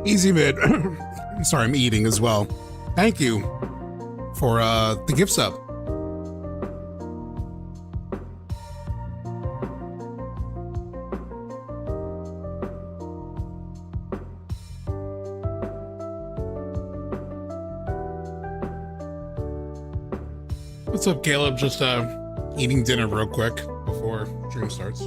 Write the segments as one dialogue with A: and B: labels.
A: Easy mid. Sorry, I'm eating as well. Thank you for the gift sub. What's up, Caleb? Just eating dinner real quick before stream starts.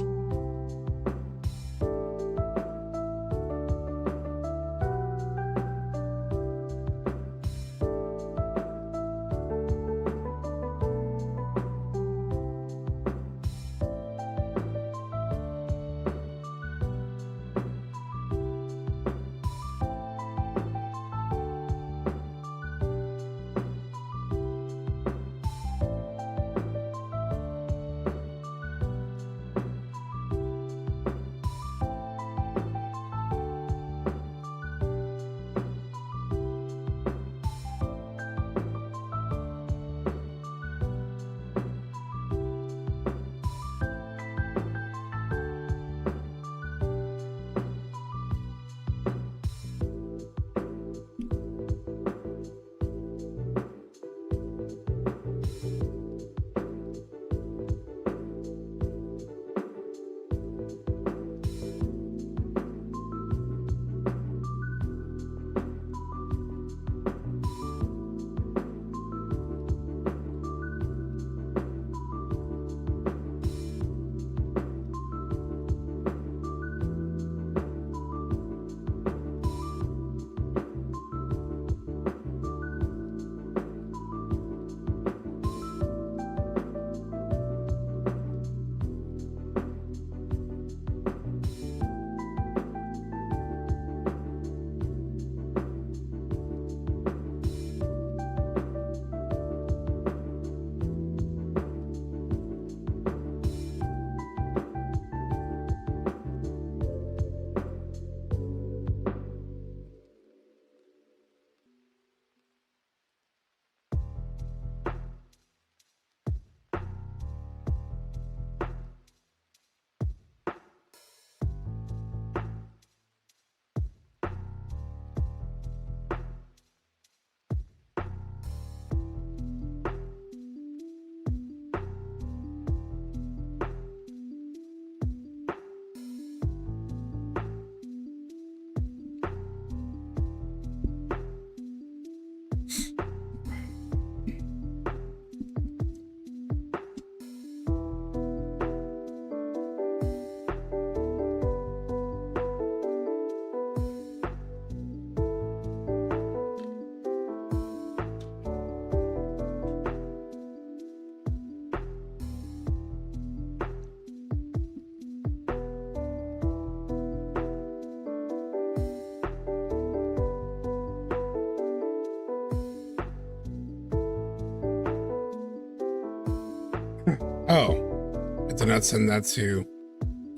A: Oh, I did not send that to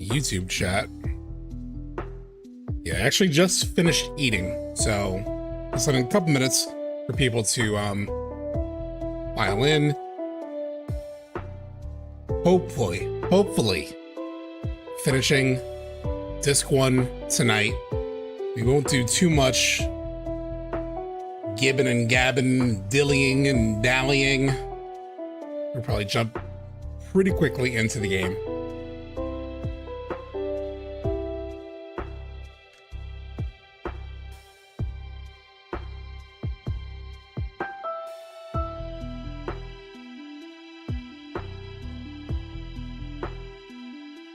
A: YouTube chat. Yeah, I actually just finished eating, so it's in a couple minutes for people to file in. Hopefully, finishing disc 1 tonight. We won't do too much gibbing and gabbing, dillying and dallying. We'll probably jump pretty quickly into the game.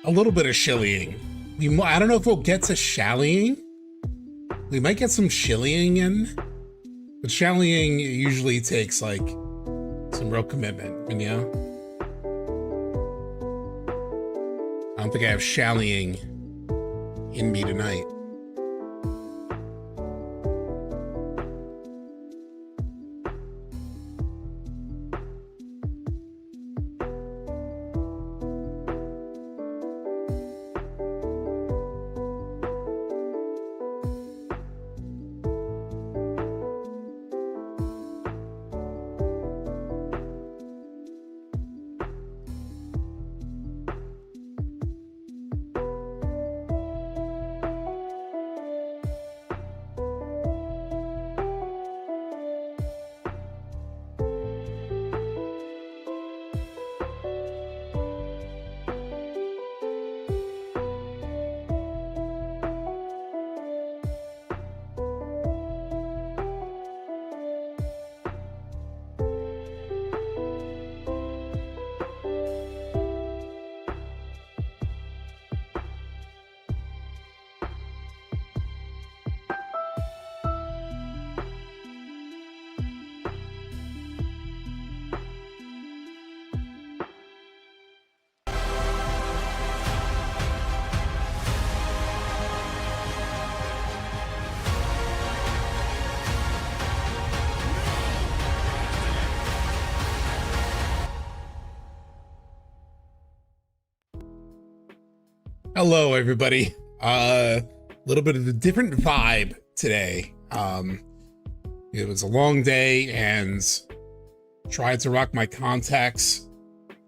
A: A little bit of shillying. I don't know if we'll get to shallying. We might get some shillying in, but shallying usually takes like some real commitment, you know? I don't think I have shallying in me tonight. Hello, everybody. A little bit of a different vibe today. It was a long day and tried to rock my contacts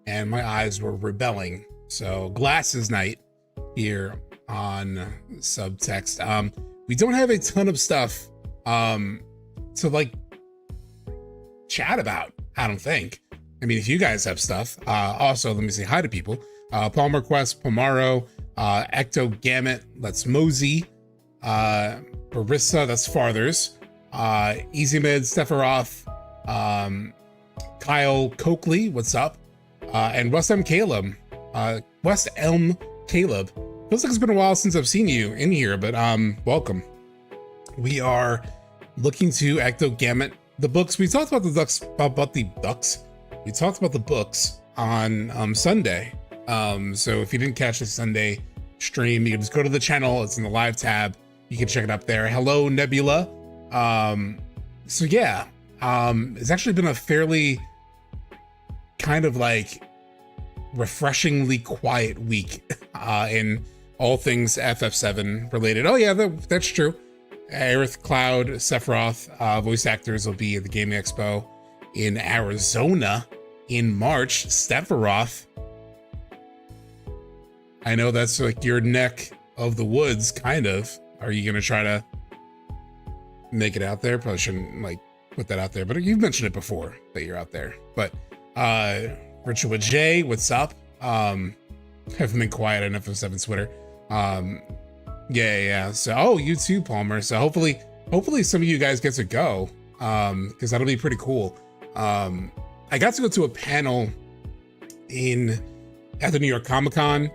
A: and my eyes were rebelling. So glasses night here on Subtext. We don't have a ton of stuff to like chat about, I don't think. I mean, if you guys have stuff, also let me say hi to people. Palmer Quest, Pomaro, Ecto Gamut, Let's Mosey, Barissa, that's Farthers, Easy Mid, Sephiroth, Kyle Coakley, what's up? And West Elm Caleb. Feels like it's been a while since I've seen you in here, but welcome. We are looking to Ecto Gamut the books. We talked about the ducks. We talked about the books on Sunday. So if you didn't catch the Sunday stream, you can just go to the channel. It's in the live tab. You can check it up there. Hello, Nebula. So yeah, it's actually been a fairly kind of like refreshingly quiet week in all things FF7 related. Oh yeah, that's true. Aerith, Cloud, Sephiroth, voice actors will be at the Gaming Expo in Arizona in March. Sephiroth. I know that's like your neck of the woods, kind of. Are you gonna try to make it out there? Probably shouldn't like put that out there, but you've mentioned it before that you're out there. But Virtua J, what's up? Haven't been quiet on FF7 Twitter. Yeah. So, oh, you too, Palmer. So hopefully some of you guys get to go, because that'll be pretty cool. I got to go to a panel at the New York Comic Con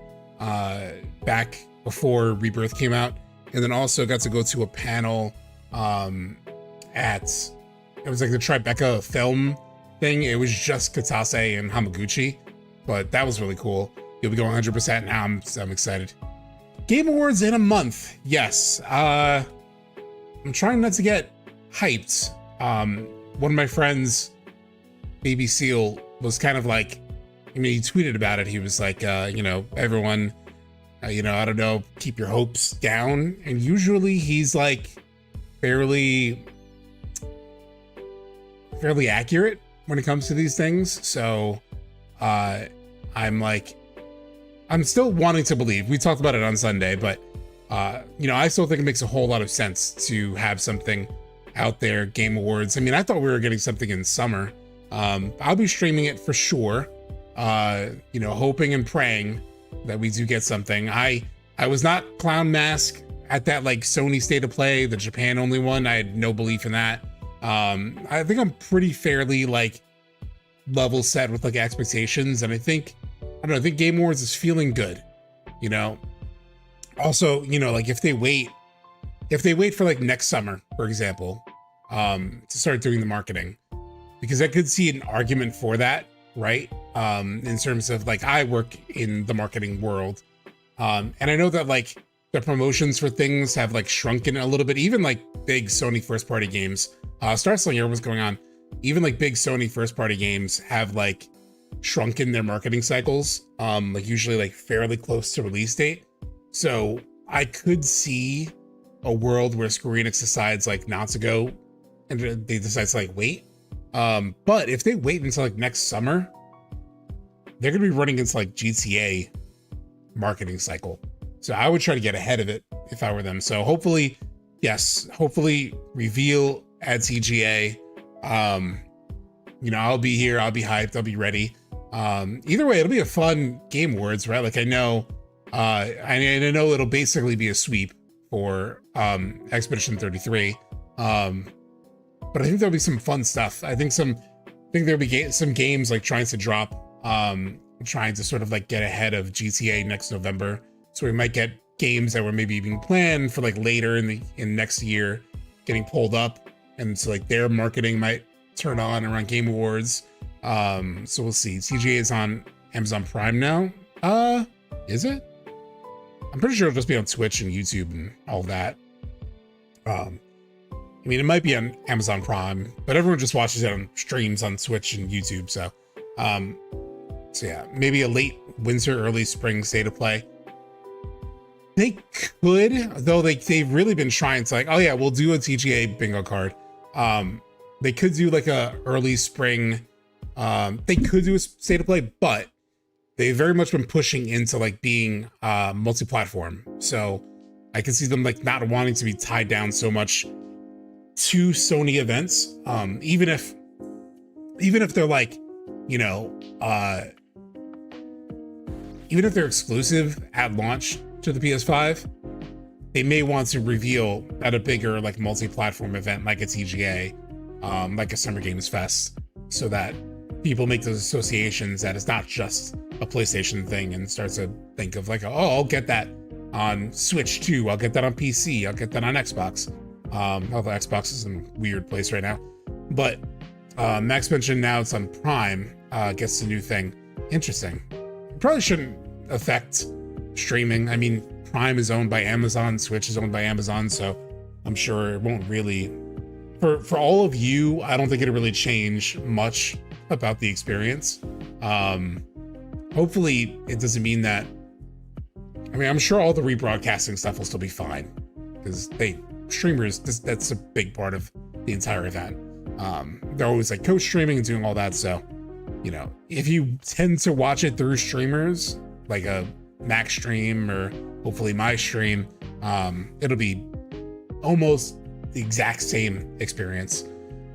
A: back before Rebirth came out, and then also got to go to a panel it was like the Tribeca film thing. It was just Katase and Hamaguchi, but that was really cool. You'll be going 100% now. I'm excited. Game Awards in a month. Yes. I'm trying not to get hyped. One of my friends, Baby Seal, was kind of like, I mean, he tweeted about it. He was like, everyone, I don't know, keep your hopes down. And usually he's like fairly accurate when it comes to these things. So I'm still wanting to believe. We talked about it on Sunday, but I still think it makes a whole lot of sense to have something out there. Game Awards. I mean, I thought we were getting something in summer. I'll be streaming it for sure. Hoping and praying that we do get something. I was not Clown Mask at that like Sony State of Play, the Japan only one. I had no belief in that. I think I'm pretty fairly like level set with like expectations, and I think Game Awards is feeling good. Also, like if they wait for like next summer, for example, to start doing the marketing, because I could see an argument for that, right? In terms of like, I work in the marketing world, and I know that like the promotions for things have like shrunken a little bit. Even like big Sony first party games, Starslinger was going on. Even like big Sony first party games have like shrunken their marketing cycles, like usually like fairly close to release date. So I could see a world where Square Enix decides like not to go, and they decide to like wait. But if they wait until like next summer, they're gonna be running into like GTA marketing cycle. So I would try to get ahead of it if I were them. So hopefully reveal at CGA. I'll be here, I'll be hyped, I'll be ready. Either way, it'll be a fun Game Awards, right? Like I know it'll basically be a sweep for Expedition 33. But I think there'll be some fun stuff. I think there'll be some games like trying to drop, trying to sort of like get ahead of GTA next November. So we might get games that were maybe being planned for like later in next year getting pulled up, and so like their marketing might turn on around Game Awards. So we'll see. TGA is on Amazon Prime now. Is it? I'm pretty sure it'll just be on Twitch and YouTube and all that. I mean, it might be on Amazon Prime, but everyone just watches it on streams on Twitch and YouTube. So yeah, maybe a late winter, early spring state of play. They could, though they've really been trying to like, oh yeah, we'll do a TGA bingo card. They could do like a early spring, they could do a state of play, but they've very much been pushing into like being multi-platform. So I can see them like not wanting to be tied down so much to Sony events. Even if they're like, you know, even if they're exclusive at launch to the PS5, they may want to reveal at a bigger like multi-platform event like a TGA, like a Summer Games Fest, so that people make those associations that it's not just a PlayStation thing and start to think of like, oh, I'll get that on Switch too, I'll get that on PC, I'll get that on Xbox. Although Xbox is in a weird place right now. But Max mentioned now it's on Prime, gets the new thing. Interesting. It probably shouldn't affect streaming. I mean, Prime is owned by Amazon, Switch is owned by Amazon, so I'm sure it won't really, for all of you, I don't think it'll really change much about the experience. Hopefully it doesn't mean that, I mean, I'm sure all the rebroadcasting stuff will still be fine, because streamers, that's a big part of the entire event. They're always like co-streaming and doing all that, so, you know, if you tend to watch it through streamers, like a Max stream or hopefully my stream, it'll be almost the exact same experience.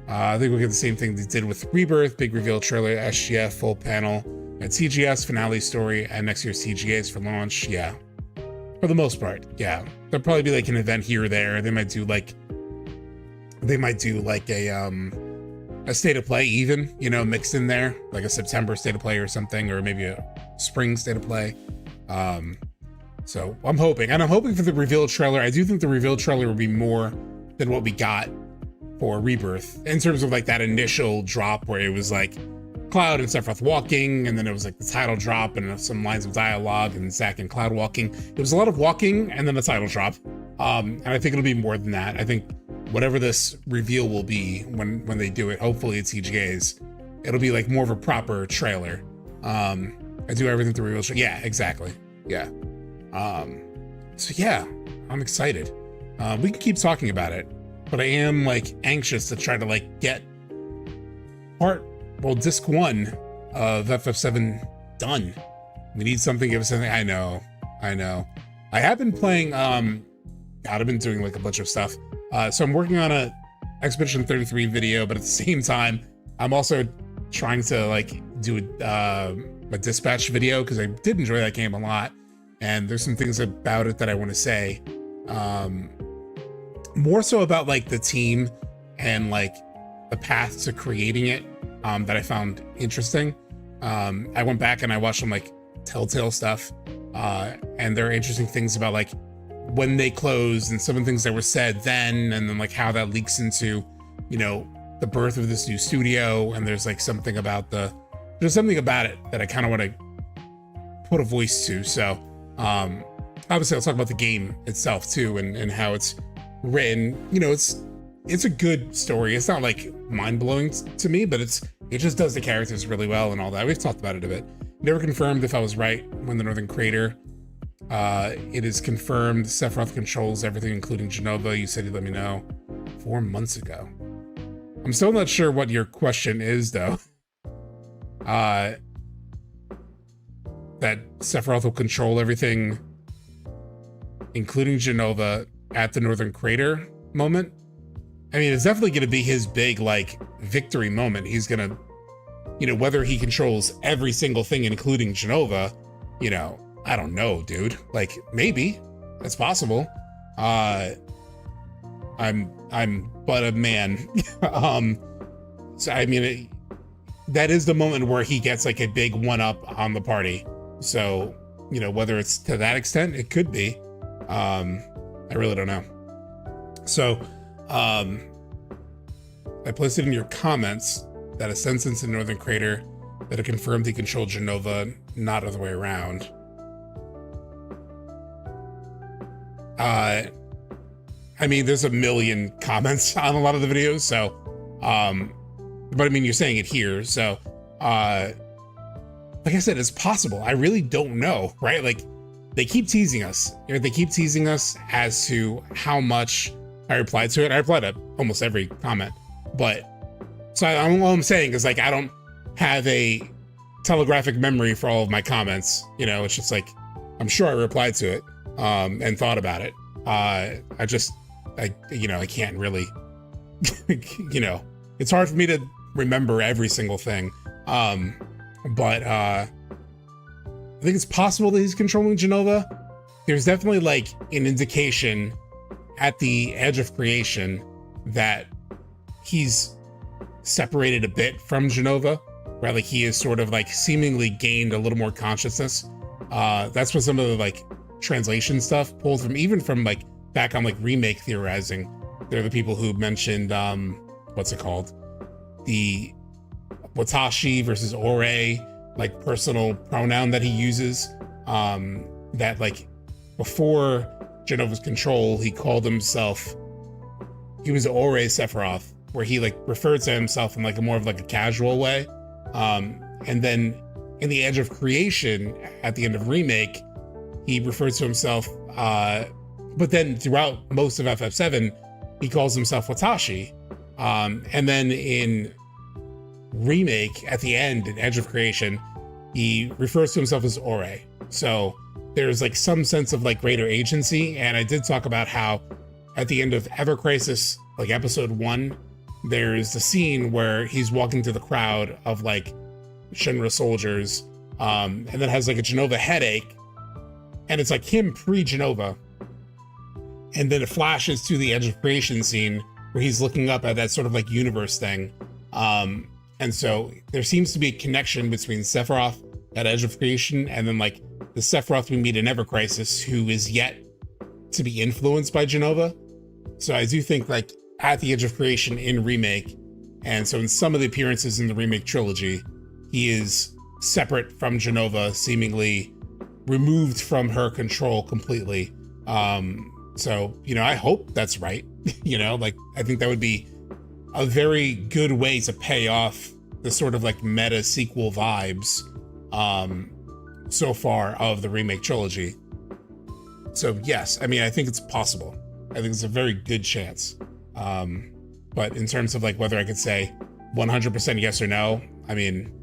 A: I think we'll get the same thing they did with Rebirth, big reveal trailer, SGF, full panel, a TGS finale story, and next year's TGAs for launch. Yeah, for the most part, yeah. There'll probably be like an event here or there. They might do like a state of play even, you know, mixed in there, like a September state of play or something, or maybe a spring state of play. So I'm hoping for the reveal trailer. I do think the reveal trailer will be more than what we got for Rebirth, in terms of like that initial drop where it was like Cloud and Sephiroth walking, and then it was like the title drop and some lines of dialogue and Zack and Cloud walking. It was a lot of walking and then the title drop. And I think it'll be more than that. I think whatever this reveal will be when they do it, hopefully it's TGAs, it'll be like more of a proper trailer. I do everything through reveal. Yeah, exactly. Yeah. So yeah, I'm excited. We can keep talking about it, but I am like anxious to try to like get disc 1 of FF7 done. We need something, give us something. I know. I have been playing, God, I've been doing like a bunch of stuff. So I'm working on a Expedition 33 video, but at the same time, I'm also trying to like do a Dispatch video, because I did enjoy that game a lot. And there's some things about it that I want to say. More so about like the team and like the path to creating it, that I found interesting. I went back and I watched some like Telltale stuff, and there are interesting things about like when they closed and some of the things that were said then, and then like how that leaks into, you know, the birth of this new studio. And there's like something about there's something about it that I kind of want to put a voice to. So obviously I'll talk about the game itself too, and how it's written. You know, it's a good story. It's not like mind-blowing to me, but it just does the characters really well and all that. We've talked about it a bit. Never confirmed if I was right when the Northern Crater. It is confirmed Sephiroth controls everything, including Jenova. You said you'd let me know 4 months ago. I'm still not sure what your question is, though. That Sephiroth will control everything, including Jenova, at the Northern Crater moment. I mean, it's definitely going to be his big, like, victory moment. He's going to, you know, whether he controls every single thing, including Jenova, you know, I don't know, dude. Like, maybe. That's possible. I'm but a man. So, I mean, that is the moment where he gets, like, a big one-up on the party. So, you know, whether it's to that extent, it could be. I really don't know. So, I placed it in your comments that a sentence in Northern Crater that it confirmed he controlled Jenova, not other way around. I mean, there's a million comments on a lot of the videos, so, but I mean, you're saying it here, so, like I said, it's possible. I really don't know, right? Like, they keep teasing us. They keep teasing us as to how much I replied to it. I replied to almost every comment, but so all I'm saying is like, I don't have a telegraphic memory for all of my comments. It's just like, I'm sure I replied to it, and thought about it. I can't really, it's hard for me to remember every single thing. But I think it's possible that he's controlling Jenova. There's definitely like an indication at the edge of creation that he's separated a bit from Jenova, where like he is sort of like seemingly gained a little more consciousness. That's what some of the like translation stuff pulled from, even from like back on like remake theorizing. They're the people who mentioned what's it called, the Watashi versus Ore like personal pronoun that he uses, that like before Jenova's control, he called himself, he was Ore Sephiroth, where he like referred to himself in like a more of like a casual way. And then in the Edge of Creation at the end of Remake, he refers to himself, but then throughout most of FF7, he calls himself Watashi. And then in Remake at the end, in Edge of Creation, he refers to himself as Ore. So there's like some sense of like greater agency. And I did talk about how at the end of Ever Crisis, like episode 1, there's the scene where he's walking through the crowd of like Shinra soldiers, and then has like a Jenova headache, and it's like him pre-Jenova, and then it flashes to the Edge of Creation scene where he's looking up at that sort of like universe thing, and so there seems to be a connection between Sephiroth at Edge of Creation and then like the Sephiroth we meet in Ever Crisis, who is yet to be influenced by Jenova. So I do think like at the Edge of Creation in Remake, and so in some of the appearances in the Remake trilogy, he is separate from Jenova, seemingly removed from her control completely. So, I hope that's right. Like, I think that would be a very good way to pay off the sort of like meta sequel vibes so far of the Remake trilogy. So yes, I mean, I think it's possible. I think it's a very good chance. But in terms of like whether I could say 100% yes or no, I mean,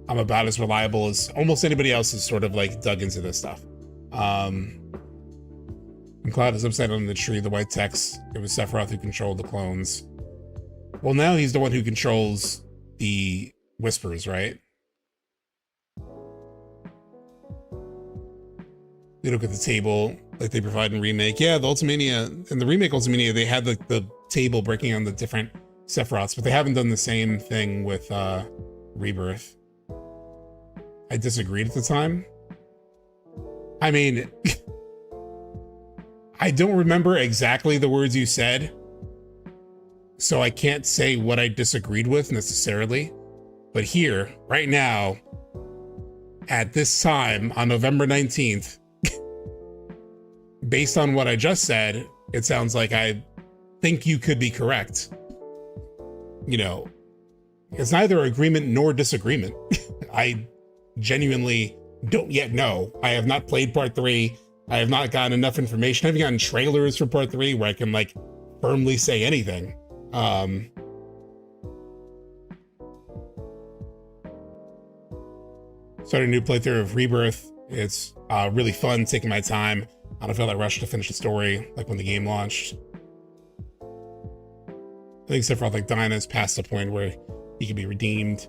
A: I'm about as reliable as almost anybody else who's sort of like dug into this stuff. And Cloud is upset on the tree, the white text. It was Sephiroth who controlled the clones. Well, now he's the one who controls the whispers, right? They look at the table like they provide in Remake. Yeah, the Ultimania, in the Remake Ultimania, they had like the table breaking on the different Sephiroths, but they haven't done the same thing with Rebirth. I disagreed at the time. I mean, I don't remember exactly the words you said, so I can't say what I disagreed with necessarily. But here, right now, at this time, on November 19th, based on what I just said, it sounds like I think you could be correct. It's neither agreement nor disagreement. I genuinely don't yet know. I have not played part 3. I have not gotten enough information. I haven't gotten trailers for part 3 where I can like firmly say anything. Started a new playthrough of Rebirth. It's really fun, taking my time. I don't feel that rush to finish the story like when the game launched. I think Sephiroth like Dinah's past the point where he can be redeemed.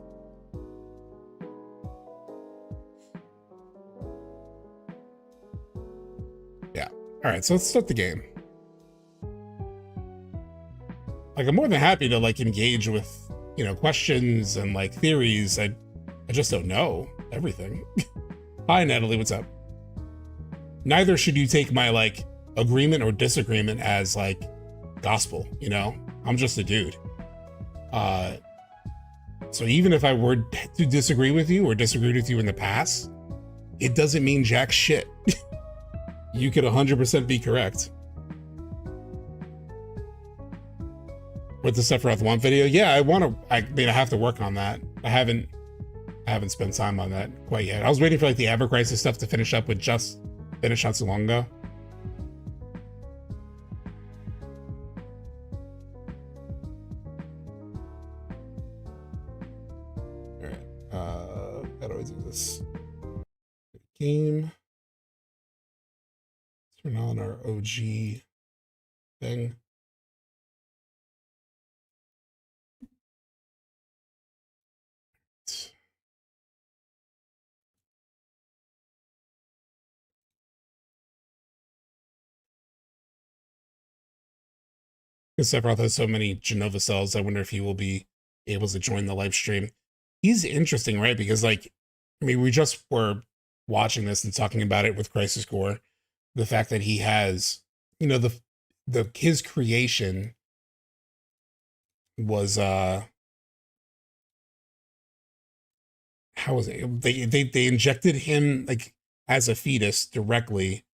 A: Yeah. All right, so let's start the game. Like, I'm more than happy to like engage with, questions and like theories. I just don't know everything. Hi, Natalie, what's up? Neither should you take my like agreement or disagreement as like gospel, I'm just a dude. So even if I were to disagree with you or disagreed with you in the past, it doesn't mean jack shit. You could 100% be correct. With the Sephiroth 1 video, yeah, I have to work on that. I haven't I haven't spent time on that quite yet. I was waiting for like the Ever Crisis stuff to finish up, with just finished not so long ago. All right, how do I do this? Game. Turn on our OG thing. Because Sephiroth has so many Genova cells, I wonder if he will be able to join the live stream. He's interesting, right? Because, like, I mean, we just were watching this and talking about it with Crisis Core. The fact that he has, you know, his creation was how was it? They injected him like as a fetus directly,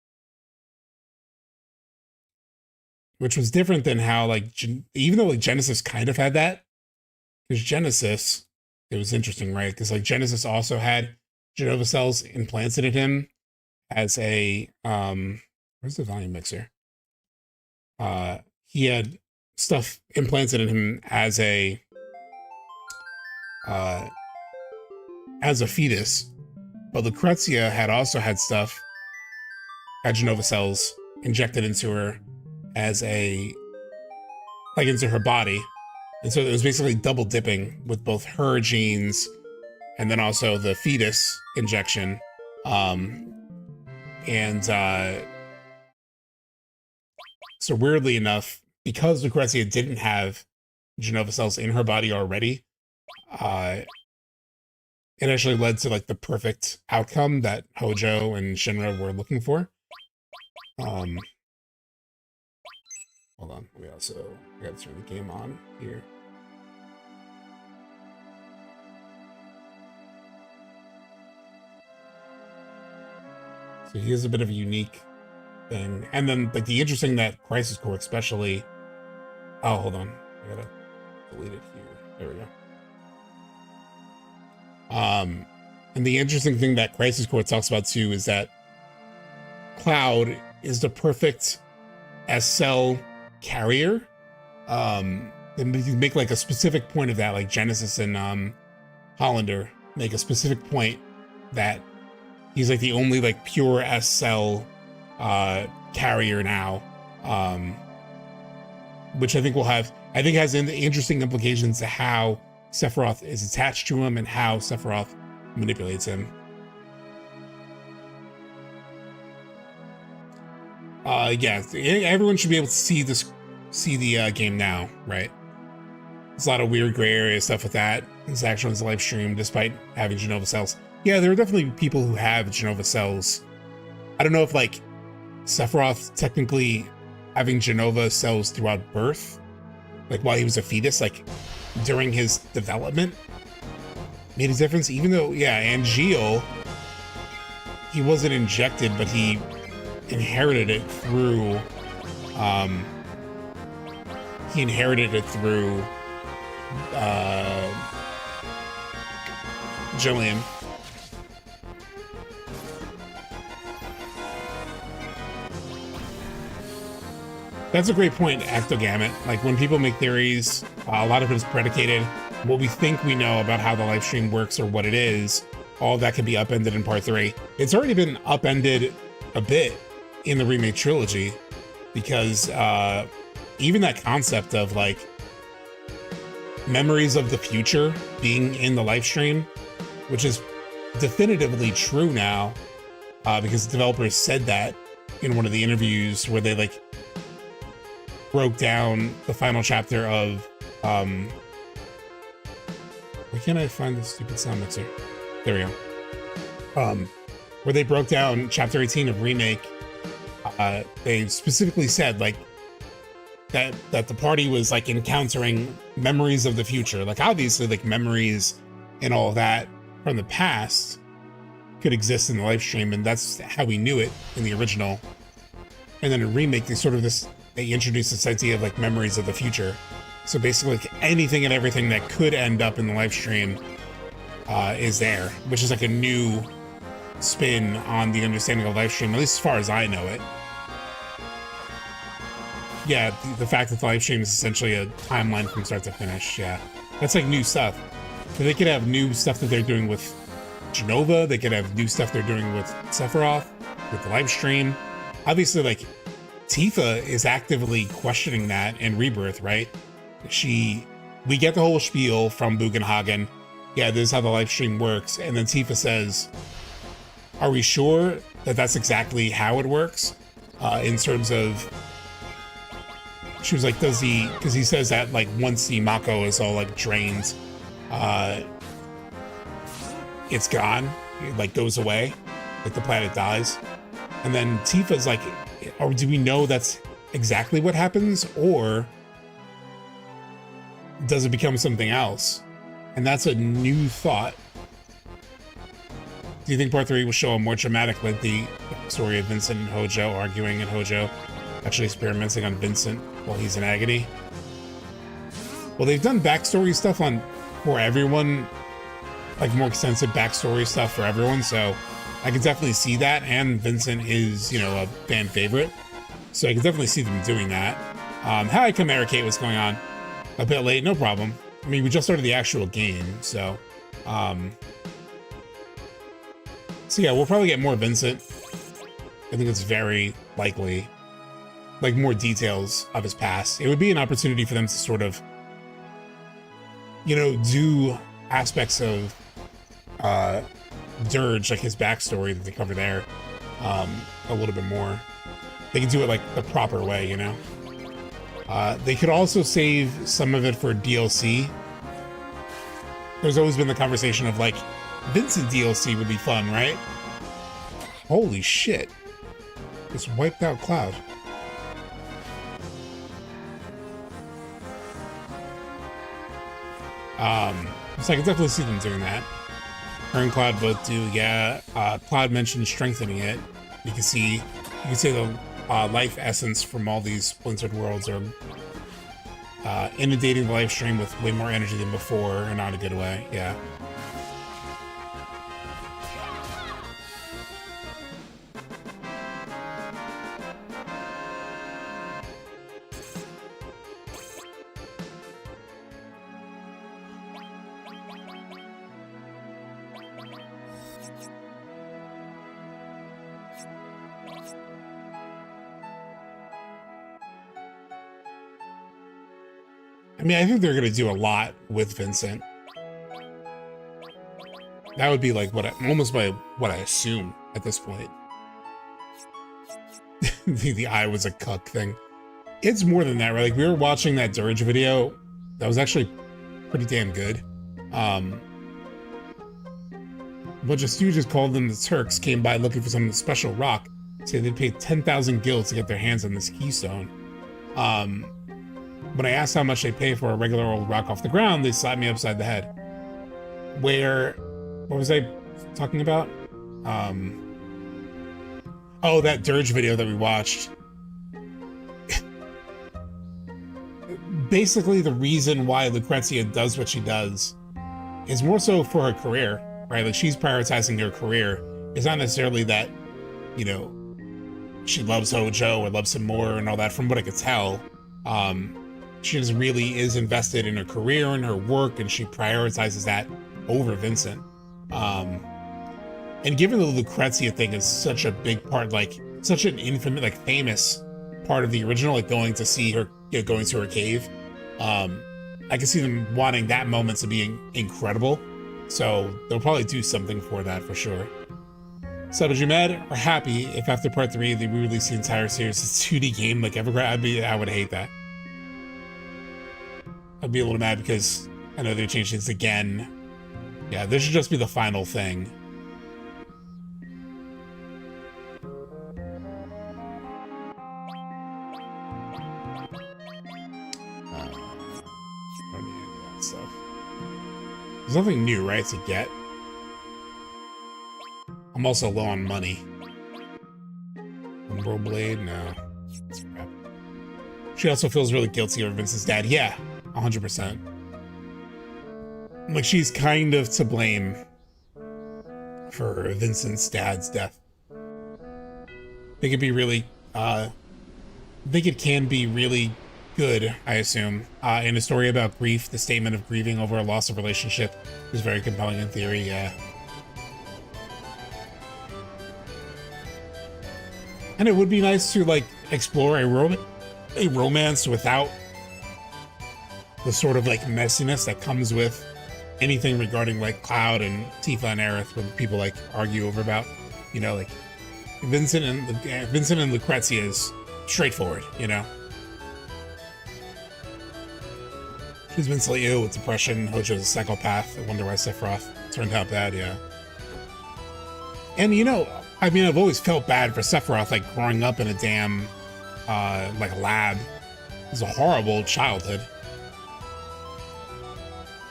A: which was different than how, like, even though like Genesis kind of had that, because Genesis, it was interesting, right? Because like Genesis also had Genova cells implanted in him as a where's the volume mixer? He had stuff implanted in him as a fetus, but Lucrezia had also had stuff, had Genova cells injected into her as a, like, into her body. And so it was basically double dipping with both her genes and then also the fetus injection. So weirdly enough, because Lucrezia didn't have Genova cells in her body already, it actually led to like the perfect outcome that Hojo and Shinra were looking for. Hold on, we got to turn the game on here. So he is a bit of a unique thing. And then like the interesting that Crisis Core especially, oh, hold on, I gotta delete it here. There we go. And the interesting thing that Crisis Core talks about too is that Cloud is the perfect S-Cell carrier. And you make like a specific point of that, like Genesis and Hollander make a specific point that he's like the only like pure S-Cell carrier now, which I think has interesting implications to how Sephiroth is attached to him and how Sephiroth manipulates him. Yeah, everyone should be able to see the game now, right? There's a lot of weird gray area stuff with that. It's actually on the live stream, despite having Genova cells. Yeah, there are definitely people who have Genova cells. I don't know if like Sephiroth technically having Genova cells throughout birth, like while he was a fetus, like during his development, made a difference. Even though, yeah, Angeal, he wasn't injected, but he inherited it through Jillian. That's a great point, Actogamut. Like when people make theories, a lot of it is predicated on what we think we know about how the live stream works or what it is. All that can be upended in part 3. It's already been upended a bit in the remake trilogy, because even that concept of like memories of the future being in the live stream, which is definitively true now, because developers said that in one of the interviews where they like broke down the final chapter of why can't I find the stupid sound mixer? There we go. Where they broke down chapter 18 of remake. They specifically said like that the party was like encountering memories of the future. Like obviously like memories and all of that from the past could exist in the live stream, and that's how we knew it in the original. And then in remake, they introduced this idea of like memories of the future. So basically like anything and everything that could end up in the live stream is there, which is like a new spin on the understanding of live stream, at least as far as I know it. Yeah, the fact that the live stream is essentially a timeline from start to finish. Yeah, that's like new stuff. So they could have new stuff that they're doing with Genova. They could have new stuff they're doing with Sephiroth, with the live stream. Obviously, like, Tifa is actively questioning that in Rebirth, right? We get the whole spiel from Bugenhagen. Yeah, this is how the live stream works. And then Tifa says, are we sure that that's exactly how it works? In terms of, she was like, does he, because he says that like once the Mako is all like drained, it's gone, it like goes away, like the planet dies. And then Tifa's like, or do we know that's exactly what happens, or does it become something else? And that's a new thought. Do you think part 3 will show a more dramatic, like the story of Vincent and Hojo arguing, and Hojo actually experimenting on Vincent while he's in agony? Well, they've done backstory stuff for everyone, like more extensive backstory stuff for everyone, so I could definitely see that, and Vincent is, you know, a fan favorite, so I could definitely see them doing that. Hi, Chimera Kate, what's going on? A bit late, no problem. I mean, we just started the actual game, so yeah, we'll probably get more Vincent. I think it's very likely, like more details of his past. It would be an opportunity for them to sort of, you know, do aspects of Dirge, like his backstory that they cover there, a little bit more. They can do it like the proper way, you know? They could also save some of it for DLC. There's always been the conversation of like, Vincent DLC would be fun, right? Holy shit. This wiped out Cloud. So I can definitely see them doing that. Her and Cloud both do, yeah. Cloud mentioned strengthening it. You can see the life essence from all these splintered worlds are inundating the live stream with way more energy than before, and not a good way, yeah. I mean, I think they're gonna do a lot with Vincent. That would be like what I assume at this point. the eye was a cuck thing. It's more than that, right? Like we were watching that Dirge video. That was actually pretty damn good. A bunch of stooges called them the Turks came by looking for some special rock. Say they'd pay 10,000 gills to get their hands on this Keystone. When I asked how much they pay for a regular old rock off the ground, they slapped me upside the head. What was I talking about? Oh, that Dirge video that we watched. Basically, the reason why Lucrezia does what she does is more so for her career, right? Like she's prioritizing her career. It's not necessarily that, you know, she loves Hojo or loves him more and all that. From what I could tell, she just really is invested in her career and her work, and she prioritizes that over Vincent. And given the Lucrezia thing is such a big part, like such an infamous, like famous part of the original, like going to see her, you know, going to her cave, I can see them wanting that moment to be incredible. So they'll probably do something for that for sure. So, would you mad or happy if after part 3 they re-release the entire series as a 2D game like Evergrande? I would hate that. I'd be a little mad because I know they changed things again. Yeah, this should just be the final thing. Don't need any of that stuff. There's nothing new, right, to get? I'm also low on money. Umbral Blade? No. That's crap. She also feels really guilty over Vince's dad. Yeah, 100%. Like, she's kind of to blame for Vincent's dad's death. I think it can be really good, I assume. In a story about grief, the statement of grieving over a loss of relationship is very compelling in theory, yeah. And it would be nice to, like, explore a romance without the sort of, like, messiness that comes with anything regarding, like, Cloud and Tifa and Aerith, when people, like, argue over about, you know, like, Vincent and Lucrezia is straightforward, you know? She's mentally ill with depression. Hojo's a psychopath. I wonder why Sephiroth turned out bad, yeah. And, you know, I mean, I've always felt bad for Sephiroth, like, growing up in a damn, like, lab. It was a horrible childhood.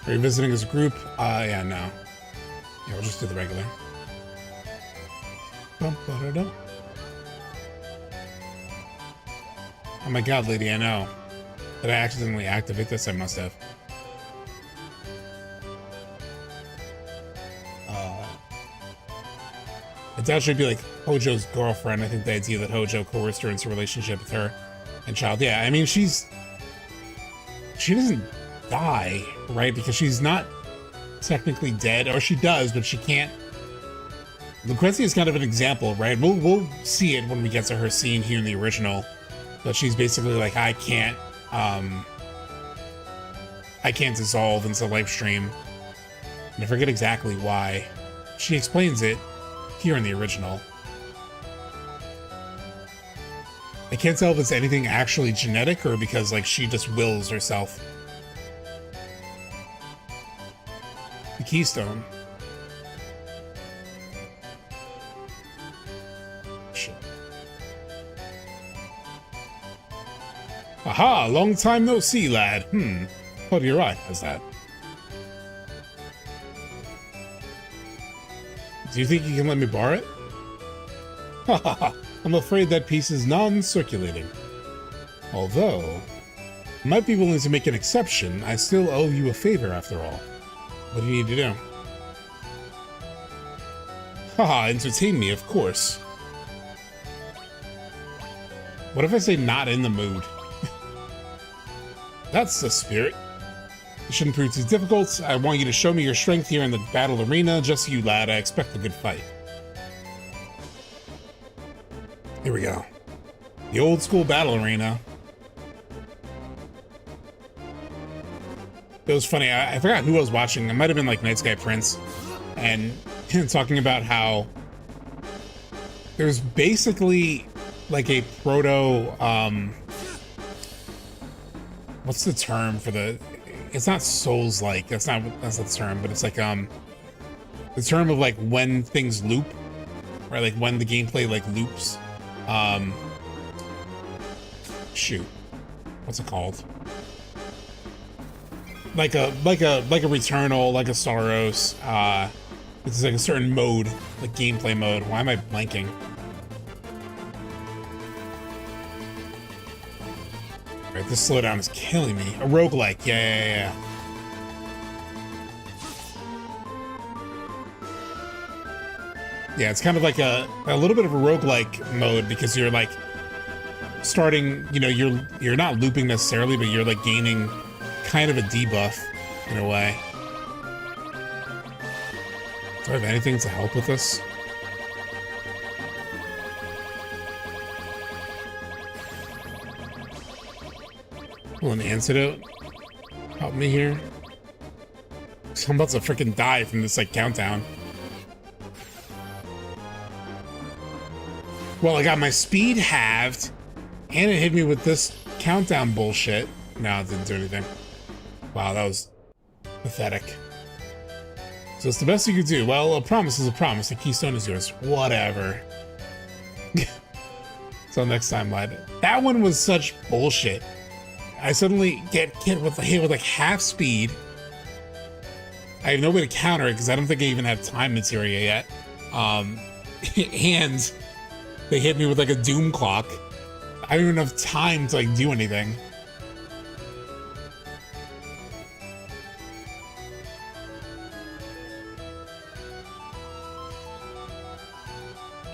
A: Are you visiting his group? Yeah, no. Yeah, we'll just do the regular. Oh my god, lady, I know. Did I accidentally activate this? I must have. Retouch should be like Hojo's girlfriend. I think the idea that Hojo coerced her into a relationship with her and child. Yeah, I mean, she doesn't die, right? Because she's not technically dead, or she does, but she can't. Lucrezia is kind of an example, right? We'll see it when we get to her scene here in the original. But she's basically like, I can't dissolve into life stream. And I forget exactly why. She explains it here in the original. I can't tell if it's anything actually genetic or because, like, she just wills herself. The Keystone. Shit. Aha, long time no see, lad. Oh, you're right, how's that? Do you think you can let me borrow it? Haha, I'm afraid that piece is non-circulating. Although, I might be willing to make an exception. I still owe you a favor after all. What do you need to do? Haha, entertain me, of course. What if I say not in the mood? That's the spirit. It shouldn't prove too difficult. I want you to show me your strength here in the battle arena. Just you, lad. I expect a good fight. Here we go. The old school battle arena. It was funny. I forgot who I was watching. It might have been like Night Sky Prince. And talking about how there's basically like a proto, what's the term for the, it's not Souls-like, that's not the term, but it's like, the term of like when things loop, right? Like when the gameplay like loops. Shoot, what's it called? Like a Returnal, like a Soros. It's like a certain mode, like gameplay mode. Why am I blanking? Right, this slowdown is killing me. A roguelike, yeah. Yeah, it's kind of like a little bit of a roguelike mode because you're like starting, you know, you're not looping necessarily, but you're like gaining kind of a debuff in a way. Do I have anything to help with this? Will an antidote help me here? I'm about to freaking die from this like countdown. Well, I got my speed halved, and it hit me with this countdown bullshit. No, it didn't do anything. Wow, that was pathetic. So it's the best you could do. Well, a promise is a promise. The Keystone is yours. Whatever. Till next time, lad. That one was such bullshit. I suddenly get hit with like half speed. I have no way to counter it because I don't think I even have time materia yet. And they hit me with like a doom clock. I don't even have time to like do anything.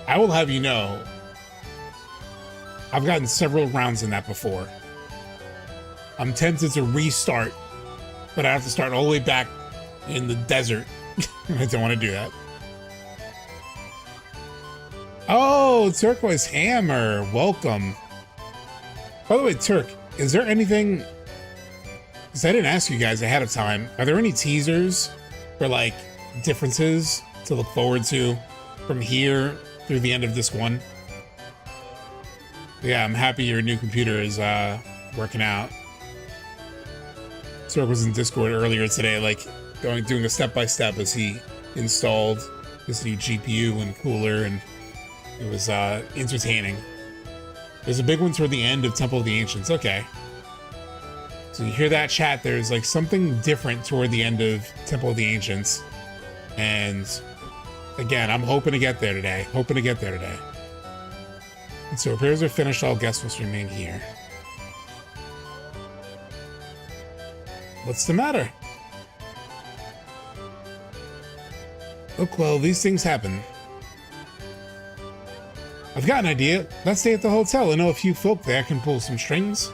A: I will have you know, I've gotten several rounds in that before. I'm tempted to restart, but I have to start all the way back in the desert. I don't want to do that. Oh, Turquoise Hammer, welcome. By the way, Turk, is there anything, because I didn't ask you guys ahead of time, are there any teasers for like differences to look forward to from here through the end of this one? Yeah, I'm happy your new computer is working out. Turk was in Discord earlier today, like doing a step-by-step as he installed this new GPU and cooler, and it was entertaining. There's a big one toward the end of Temple of the Ancients. Okay. So you hear that, chat? There's like something different toward the end of Temple of the Ancients. And again, I'm hoping to get there today. And so repairs are finished. All guests must remain here. What's the matter? Look, well, these things happen. I've got an idea. Let's stay at the hotel. I know a few folk there can pull some strings.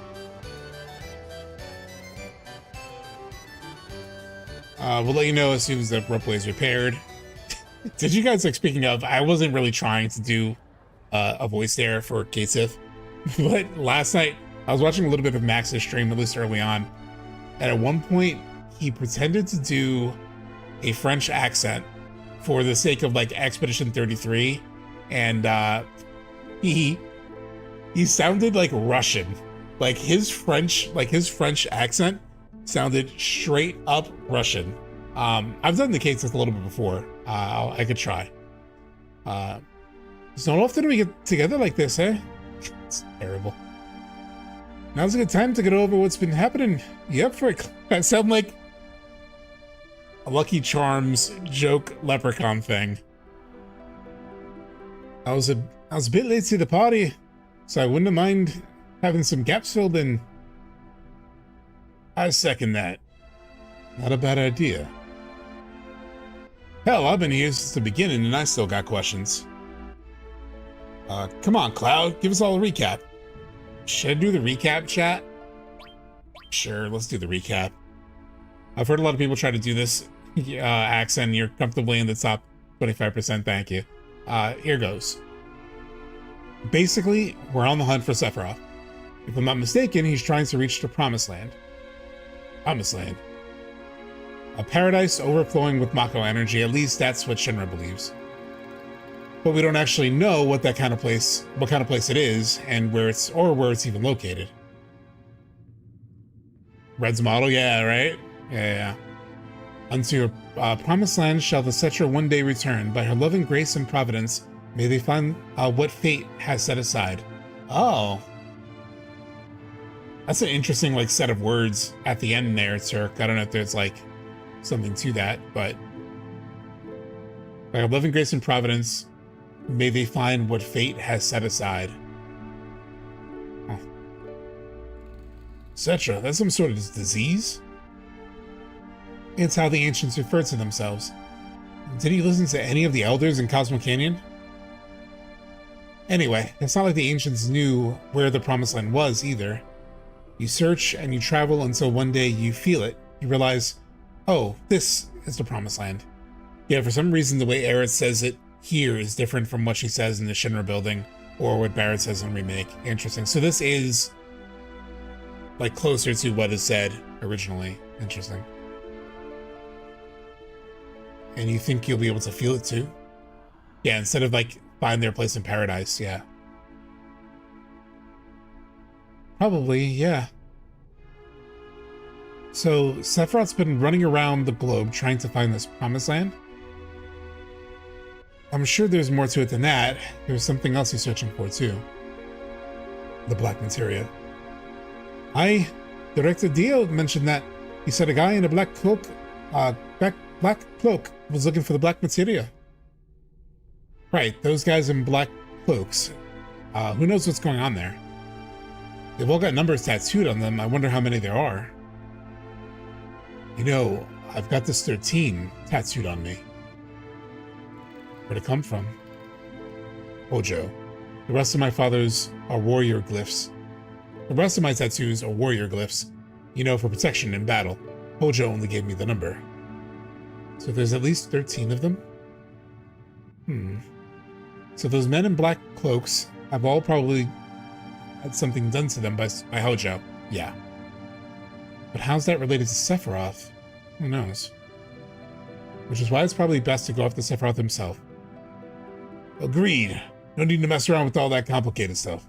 A: We'll let you know as soon as the rope is repaired. Did you guys, like, speaking of, I wasn't really trying to do a voice there for Cait Sith, but last night I was watching a little bit of Max's stream, at least early on, and at one point he pretended to do a French accent for the sake of like Expedition 33, and he sounded like Russian. Like his French accent sounded straight up Russian. I've done the Cait Sith a little bit before. I could try. It's not often we get together like this, eh? It's terrible. Now's a good time to get over what's been happening. You up for it? I sound like a Lucky Charms joke leprechaun thing. I was a bit late to the party, so I wouldn't mind having some gaps filled in. I second that. Not a bad idea. Hell, I've been here since the beginning and I still got questions. Come on, Cloud, give us all a recap. Should I do the recap, chat? Sure, let's do the recap. I've heard a lot of people try to do this accent. You're comfortably in the top 25%, thank you. Here goes. Basically, we're on the hunt for Sephiroth. If I'm not mistaken, he's trying to reach the Promised Land. Promised Land. A paradise overflowing with Mako energy, at least that's what Shinra believes. But we don't actually know what kind of place it is, and where it's even located. Red's model, yeah, right? Yeah. Unto your promised land shall the Cetra one day return. By her loving grace and providence, may they find what fate has set aside. Oh. That's an interesting, like, set of words at the end there, Turk. I don't know if there's, like, something to that, but... By her loving grace and providence, may they find what fate has set aside. Huh. Cetra, that's some sort of disease? It's how the ancients refer to themselves. Did he listen to any of the elders in Cosmo Canyon? Anyway, it's not like the ancients knew where the Promised Land was either. You search and you travel until one day you feel it. You realize, oh, this is the Promised Land. Yeah, for some reason the way Aerith says it here is different from what she says in the Shinra building or what Barrett says in Remake. Interesting. So this is like closer to what is said originally. Interesting. And you think you'll be able to feel it too? Yeah, instead of like find their place in paradise, yeah. Probably, yeah. So Sephiroth's been running around the globe trying to find this Promised Land. I'm sure there's more to it than that. There's something else he's searching for too. The Black Materia. Director Dio mentioned that. He said a guy in a black cloak, black cloak was looking for the Black Materia. Right, those guys in black cloaks. Who knows what's going on there? They've all got numbers tattooed on them. I wonder how many there are. You know, I've got this 13 tattooed on me. Where'd it come from? Hojo. The rest of my father's are warrior glyphs. The rest of my tattoos are warrior glyphs, you know, for protection in battle. Hojo only gave me the number. So there's at least 13 of them? So those men in black cloaks have all probably had something done to them by Hojo. Yeah. But how's that related to Sephiroth? Who knows? Which is why it's probably best to go after Sephiroth himself. Agreed. No need to mess around with all that complicated stuff.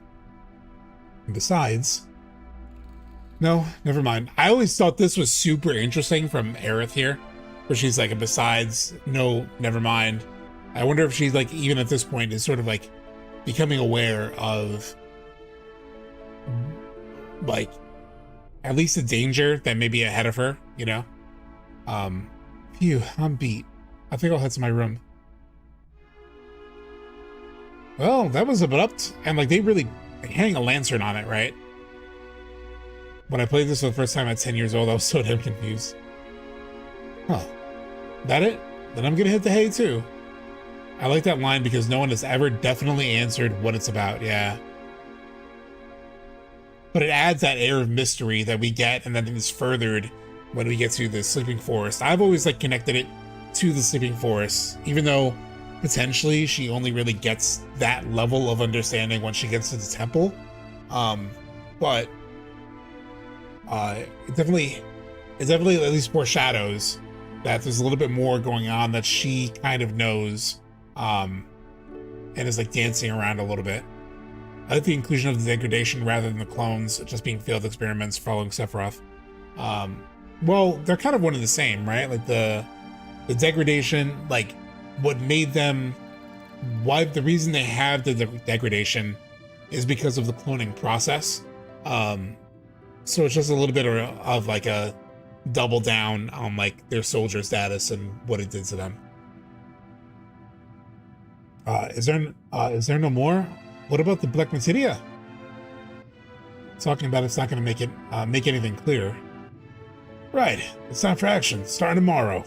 A: And besides... No, never mind. I always thought this was super interesting from Aerith here, where she's like, besides, no, never mind. I wonder if she's like, even at this point, is sort of like becoming aware of like at least the danger that may be ahead of her, you know? Phew, I'm beat. I think I'll head to my room. Well, that was abrupt, and like they really hang a lantern on it, right? When I played this for the first time at 10 years old, I was so damn confused. Huh. That it? Then I'm gonna hit the hay too. I like that line because no one has ever definitely answered what it's about, yeah. But it adds that air of mystery that we get, and then it is furthered when we get to the Sleeping Forest. I've always like connected it to the Sleeping Forest, even though potentially she only really gets that level of understanding when she gets to the temple. But it definitely at least foreshadows that there's a little bit more going on that she kind of knows, and is like dancing around a little bit. I like the inclusion of the degradation rather than the clones just being failed experiments following Sephiroth. Well, they're kind of one and the same, right? Like the degradation, like what made them, why the reason they have the degradation is because of the cloning process. So it's just a little bit of like a double down on like their soldier status and what it did to them. Is there no more? What about the Black Materia? Talking about it's not going to make anything clear. Right, it's time for action. Starting tomorrow.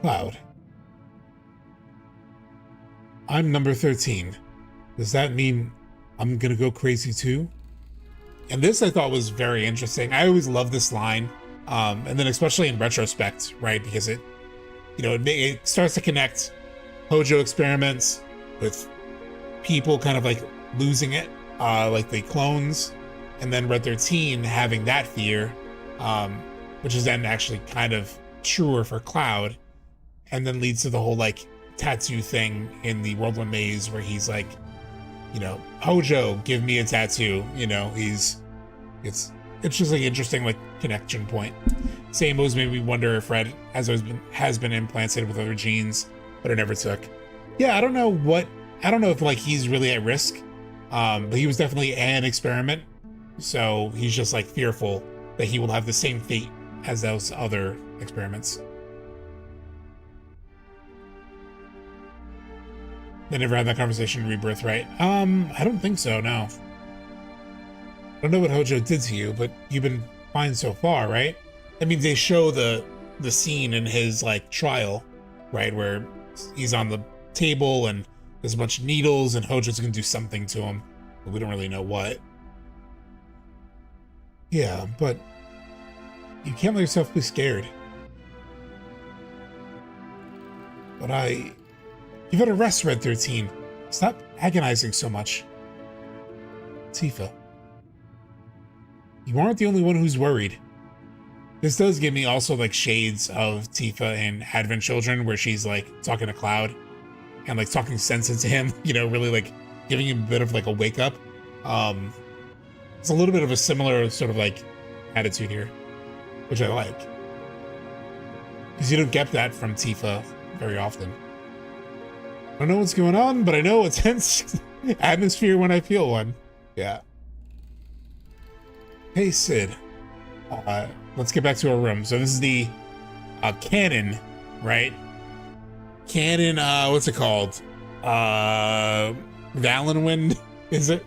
A: Cloud. I'm number 13. Does that mean I'm gonna go crazy too? And this I thought was very interesting. I always love this line, and then especially in retrospect, right? Because it, you know, it starts to connect Hojo experiments with people kind of like losing it, like the clones, and then Red 13 having that fear, which is then actually kind of truer for Cloud, and then leads to the whole like tattoo thing in the Whirlwind Maze where he's like, you know, Hojo, give me a tattoo. You know, it's just like interesting like connection point. Same moves made me wonder if Red has been implanted with other genes, but it never took. Yeah, I don't know if like he's really at risk, but he was definitely an experiment, so he's just like fearful that he will have the same fate as those other experiments. They never had that conversation in Rebirth, right? I don't think so, no. I don't know what Hojo did to you, but you've been fine so far, right? I mean, they show the scene in his like trial, right, where he's on the table and there's a bunch of needles and Hojo's gonna do something to him, but we don't really know what. Yeah, but you can't let yourself be scared. But you've got to rest, Red 13. Stop agonizing so much. Tifa. You aren't the only one who's worried. This does give me also like shades of Tifa in Advent Children, where she's like talking to Cloud and like talking sense into him, you know, really like giving him a bit of like a wake up. It's a little bit of a similar sort of like attitude here, which I like. Because you don't get that from Tifa very often. I don't know what's going on, but I know a tense atmosphere when I feel one. Yeah. Hey, Sid. Let's get back to our room. So this is the cannon, right? Cannon, what's it called? Valenwind, is it?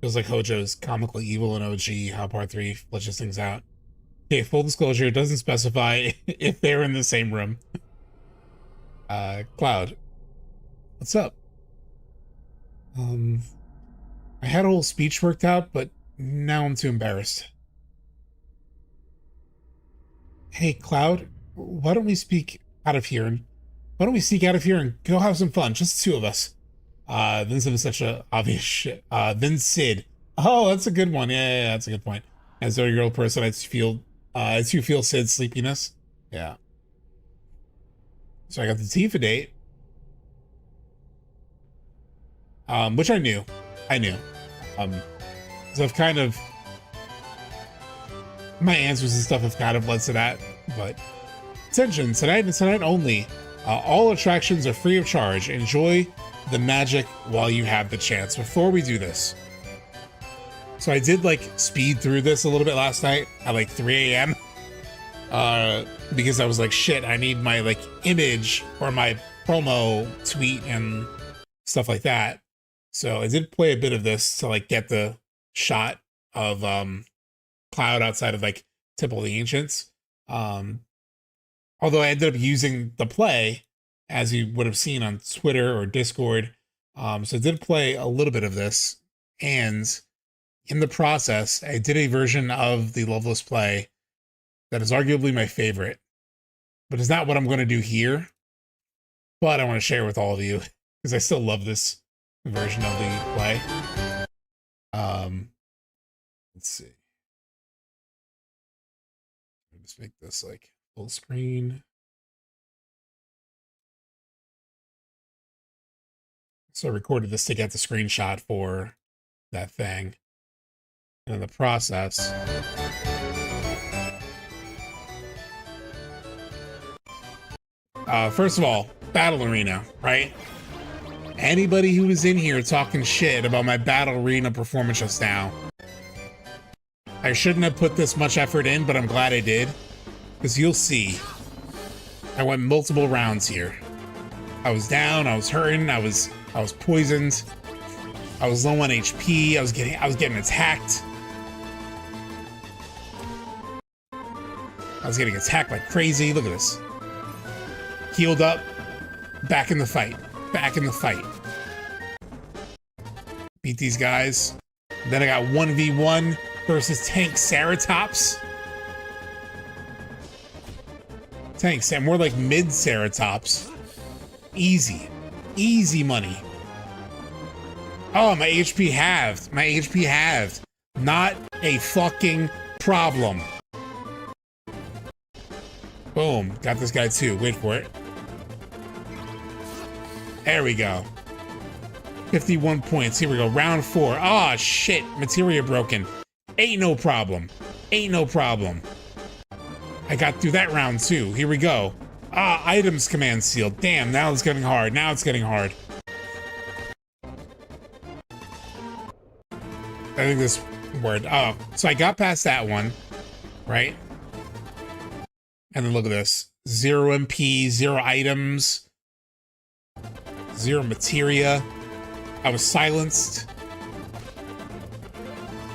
A: Feels like Hojo's comically evil in OG, how part 3 fleshes things out. Okay, full disclosure, it doesn't specify if they're in the same room. Cloud, what's up? I had a whole speech worked out, but now I'm too embarrassed. Hey, Cloud, why don't we speak out of here? Why don't we sneak out of here and go have some fun? Just the two of us. Vincent is such a obvious shit. Then Sid. Oh, that's a good one. Yeah, that's a good point. As a 30-year-old person, I do feel Sid's sleepiness. Yeah. So I got the Tifa date. Which I knew. So I've kind of, my answers and stuff have kind of led to that, but attention, tonight only. All attractions are free of charge. Enjoy the magic while you have the chance. Before we do this, so I did like speed through this a little bit last night at like 3 a.m. Because I was like, shit, I need my like image or my promo tweet and stuff like that. So I did play a bit of this to like get the shot of Cloud outside of like Temple of the Ancients. Although I ended up using the play, as you would have seen on Twitter or Discord. So I did play a little bit of this, and in the process, I did a version of the Loveless play that is arguably my favorite, but it's not what I'm going to do here. But I want to share with all of you because I still love this version of the play. Let's see. Let's make this like full screen. So I recorded this to get the screenshot for that thing. And in the process, first of all, Battle Arena, right? Anybody who was in here talking shit about my Battle Arena performance just now, I shouldn't have put this much effort in, but I'm glad I did. Because you'll see, I went multiple rounds here. I was down, I was hurting, I was poisoned, I was low on HP, I was getting attacked. I was getting attacked like crazy. Look at this. Healed up, back in the fight. Beat these guys. Then I got 1v1 versus Tank Ceratops. More like mid Ceratops. Easy money. Oh, my HP halved. Not a fucking problem. Boom, got this guy too. Wait for it. There we go. 51 points. Here we go. Round 4. Ah, shit. Materia broken. Ain't no problem. I got through that round too. Here we go. Ah, items command sealed. Damn, now it's getting hard. I think this word. Oh, so I got past that one, right? And then look at this. 0 MP, 0 items, 0 materia. I was silenced.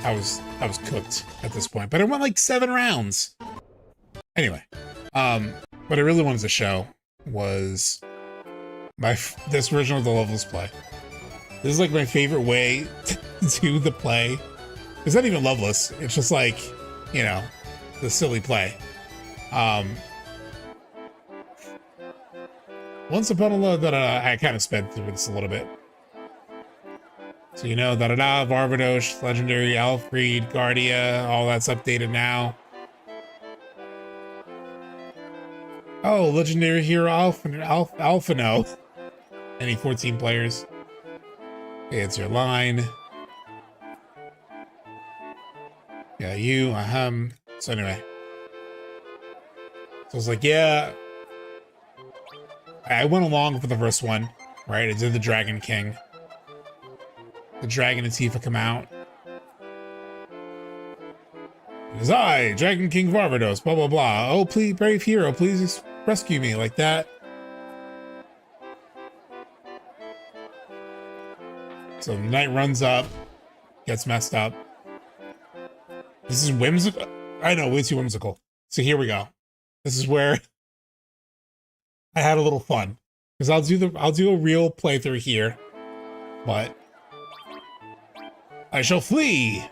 A: I was cooked at this point, but I went like 7 rounds. Anyway, what I really wanted to show was this version of the Loveless play. This is like my favorite way to do the play. It's not even Loveless. It's just like, you know, the silly play. Once upon a load that I kind of sped through this a little bit. So you know, Varvadosh, Legendary, Alfred, Guardia, all that's updated now. Oh, Legendary Hero Alphino. Any 14 players. Okay, it's your line. Yeah, you, So anyway. So I was like, yeah. I went along for the first one, right? I did the Dragon King. The Dragon and Tifa come out. It is I, Dragon King Varvados, blah, blah, blah. Oh, please, brave hero, please rescue me, like that. So the knight runs up, gets messed up. This is whimsical. I know, way too whimsical. So here we go. This is where I had a little fun. Because I'll do a real playthrough here. But I shall flee.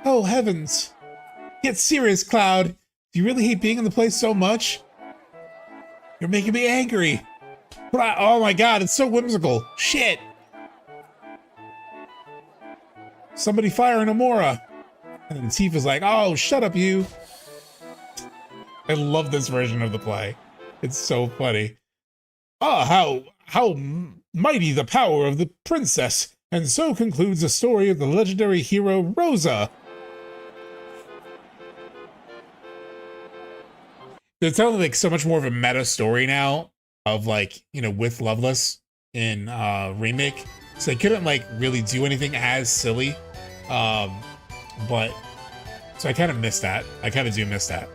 A: Oh heavens. Get serious, Cloud. Do you really hate being in the place so much? You're making me angry. Oh my god, it's so whimsical. Shit. Somebody fire an Amora. And then Tifa's like, oh, shut up, you. I love this version of the play. It's so funny. Ah, how mighty the power of the princess. And so concludes the story of the legendary hero Rosa. They're telling like so much more of a meta story now of like, you know, with Loveless in Remake. So they couldn't like really do anything as silly. But so I kind of miss that. I kind of do miss that.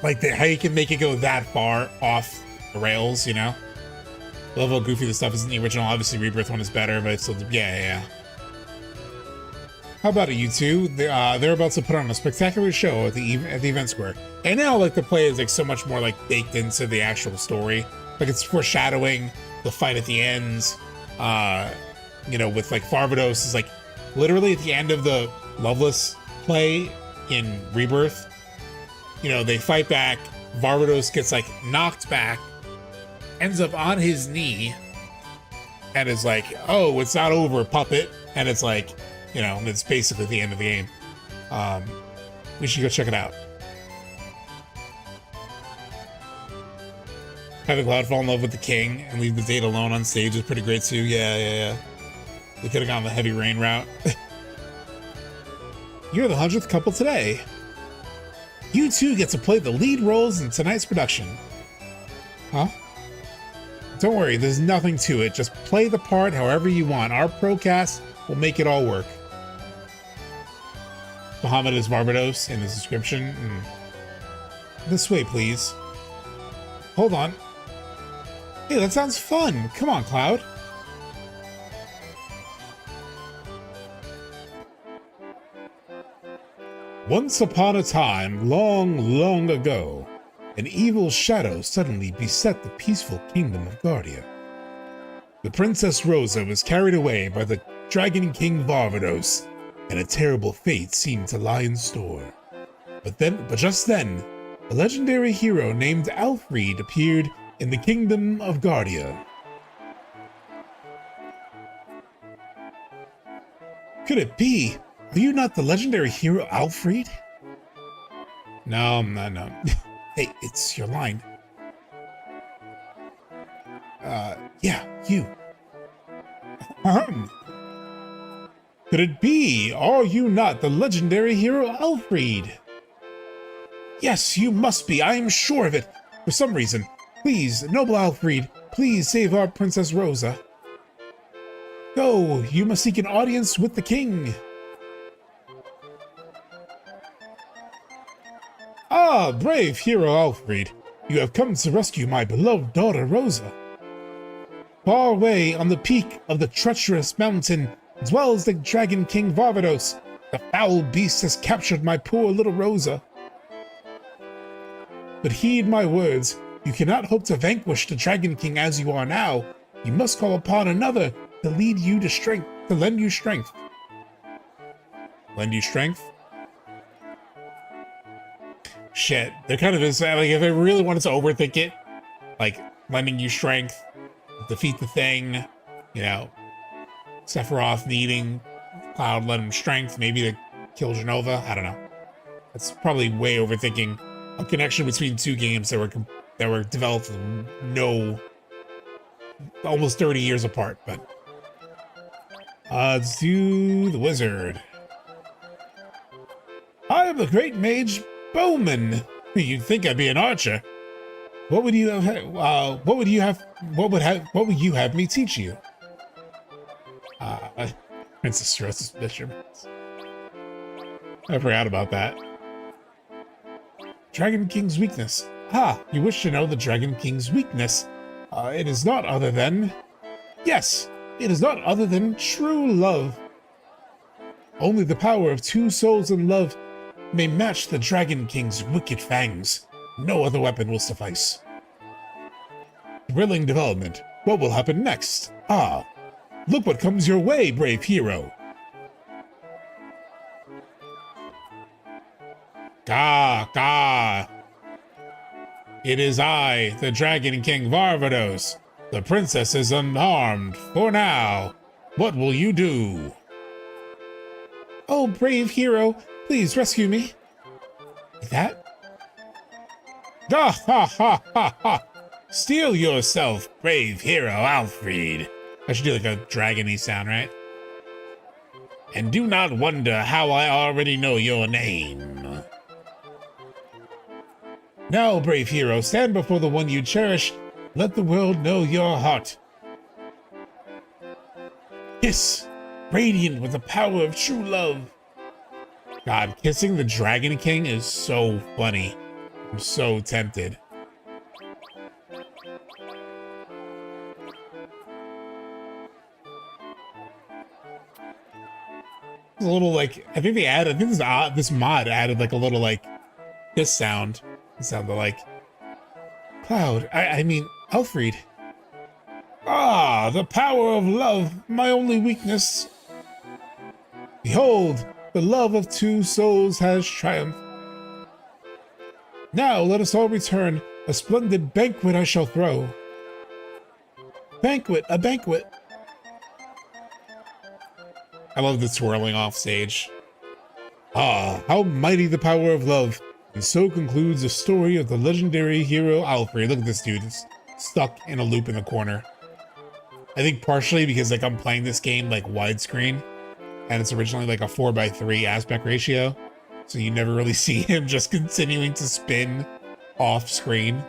A: Like how you can make it go that far off the rails, you know? I love how goofy the stuff is in the original. Obviously, Rebirth one is better, but it's still, yeah. How about it, you two? They're about to put on a spectacular show at the event square. And now, like, the play is like so much more like baked into the actual story. Like it's foreshadowing the fight at the end. You know, with like Farvados is like literally at the end of the Loveless play in Rebirth. You know, they fight back. Varvados gets like knocked back, ends up on his knee, and is like, oh, it's not over, puppet. And it's like, you know, it's basically the end of the game. We should go check it out. Having Cloud fall in love with the king and leave the date alone on stage is pretty great too. Yeah. They could have gone the heavy rain route. You're the 100th couple today. You two get to play the lead roles in tonight's production. Huh? Don't worry, there's nothing to it. Just play the part however you want. Our procast will make it all work. Muhammad is Barbados in the description. This way, please. Hold on. Hey, that sounds fun. Come on, Cloud. Once upon a time, long, long ago, an evil shadow suddenly beset the peaceful kingdom of Guardia. The Princess Rosa was carried away by the Dragon King Varvados, and a terrible fate seemed to lie in store. But just then, a legendary hero named Alfred appeared in the kingdom of Guardia. Could it be? Are you not the legendary hero Alfred? No. Hey, it's your line. Yeah, you. Could it be? Are you not the legendary hero Alfred? Yes, you must be. I am sure of it. For some reason. Please, noble Alfred, please save our Princess Rosa. Go, you must seek an audience with the king. Ah, brave hero Alfred, you have come to rescue my beloved daughter Rosa. Far away on the peak of the treacherous mountain dwells the Dragon King Varvados. The foul beast has captured my poor little Rosa. But heed my words, you cannot hope to vanquish the Dragon King as you are now. You must call upon another to lead you to strength, to lend you strength. Lend you strength? Shit, there kind of is, like, if I really wanted to overthink it, like, lending you strength, defeat the thing, you know, Sephiroth needing Cloud, lend him strength, maybe to kill Genova, I don't know. That's probably way overthinking a connection between two games that were developed almost 30 years apart, but let's do the wizard. I am the great mage Bowman. You'd think I'd be an archer. What would you have me teach you? Princess Rose's measurements. I forgot about that. Dragon King's weakness. Ah, you wish to know the Dragon King's weakness. It is not other than... Yes, It is not other than true love. Only the power of two souls in love may match the Dragon King's wicked fangs. No other weapon will suffice. Thrilling development. What will happen next? Ah, look what comes your way, brave hero. Gah, gah. It is I, the Dragon King Varvados. The princess is unharmed for now. What will you do? Oh, brave hero, please rescue me. Like that? Ha ha ha ha ha! Steel yourself, brave hero Alfred. I should do like a dragon-y sound, right? And do not wonder how I already know your name. Now, brave hero, stand before the one you cherish. Let the world know your heart. Kiss, radiant with the power of true love. God, kissing the Dragon King is so funny. I'm so tempted. It's a little like, I think this mod added like a little like this sound. It sounded like Cloud, I mean Alfred. Ah, the power of love, my only weakness. Behold, the love of two souls has triumphed. Now let us all return. A splendid banquet I shall throw. Banquet, a banquet. I love the twirling off stage. Ah, how mighty the power of love. And so concludes the story of the legendary hero Alfred. Look at this dude, he's stuck in a loop in the corner. I think partially because like I'm playing this game like widescreen, and it's originally like a 4:3 aspect ratio, so you never really see him just continuing to spin off screen.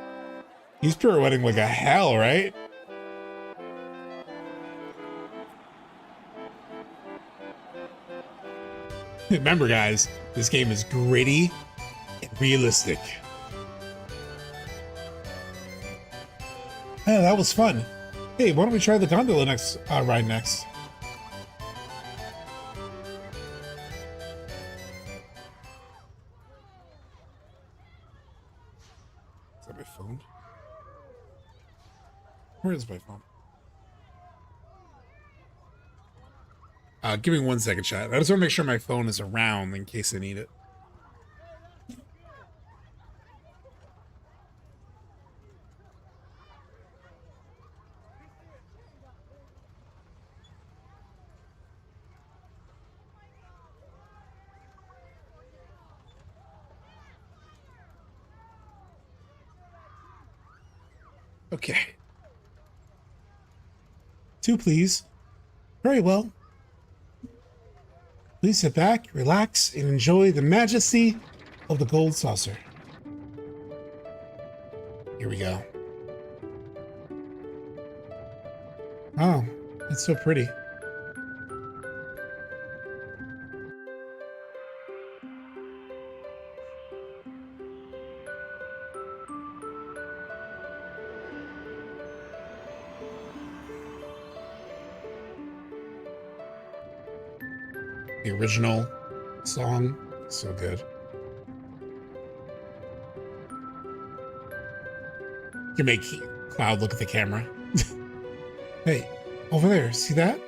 A: He's pirouetting like a hell, right? Remember guys, this game is gritty and realistic. Oh, that was fun. Hey, why don't we try the gondola ride next? Is that my phone? Where is my phone? Give me 1 second, chat. I just want to make sure my phone is around in case I need it. Okay. 2, please. Very well. Please sit back, relax, and enjoy the majesty of the gold saucer. Here we go. Oh, it's so pretty. The original song, so good. You make Cloud look at the camera. Hey, over there, see that?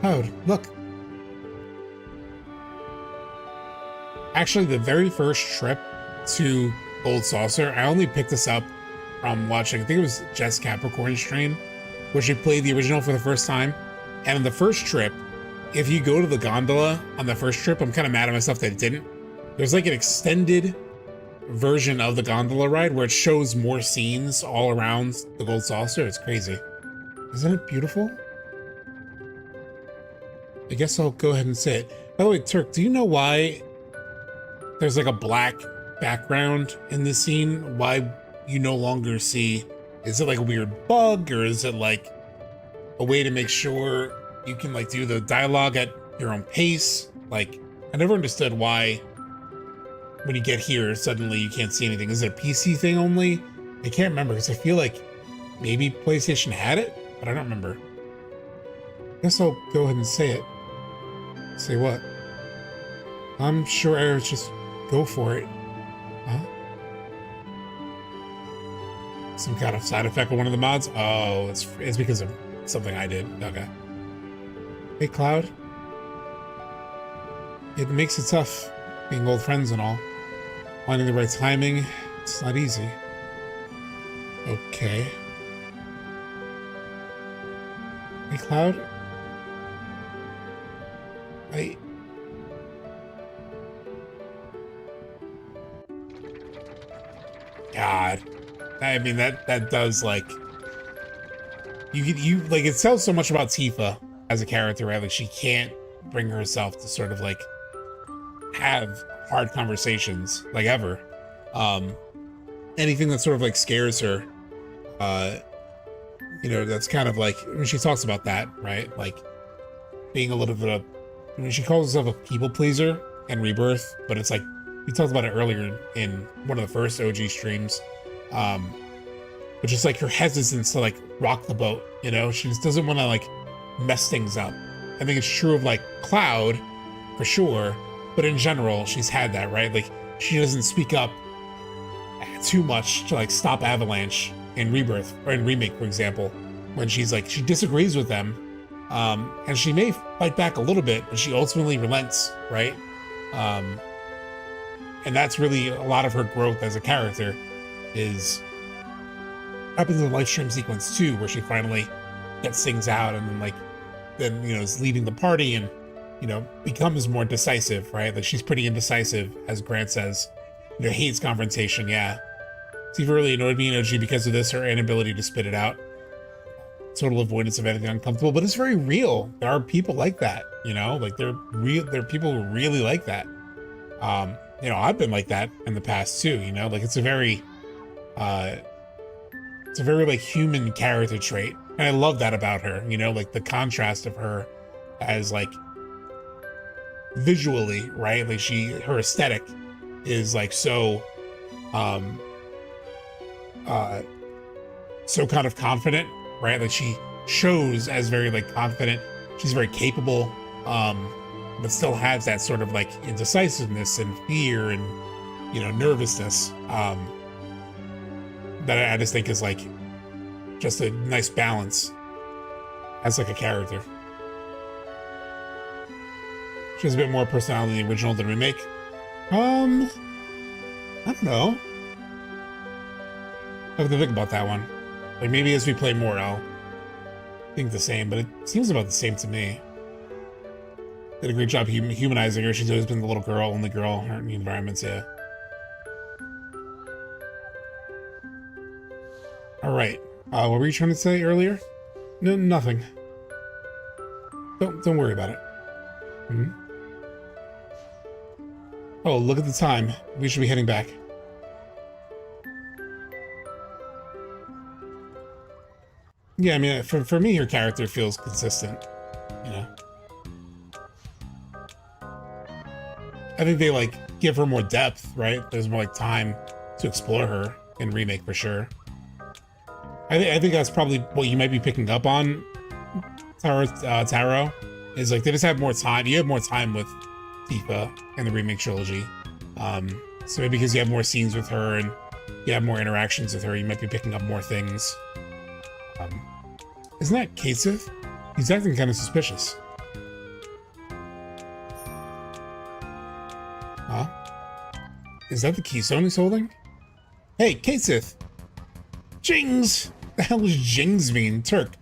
A: Cloud, look. Actually, the very first trip to Gold Saucer, I only picked this up from watching, I think it was Jess Capricorn's stream, where she played the original for the first time. And on the first trip, if you go to the gondola on the first trip, I'm kind of mad at myself that it didn't. There's like an extended version of the gondola ride where it shows more scenes all around the Gold Saucer. It's crazy. Isn't it beautiful? I guess I'll go ahead and say it. By the way, Turk, do you know why there's like a black background in this scene? Why you no longer see, is it like a weird bug, or is it like a way to make sure you can like do the dialogue at your own pace. Like, I never understood why when you get here, suddenly you can't see anything. Is it a PC thing only? I can't remember because I feel like maybe PlayStation had it, but I don't remember. Guess I'll go ahead and say it. Say what? I'm sure Eric's just go for it. Huh? Some kind of side effect of one of the mods? Oh, it's because of something I did. Okay. Hey, Cloud. It makes it tough being old friends and all. Finding the right timing, it's not easy. Okay. Hey, Cloud. God. I mean, that does, like... You like, it tells so much about Tifa as a character, right? Like, she can't bring herself to sort of, like, have hard conversations, like, ever. Anything that sort of, like, scares her, you know, that's kind of like, I mean, she talks about that, right? Like, being a little bit of, I mean, she calls herself a people pleaser in Rebirth, but it's like, we talked about it earlier in one of the first OG streams, but just like her hesitance to like rock the boat, you know? She just doesn't want to like mess things up. I think it's true of like Cloud, for sure, but in general, she's had that, right? Like, she doesn't speak up too much to like stop Avalanche in Rebirth, or in Remake, for example, when she's like, she disagrees with them, and she may fight back a little bit, but she ultimately relents, right? And that's really a lot of her growth as a character, is happens in the live stream sequence too, where she finally gets things out and then you know, is leading the party and, you know, becomes more decisive, right? Like, she's pretty indecisive, as Grant says. You know, hates confrontation, yeah. Tifa really annoyed me in OG because of this, her inability to spit it out. Total avoidance of anything uncomfortable, but it's very real. There are people like that, you know? Like, there are people who really like that. You know, I've been like that in the past too, you know? Like, it's a very like human character trait. And I love that about her, you know, like the contrast of her as like visually, right? Like, her aesthetic is like so kind of confident, right? Like, she shows as very like confident. She's very capable, but still has that sort of like indecisiveness and fear and, you know, nervousness, that I just think is like just a nice balance as like a character. She has a bit more personality in the original than Remake. I don't know. I have to think about that one. Like, maybe as we play more, I'll think the same, but it seems about the same to me. Did a great job humanizing her. She's always been the little girl, only girl in the environments, yeah. All right. What were you trying to say earlier? No, nothing. Don't worry about it. Hmm? Oh, look at the time. We should be heading back. Yeah, I mean, for me, her character feels consistent, you know? I think they, like, give her more depth, right? There's more, like, time to explore her in Remake, for sure. I think that's probably what you might be picking up on, Taro, is, like, they just have more time. You have more time with Tifa in the Remake trilogy. So maybe because you have more scenes with her and you have more interactions with her, you might be picking up more things. Isn't that Cait Sith? He's acting kind of suspicious. Huh? Is that the Keystone he's holding? Hey, Cait Sith! Jings! The hell does Jings mean? Turk,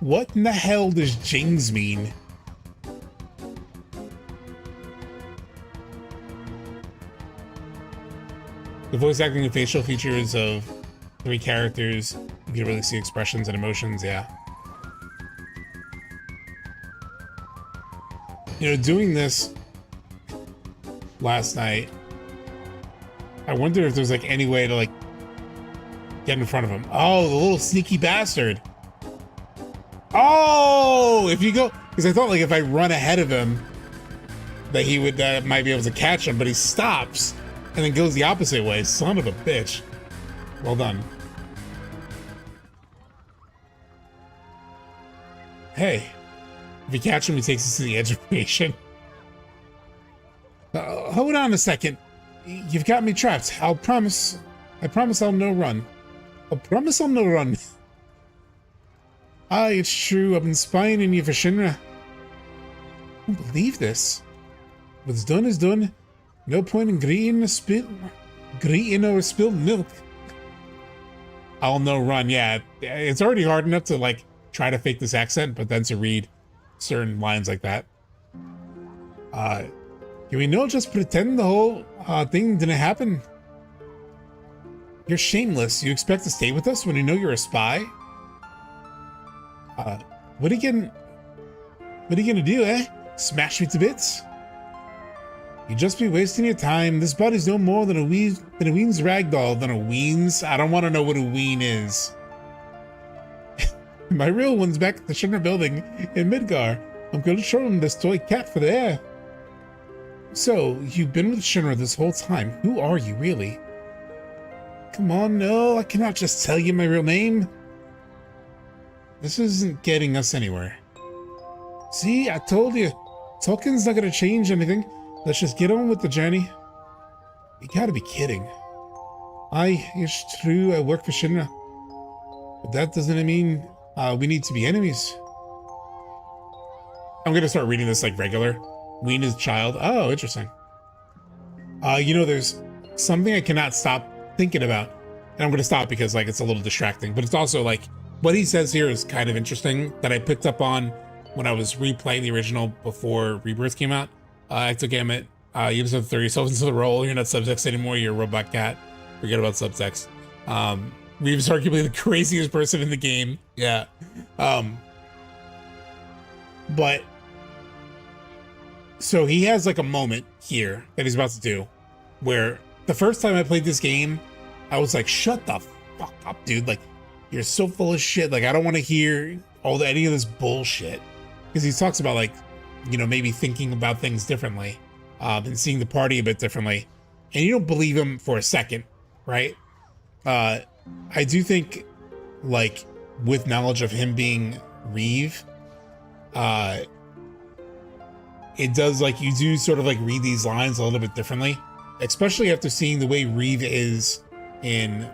A: what in the hell does Jings mean? The voice acting and facial features of 3 characters, you can really see expressions and emotions, yeah. You know, doing this last night, I wonder if there's like any way to like get in front of him. Oh, the little sneaky bastard. Oh, if you go, because I thought like if I run ahead of him, that he would might be able to catch him, but he stops and then goes the opposite way. Son of a bitch. Well done. Hey, if you catch him, he takes us to the edge of creation. Hold on a second. You've got me trapped. I promise I'll no run. I promise I'll no run. Aye, it's true. I've been spying on you for Shinra. I don't believe this. What's done is done. No point in greeting or spilled milk. I'll no run. Yeah, it's already hard enough to like try to fake this accent, but then to read certain lines like that. Can we not just pretend the whole thing didn't happen? You're shameless. You expect to stay with us when you know you're a spy? What are you gonna do, eh? Smash me to bits? You'd just be wasting your time. This body's no more than a ween's ragdoll. Than a ween's? I don't want to know what a ween is. My real one's back at the Shinra building in Midgar. I'm gonna show him this toy cat for the air. So, you've been with Shinra this whole time. Who are you, really? Come on, no, I cannot just tell you my real name. This isn't getting us anywhere. See, I told you. Talking's not gonna change anything. Let's just get on with the journey. You gotta be kidding. Aye, it's true, I work for Shinra. But that doesn't mean we need to be enemies. I'm gonna start reading this like regular. Ween is child. Oh, interesting. You know, there's something I cannot stop thinking about. And I'm gonna stop because like it's a little distracting, but it's also like what he says here is kind of interesting that I picked up on when I was replaying the original before Rebirth came out. I took Gamut. You just have to throw yourself into the role. You're not subtext anymore. You're a robot cat. Forget about subtext. Reeve is arguably the craziest person in the game. Yeah. But so he has like a moment here that he's about to do where the first time I played this game, I was like, shut the fuck up, dude. Like, you're so full of shit. Like, I don't want to hear any of this bullshit. Because he talks about like, you know, maybe thinking about things differently, and seeing the party a bit differently. And you don't believe him for a second, right? I do think, like, with knowledge of him being Reeve, it does, like, you do sort of, like, read these lines a little bit differently, especially after seeing the way Reeve is in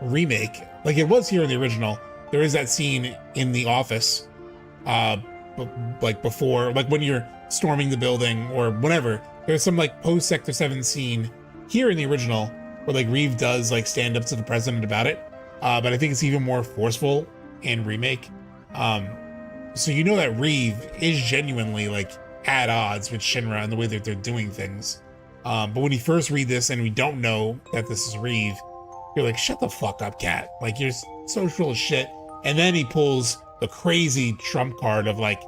A: Remake. Like, it was here in the original. There is that scene in the office, like, before, like, when you're storming the building or whatever, there's some, like, post-Sector 7 scene here in the original where, like, Reeve does, like, stand up to the president about it. But I think it's even more forceful in Remake. So you know that Reeve is genuinely, like, at odds with Shinra and the way that they're doing things. But when you first read this and we don't know that this is Reeve, you're like, shut the fuck up, cat. Like, you're so full of shit. And then he pulls the crazy trump card of, like,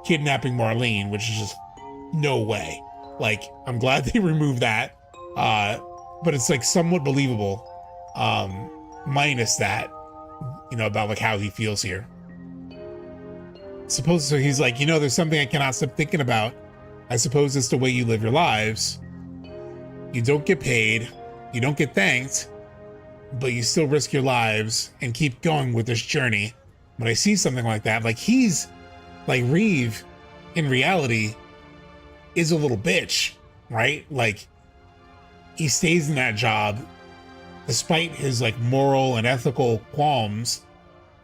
A: kidnapping Marlene, which is just no way. Like, I'm glad they removed that. But it's, like, somewhat believable. Minus that, you know, about, like, how he feels here. So he's like, you know, there's something I cannot stop thinking about. I suppose it's the way you live your lives. You don't get paid, you don't get thanked, but you still risk your lives and keep going with this journey. When I see something like that, like, he's like, Reeve in reality is a little bitch, right? Like, he stays in that job despite his, like, moral and ethical qualms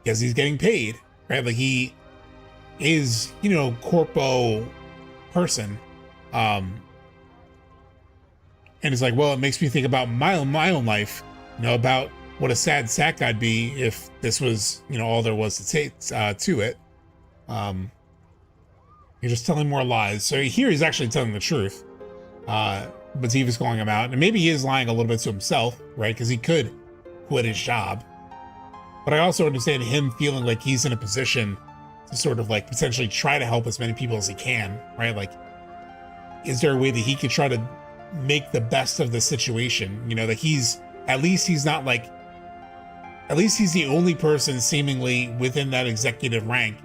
A: because he's getting paid, right? Like, he is, you know, corpo person. And it's like, well, it makes me think about my own life, you know, about what a sad sack I'd be if this was, you know, all there was to take to it. You're just telling more lies. So here he's actually telling the truth. But Steve is calling him out, and maybe he is lying a little bit to himself, right? Because he could quit his job. But I also understand him feeling like he's in a position to sort of, like, potentially try to help as many people as he can, right? Like, is there a way that he could try to make the best of the situation? You know, that he's, at least he's not like, at least he's the only person seemingly within that executive rank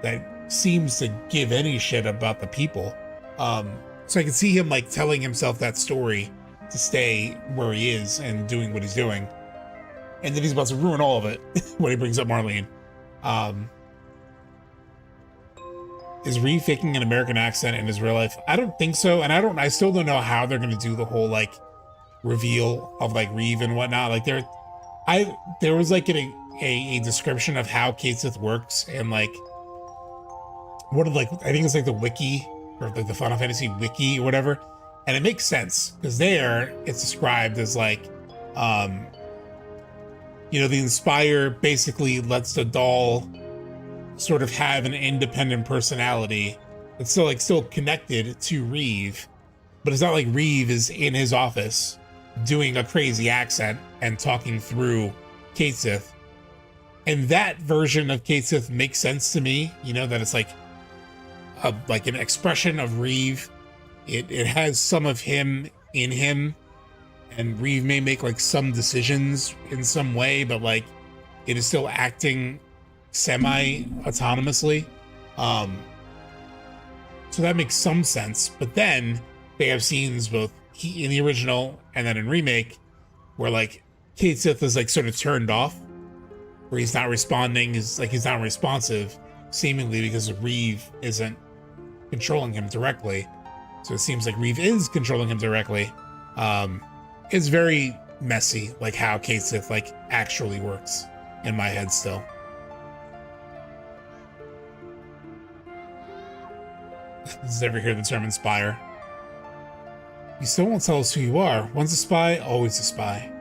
A: that seems to give any shit about the people. So I can see him like telling himself that story to stay where he is and doing what he's doing. And then he's about to ruin all of it when he brings up Marlene. Is Reeve faking an American accent in his real life? I don't think so. And I still don't know how they're going to do the whole like reveal of like Reeve and whatnot. Like there was like a description of how Cait Sith works and like what like, I think it's like the wiki or like the Final Fantasy wiki or whatever. And it makes sense because there it's described as like, you know, the Inspire basically lets the doll sort of have an independent personality. It's still connected to Reeve, but it's not like Reeve is in his office doing a crazy accent and talking through Cait Sith. And that version of Cait Sith makes sense to me, you know, that it's like an expression of Reeve. It has some of him in him, and Reeve may make like some decisions in some way, but like it is still acting semi-autonomously. So that makes some sense. But then they have scenes both in the original and then in remake where like Cait Sith is like sort of turned off, where he's not responding, he's not responsive, seemingly because Reeve isn't controlling him directly. So it seems like Reeve is controlling him directly. It's very messy, like how Cait Sith like actually works in my head still. Does ever hear the term Inspire? You still won't tell us who you are. Once a spy, always a spy.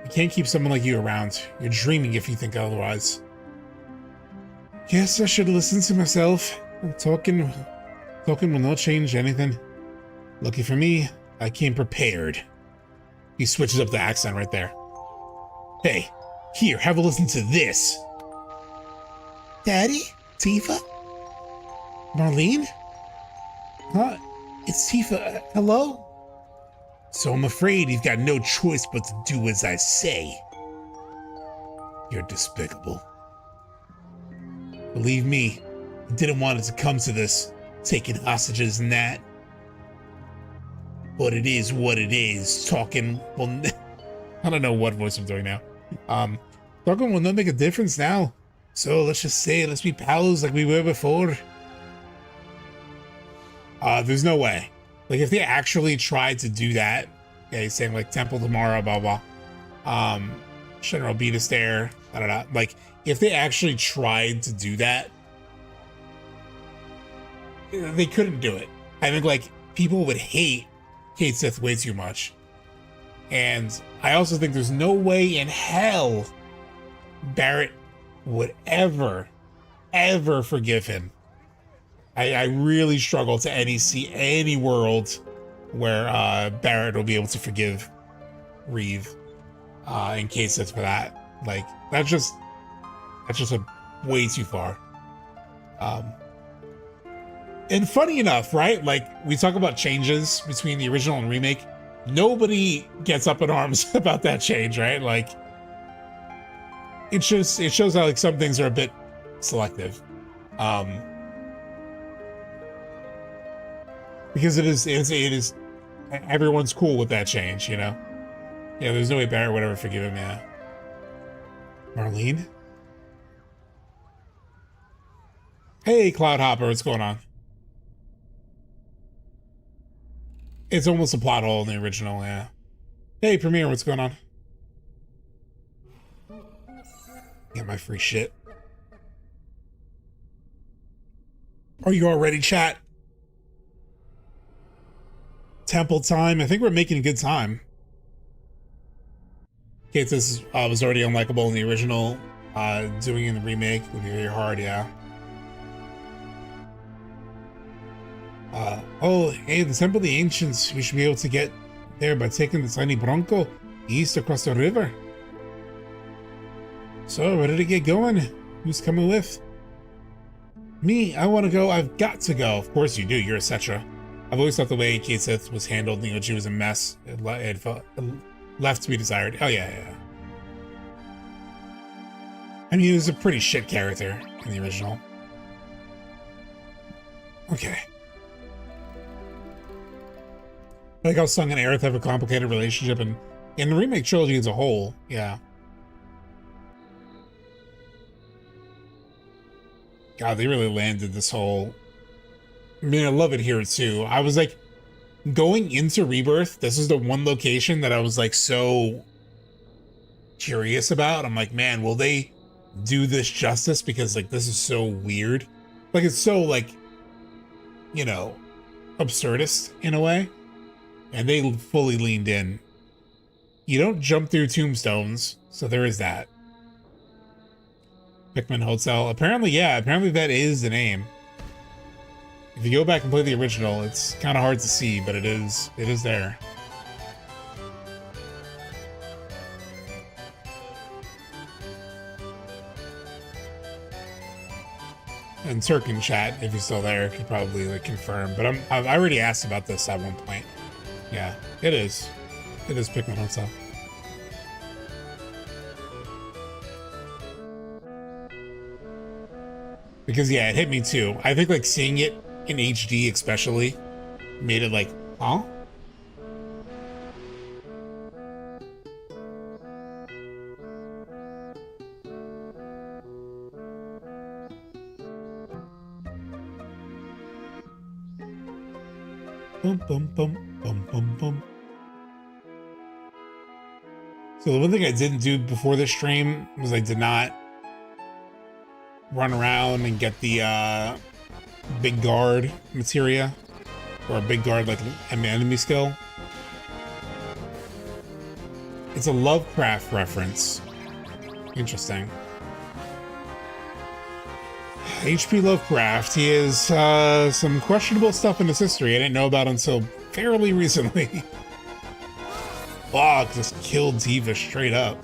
A: You can't keep someone like you around. You're dreaming if you think otherwise. Yes, I should listen to myself. Talking will not change anything. Lucky for me, I came prepared. He switches up the accent right there. Hey, here, have a listen to this. Daddy? Tifa? Marlene? Huh? It's Tifa. Hello? So I'm afraid you've got no choice but to do as I say. You're despicable. Believe me, I didn't want it to come to this, taking hostages and that. But it is what it is. Talking, well, I don't know what voice I'm doing now. Talking will not make a difference now. So let's just say, let's be pals like we were before. There's no way. Like if they actually tried to do that, yeah, he's saying like temple tomorrow, blah, blah. Shinra will beat us there. I don't know. Like if they actually tried to do that, they couldn't do it. I think like people would hate Cait Sith way too much. And I also think there's no way in hell Barrett would ever forgive him. I really struggle to see any world where Barrett will be able to forgive Reeve and Cait Sith for that. Like that's just a way too far. And funny enough, right? Like we talk about changes between the original and remake. Nobody gets up in arms about that change, right? Like it shows how like some things are a bit selective. Because it is everyone's cool with that change, you know? Yeah, there's no way Barrett would ever forgive him, yeah. Marlene? Hey, Cloudhopper, what's going on? It's almost a plot hole in the original, yeah. Hey, Premiere, what's going on? Get my free shit. Are you all ready, chat? Temple time. I think we're making good time. Cait Sith was already unlikable in the original. Doing it in the remake would be very hard, yeah. Oh, hey, the Temple of the Ancients. We should be able to get there by taking the tiny Bronco east across the river. So, ready to get going? Who's coming with? Me, I want to go. I've got to go. Of course you do. You're a Cetra. I've always thought the way Cait Sith was handled, you know, she was a mess. It left to be desired. Oh, yeah. I mean, he was a pretty shit character in the original. Okay. I like how Sung and Aerith have a complicated relationship, and in the remake trilogy as a whole, yeah. God, they really landed this whole... I mean, I love it here too. I was like, going into Rebirth, this is the one location that I was like so curious about. I'm like, man, will they do this justice? Because like, this is so weird. Like, it's so like, you know, absurdist in a way. And they fully leaned in. You don't jump through tombstones, so there is that. Pikmin Hotel. Apparently, yeah, apparently that is the name. If you go back and play the original, it's kind of hard to see, but it is there. And Turk in chat, if he's still there, could probably like confirm. But I already asked about this at one point. Yeah, it is. It is Pikmin Hotel. Because yeah, it hit me too. I think like seeing it in HD especially made it like, huh? Bum, bum, bum, bum, bum, bum. So the one thing I didn't do before this stream was I did not run around and get the big guard materia, or a big guard like an enemy skill. It's a Lovecraft reference. Interesting. H.P. Lovecraft, he has some questionable stuff in his history I didn't know about until fairly recently. Fuck, just killed Diva straight up.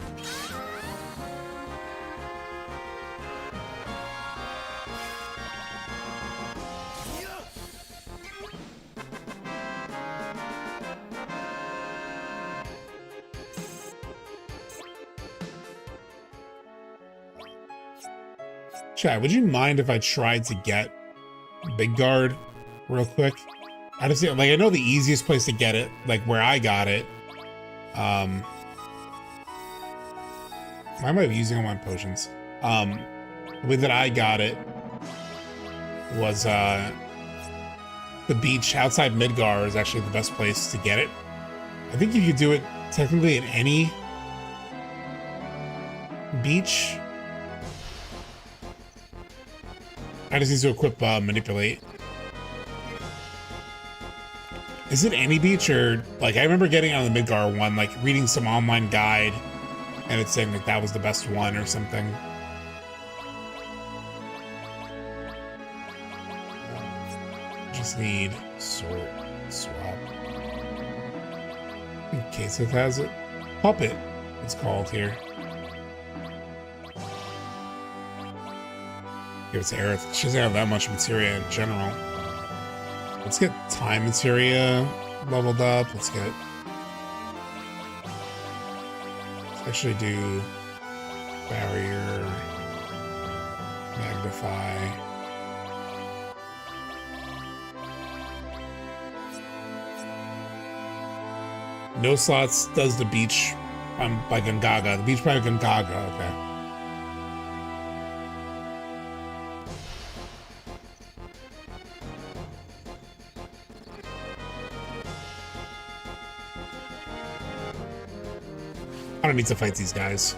A: Chat, would you mind if I tried to get Big Guard real quick? I just like, I know the easiest place to get it, like where I got it. Why am I using all my potions? The way that I got it was the beach outside Midgar is actually the best place to get it. I think you could do it technically at any beach. I just need to equip Manipulate. Is it any beach or like I remember getting on the Midgar one, like reading some online guide and it's saying like that was the best one or something. Just need sort swap. Cait Sith has it. Puppet, it's called here. Give it to Aerith. She doesn't have that much materia in general. Let's get time materia leveled up. Let's actually do barrier, magnify. No slots does the beach by Gungaga. The beach by Gungaga, okay. I don't need to fight these guys.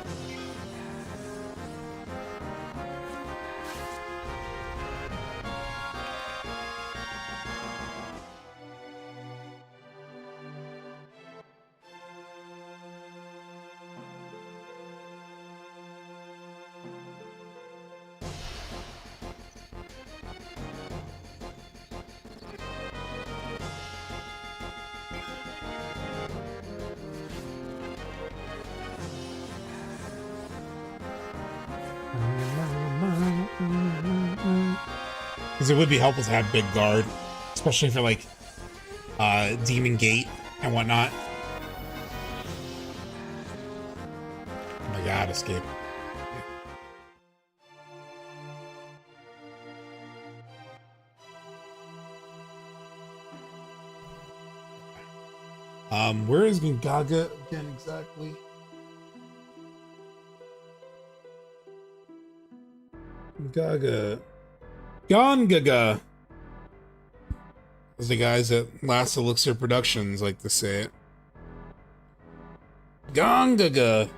A: Because it would be helpful to have big guard, especially for like Demon Gate and whatnot. Oh my god, escape. Where is Gungaga again exactly? Gungaga. Gongaga. As the guys at Last Elixir Productions like to say it. Gongaga.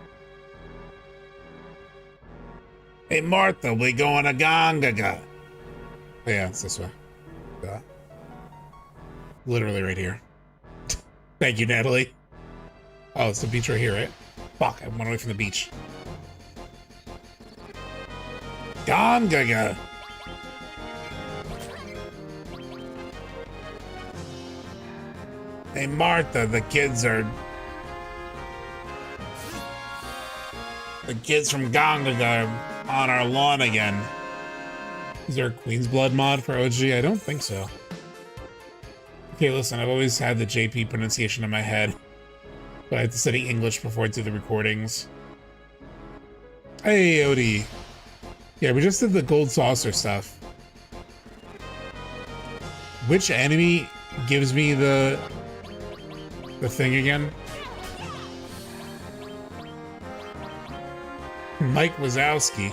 A: Hey Martha, we going to Gongaga. Oh, yeah, it's this way. Literally right here. Thank you, Natalie. Oh, it's the beach right here, right? Fuck, I went away from the beach. Gongaga. Hey, Martha, the kids from Gongaga are on our lawn again. Is there a Queen's Blood mod for OG? I don't think so. Okay, listen, I've always had the JP pronunciation in my head, but I have to study English before I do the recordings. Hey, Odie. Yeah, we just did the gold saucer stuff. Which enemy gives me the thing again? Mike Wazowski.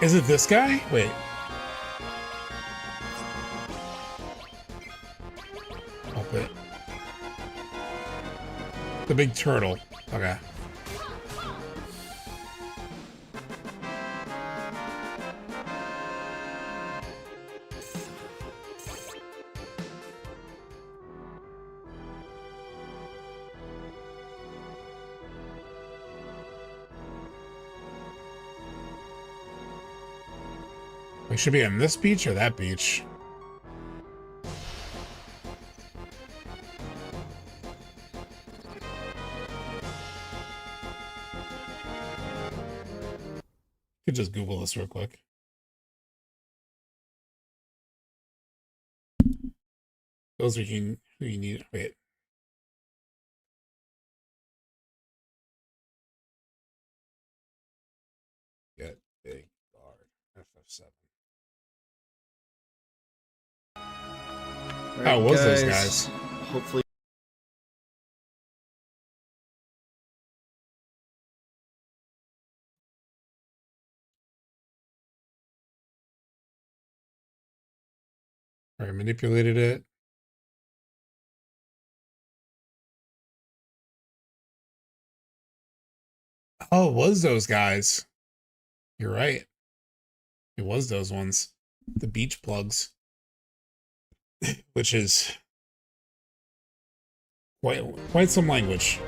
A: Is it this guy? Wait. Up it. The big turtle. Okay. We should be on this beach or that beach? Could just Google this real quick. Those are who you need. Wait. Get big guard. FF7.
B: Right,
A: how was those guys?
B: Hopefully.
A: All right, manipulated it. Oh, it was those guys. You're right. It was those ones. The beach plugs. Which is quite some language.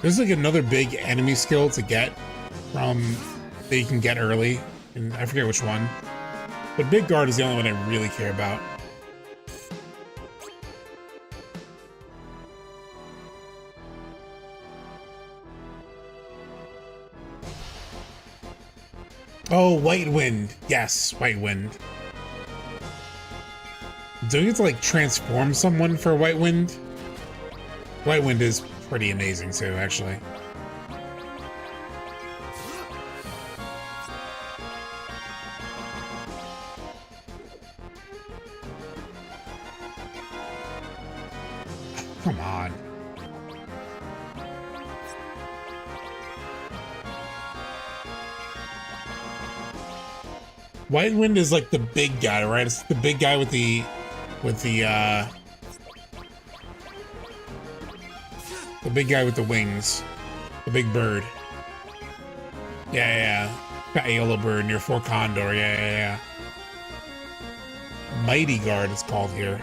A: There's like another big enemy skill to get from that you can get early, and I forget which one. But Big Guard is the only one I really care about. Oh, White Wind. Yes, White Wind. Do you get to like transform someone for White Wind? White Wind is pretty amazing too, actually. Come on. White Wind is like the big guy, right? It's the big guy with the big guy with the wings. The big bird. Yeah. Aola bird near Fort Condor. Yeah. Mighty Guard it's called here.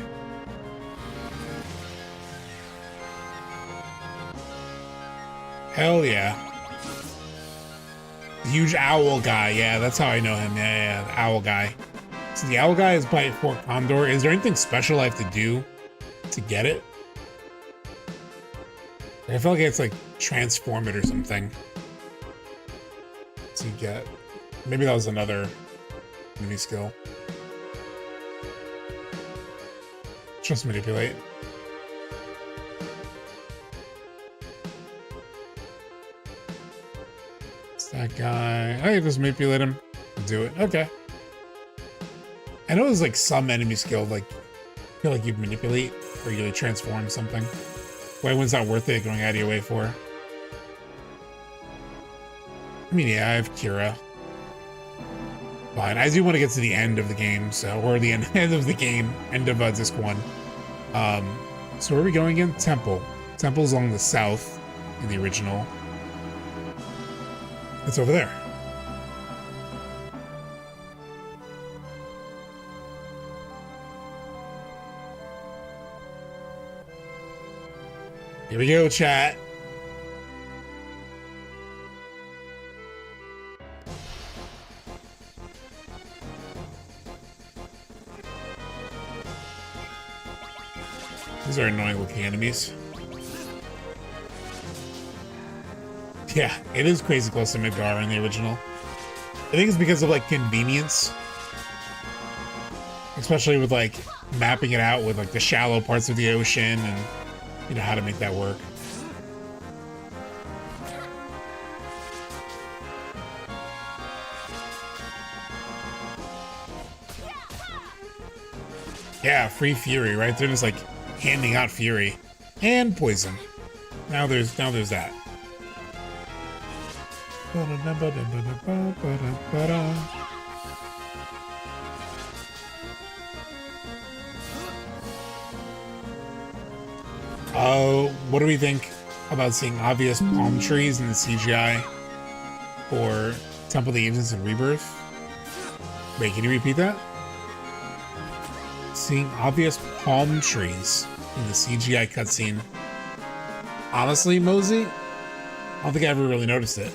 A: Hell yeah. The huge owl guy. Yeah, that's how I know him. Yeah, the owl guy. So the owl guy is by Fort Condor. Is there anything special I have to do to get it? I feel like it's like transform it or something. So you get Maybe that was another enemy skill. Just manipulate. It's that guy. Oh, you just manipulate him. Do it. Okay. I know there's like some enemy skill, like I feel like you'd manipulate or you like transform something. Why one's not worth it going out of your way for? I mean, yeah, I have Kira. Fine. I do want to get to the end of the game, so or the end of the game, end of disc 1. So where are we going again? Temple. Temple's along the south in the original. It's over there. Here we go, chat. These are annoying looking enemies. Yeah, it is crazy close to Midgar in the original. I think it's because of like convenience. Especially with like mapping it out with like the shallow parts of the ocean and you know how to make that work. Yeah, free fury, right? They're just like handing out fury and poison. Now there's that. What do we think about seeing obvious palm trees in the CGI for Temple of the Ancients and Rebirth? Wait, can you repeat that? Seeing obvious palm trees in the CGI cutscene. Honestly, Mosey, I don't think I ever really noticed it.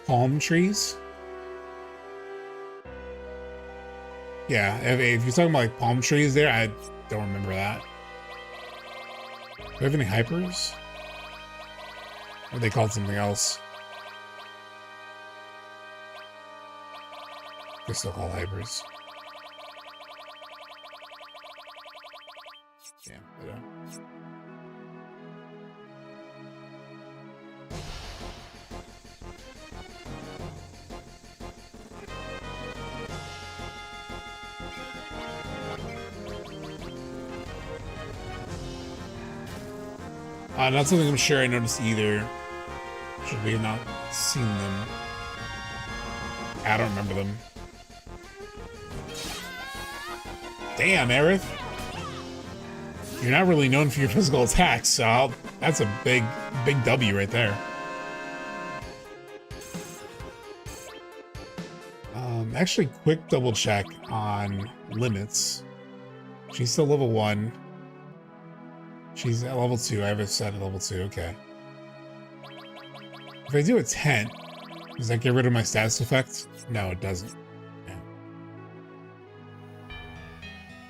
A: Palm trees? Yeah, if you're talking about like palm trees there, I don't remember that. Do we have any hypers? Or they called something else? They're still called hypers. Yeah, they don't. Not something I'm sure I noticed either. Should we have not seen them? I don't remember them. Damn, Aerith. You're not really known for your physical attacks, so that's a big W right there. Actually, quick double check on limits. She's still level 1. She's at level 2. I have it set at level 2. Okay. If I do a tent, does that get rid of my status effect? No, it doesn't.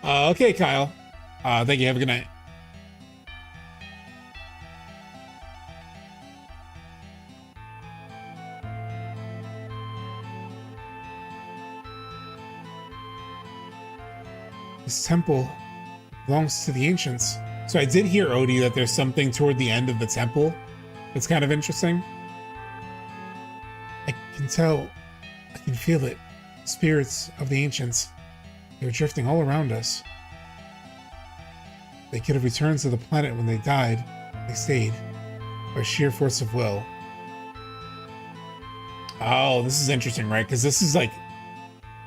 A: Yeah. Okay, Kyle. Thank you. Have a good night. This temple belongs to the ancients. So I did hear, Odie, that there's something toward the end of the temple that's kind of interesting. I can tell, I can feel it. Spirits of the ancients. They're drifting all around us. They could have returned to the planet when they died. They stayed. By sheer force of will. Oh, this is interesting, right? Because this is like...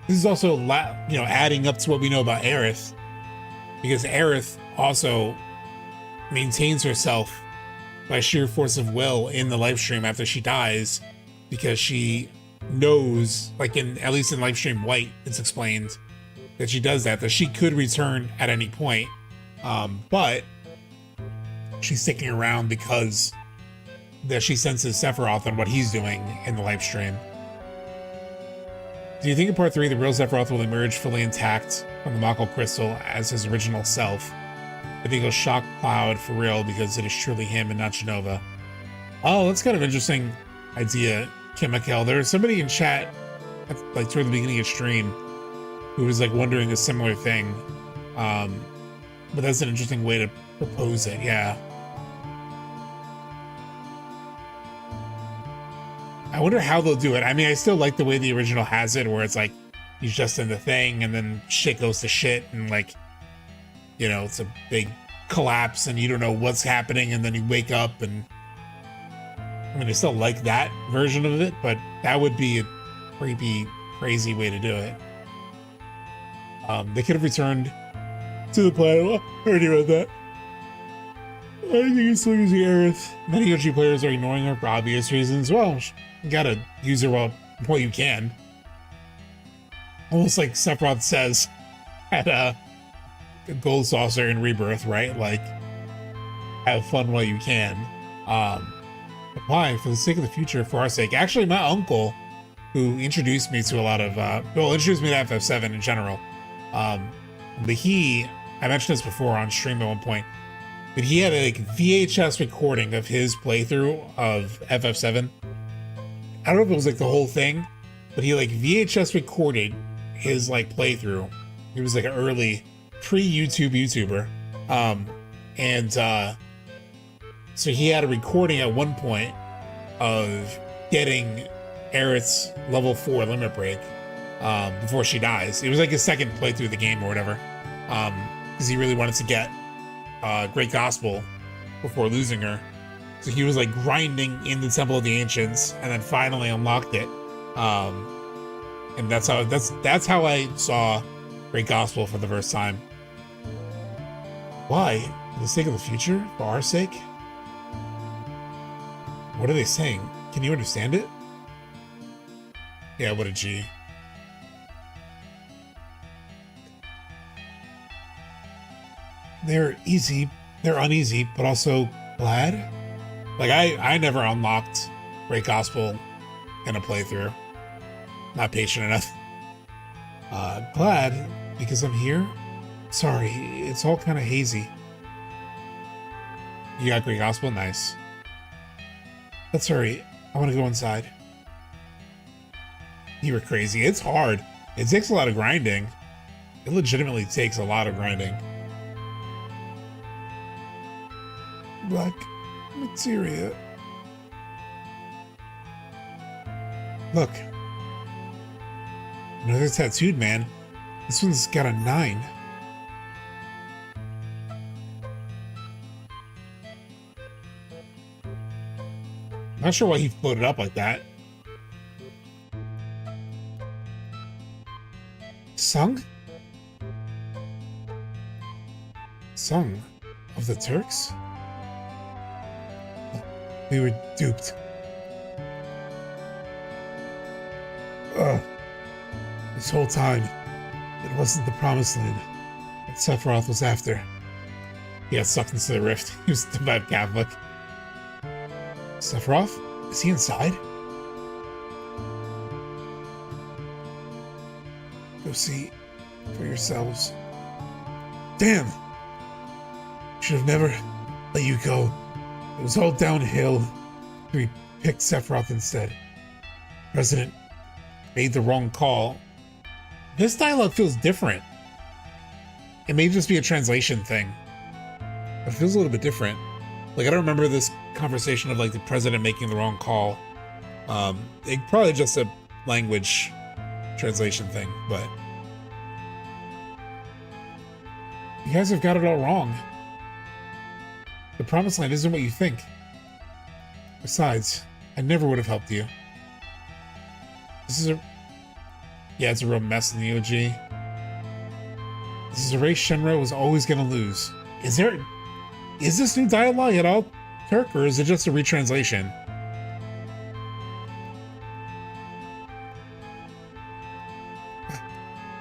A: This is also, you know, adding up to what we know about Aerith. Because Aerith also maintains herself by sheer force of will in the live stream after she dies, because she knows, like in at least in live stream White, it's explained that she does that she could return at any point, but she's sticking around because that she senses Sephiroth and what he's doing in the live stream. Do you think in part 3 the real Sephiroth will emerge fully intact from the Mako crystal as his original self? I think he'll shock Cloud for real because it is truly him and not Genova. Oh, that's kind of an interesting idea. Chemical. There was somebody in chat, like toward the beginning of stream, who was like wondering a similar thing. But that's an interesting way to propose it, yeah. I wonder how they'll do it. I mean, I still like the way the original has it, where it's like, he's just in the thing, and then shit goes to shit, and like, you know, it's a big collapse, and you don't know what's happening, and then you wake up, and I mean, I still like that version of it, but that would be a creepy, crazy way to do it. They could have returned to the planet. Well, I already read that. I think it's still using Aerith. Many OG players are ignoring her for obvious reasons. Well, you gotta use her while you can. Almost like Sephiroth says at Gold Saucer in Rebirth, right? Like, have fun while you can. Why? For the sake of the future, for our sake. Actually, my uncle, who introduced me to a lot of, introduced me to FF7 in general. But I mentioned this before on stream at one point, but he had a like VHS recording of his playthrough of FF7. I don't know if it was like the whole thing, but he like VHS recorded his like playthrough. He was like an early pre-YouTube YouTuber. So he had a recording at one point of getting Aerith's level 4 limit break before she dies. It was like his second playthrough of the game or whatever, because he really wanted to get Great Gospel before losing her. So he was like grinding in the Temple of the Ancients, and then finally unlocked it. And that's how I saw Great Gospel for the first time. Why? For the sake of the future? For our sake? What are they saying? Can you understand it? Yeah, what a G. They're uneasy, but also glad. Like, I never unlocked Great Gospel in a playthrough. Not patient enough. Glad because I'm here? Sorry, it's all kind of hazy. You got Great Gospel? Nice. Let's hurry. I want to go inside. You were crazy. It's hard. It takes a lot of grinding. It legitimately takes a lot of grinding. Black materia. Look. Another tattooed man. This one's got a 9. Not sure why he floated up like that. Sung? Sung of the Turks? We were duped. This whole time, it wasn't the Promised Land that Sephiroth was after. He got sucked into the rift. He was devout Catholic. Sephiroth? Is he inside? Go see for yourselves. Damn! Should have never let you go. It was all downhill. We picked Sephiroth instead. President made the wrong call. This dialogue feels different. It may just be a translation thing, but it feels a little bit different. Like, I don't remember this conversation of like the president making the wrong call. It probably just a language translation thing, but you guys have got it all wrong. The Promised Land isn't what you think. Besides, I never would have helped you. It's a real mess in the OG. This is a race Shinra was always gonna lose. Is this new dialogue at all Turk, or is it just a retranslation?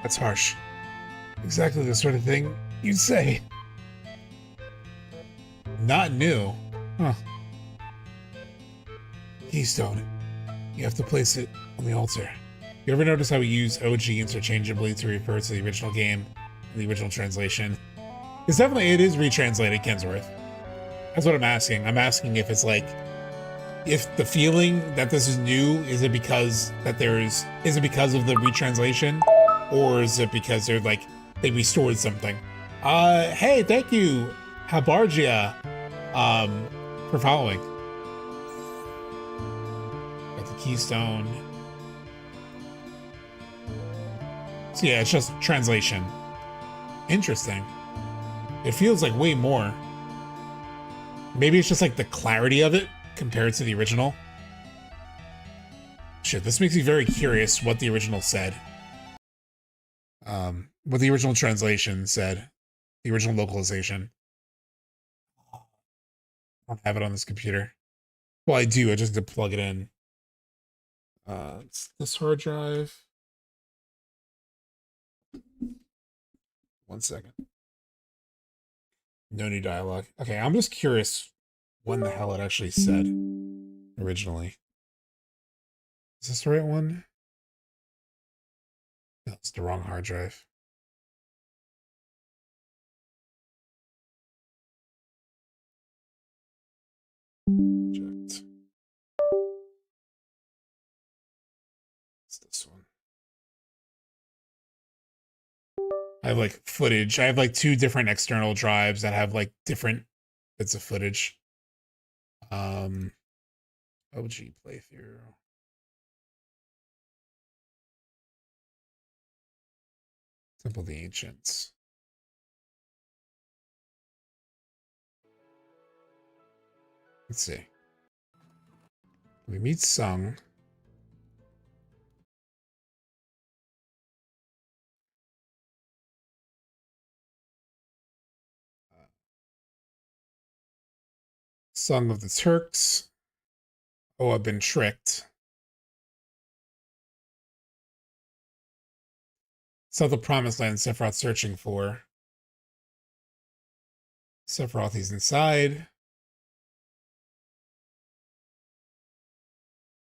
A: That's harsh. Exactly the sort of thing you'd say. Not new. Huh. Keystone. You have to place it on the altar. You ever notice how we use OG interchangeably to refer to the original game and the original translation? It is retranslated, Kensworth. That's what I'm asking. I'm asking if it's like if the feeling that this is new, is it because that is it because of the retranslation, or is it because they're like they restored something? Hey, thank you, Habargia, for following. Got the Keystone. So yeah, it's just translation. Interesting. It feels like way more. Maybe it's just like the clarity of it compared to the original. Shit, this makes me very curious what the original said. What the original translation said. The original localization. I don't have it on this computer. Well, I do, I just have to plug it in. It's this hard drive. 1 second. No new dialogue. Okay, I'm just curious when the hell it actually said originally. Is this the right one? No, it's the wrong hard drive. Project. It's this one. I have like footage. I have like 2 different external drives that have like different bits of footage. OG playthrough. Temple of the Ancients. Let's see. We meet Sung. Song of the Turks. Oh, I've been tricked. Saw the promised land Sephiroth searching for. Sephiroth, he's inside.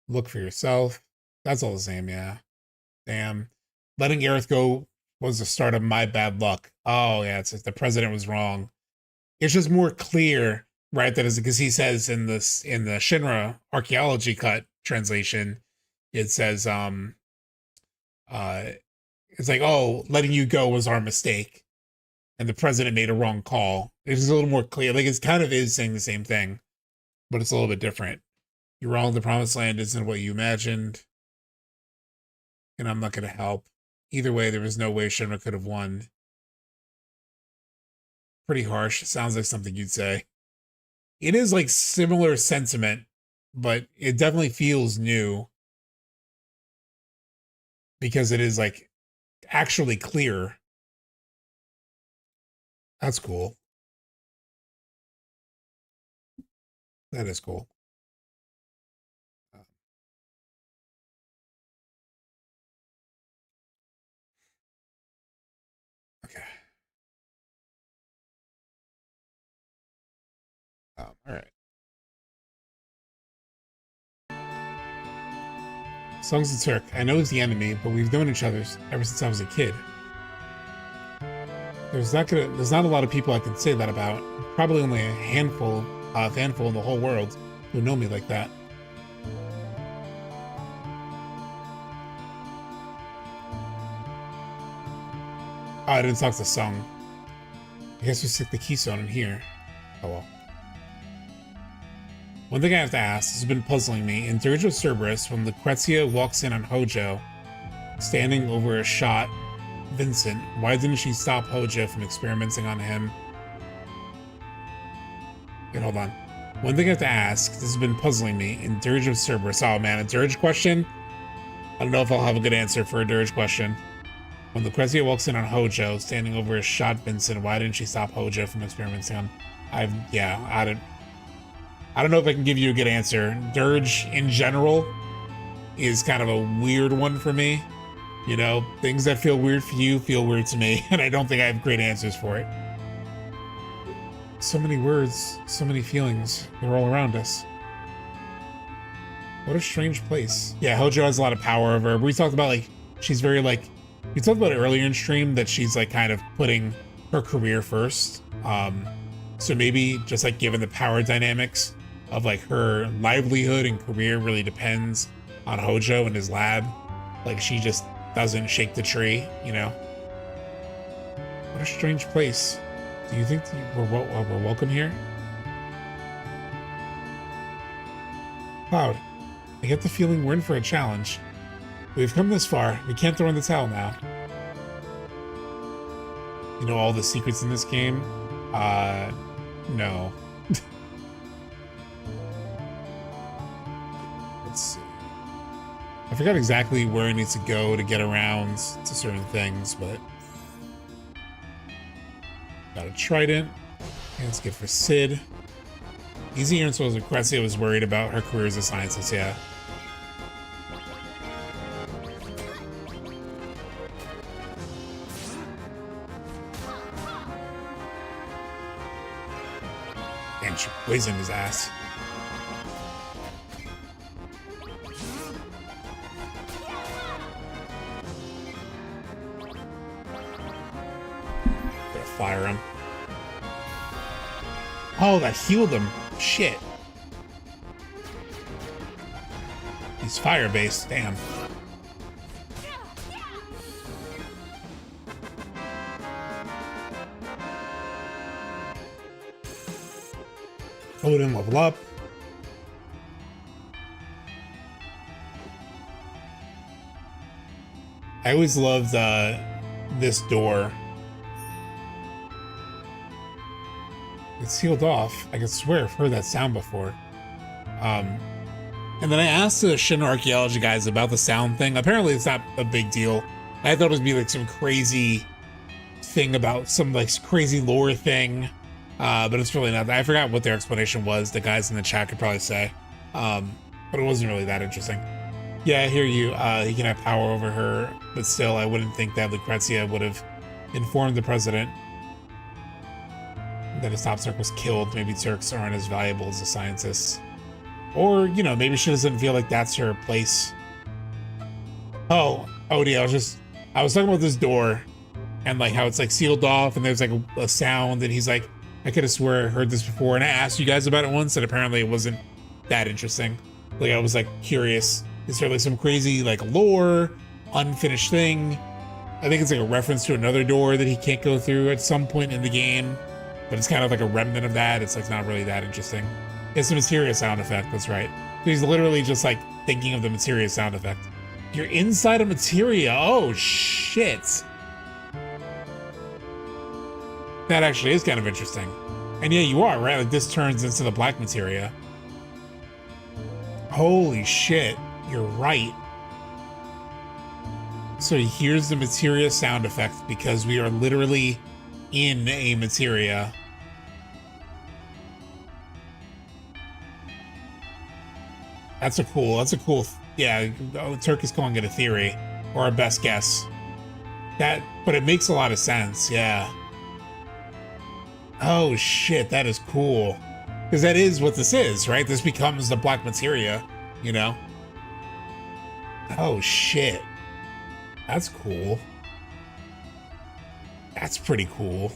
A: Look for yourself. That's all the same, yeah. Damn. Letting Aerith go was the start of my bad luck. Oh, yeah, it's the president was wrong. It's just more clear, right? That is because he says in the Shinra Archeology Cut translation, it says it's like, oh, letting you go was our mistake, and the president made a wrong call. It's a little more clear. Like it's kind of is saying the same thing, but it's a little bit different. You're wrong. The promised land isn't what you imagined, and I'm not going to help. Either way, there was no way Shinra could have won. Pretty harsh. Sounds like something you'd say. It is like similar sentiment, but it definitely feels new because it is like actually clear. That's cool. That is cool. Okay. All right. Song's the Turk. I know he's the enemy, but we've known each other ever since I was a kid. There's not a lot of people I can say that about. Probably only a handful in the whole world who know me like that. Oh, I didn't talk to Sung. I guess we stick the Keystone in here. Oh well. One thing I have to ask has been puzzling me. In Dirge of Cerberus, when Lucrezia walks in on Hojo, standing over a shot Vincent, why didn't she stop Hojo from experimenting on him? Wait, hold on. One thing I have to ask, this has been puzzling me. In Dirge of Cerberus, oh man, a Dirge question? I don't know if I'll have a good answer for a Dirge question. When Lucrezia walks in on Hojo, standing over a shot Vincent, why didn't she stop Hojo from experimenting on? I don't know if I can give you a good answer. Dirge, in general, is kind of a weird one for me. You know, things that feel weird for you feel weird to me, and I don't think I have great answers for it. So many words, so many feelings, they're all around us. What a strange place. Yeah, Hojo has a lot of power over her. We talked about, like, she's very, like, we talked about it earlier in stream that she's, like, kind of putting her career first. So maybe just, like, given the power dynamics, of like her livelihood and career really depends on Hojo and his lab. Like she just doesn't shake the tree, you know? What a strange place. Do you think we're welcome here? Cloud, I get the feeling we're in for a challenge. We've come this far. We can't throw in the towel now. You know all the secrets in this game? No. Let's see. I forgot exactly where I need to go to get around to certain things, but... Got a trident. And it's good for Sid. Easy answer was Lucrezia was worried about her career as a scientist, yeah. And she poisoned his ass. Gotta fire him. Oh, that healed him. Shit. He's fire-based, damn. Oh, it didn't level up. I always loved this door. It's sealed off. I can swear I've heard that sound before. And then I asked the Shinra Archeology guys about the sound thing. Apparently it's not a big deal. I thought it would be like some crazy thing about some like crazy lore thing. But it's really not. I forgot what their explanation was. The guys in the chat could probably say. But it wasn't really that interesting. Yeah, I hear you. He can have power over her, but still I wouldn't think that Lucrezia would have informed the president that his top Turk was killed. Maybe Turks aren't as valuable as the scientists. Or, you know, maybe she doesn't feel like that's her place. Oh, Odie, I was talking about this door and like how it's like sealed off and there's like a sound and he's like, I could have swore I heard this before and I asked you guys about it once and apparently it wasn't that interesting. Like I was like curious. Is there like some crazy like lore, unfinished thing? I think it's like a reference to another door that he can't go through at some point in the game. But it's kind of like a remnant of that. It's like not really that interesting. It's a materia sound effect, that's right. He's literally just like thinking of the materia sound effect. You're inside a materia, oh shit. That actually is kind of interesting. And yeah, you are, right? Like this turns into the black materia. Holy shit, you're right. So he hears the materia sound effect because we are literally in a materia. That's a cool, yeah, Turk is calling it a theory, or a best guess. But it makes a lot of sense, yeah. Oh shit, that is cool. Because that is what this is, right? This becomes the black materia, you know? Oh shit. That's cool. That's pretty cool.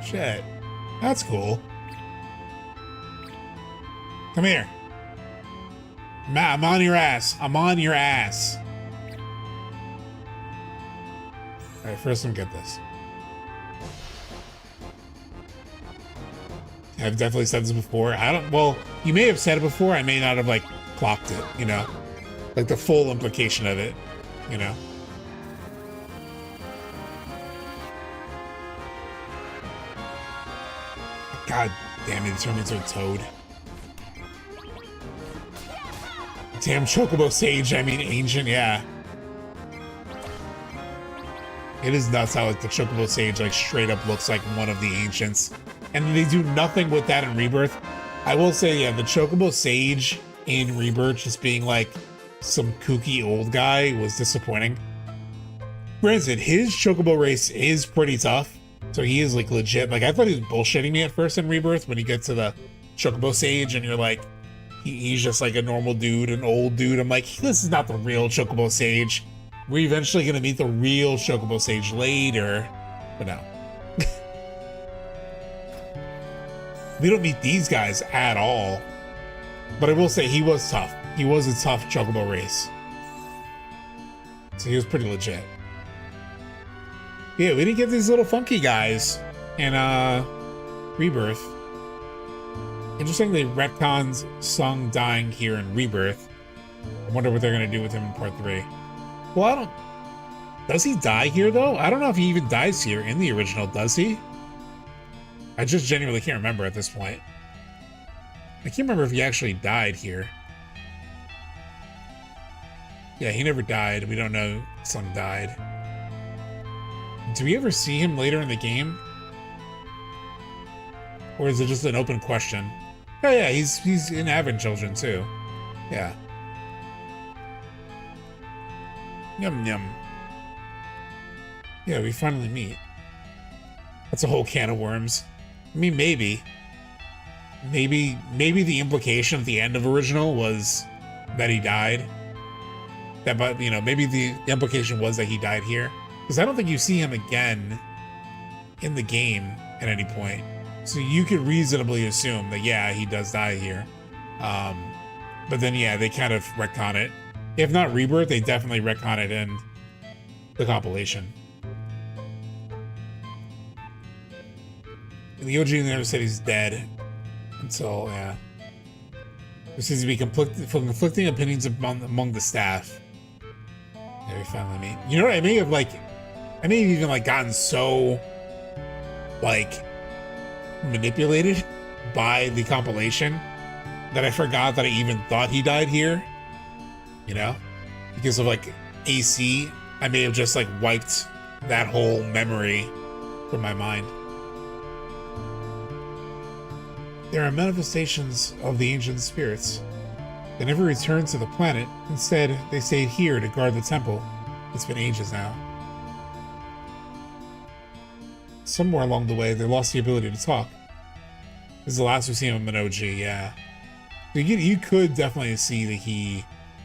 A: Shit. That's cool. Come here. I'm on your ass. I'm on your ass. All right, first let me get this. I've definitely said this before. Well, you may have said it before. I may not have like clocked it, you know? Like the full implication of it, you know? God damn it, it turned me into a toad. Damn Chocobo Sage, I mean ancient, yeah. It is nuts how like the Chocobo Sage like straight up looks like one of the ancients. And they do nothing with that in Rebirth. I will say, yeah, the Chocobo Sage in Rebirth just being like some kooky old guy was disappointing. Granted, his Chocobo race is pretty tough. So he is like legit. Like I thought he was bullshitting me at first in Rebirth when you get to the Chocobo Sage and you're like, he's just like a normal dude, an old dude. I'm like, this is not the real Chocobo Sage. We're eventually gonna meet the real Chocobo Sage later. But no. We don't meet these guys at all. But I will say he was tough. He was a tough Chocobo race. So he was pretty legit. Yeah, we didn't get these little funky guys in Rebirth. Interesting they retconned Sung dying here in Rebirth. I wonder what they're gonna do with him in part 3. Well, I don't... Does he die here though? I don't know if he even dies here in the original, does he? I just genuinely can't remember at this point. I can't remember if he actually died here. Yeah, he never died. We don't know Sung died. Do we ever see him later in the game? Or is it just an open question? Oh yeah, he's in Advent Children too. Yeah. Yum yum. Yeah, we finally meet. That's a whole can of worms. I mean, maybe the implication at the end of original was that he died. That, but you know, maybe the implication was that he died here, because I don't think you see him again in the game at any point. So you could reasonably assume that yeah, he does die here. But then yeah, they kind of retcon it. If not Rebirth, they definitely retcon it in the compilation. The OG never said he's dead until, yeah. There seems to be conflicting opinions among the staff. Yeah, we finally meet. You know what I may have even like gotten so like manipulated by the compilation that I forgot that I even thought he died here. You know? Because of like AC, I may have just like wiped that whole memory from my mind. There are manifestations of the ancient spirits. They never returned to the planet. Instead, they stayed here to guard the temple. It's been ages now. Somewhere along the way, they lost the ability to talk. This is the last we've seen of an OG, yeah. You could definitely see that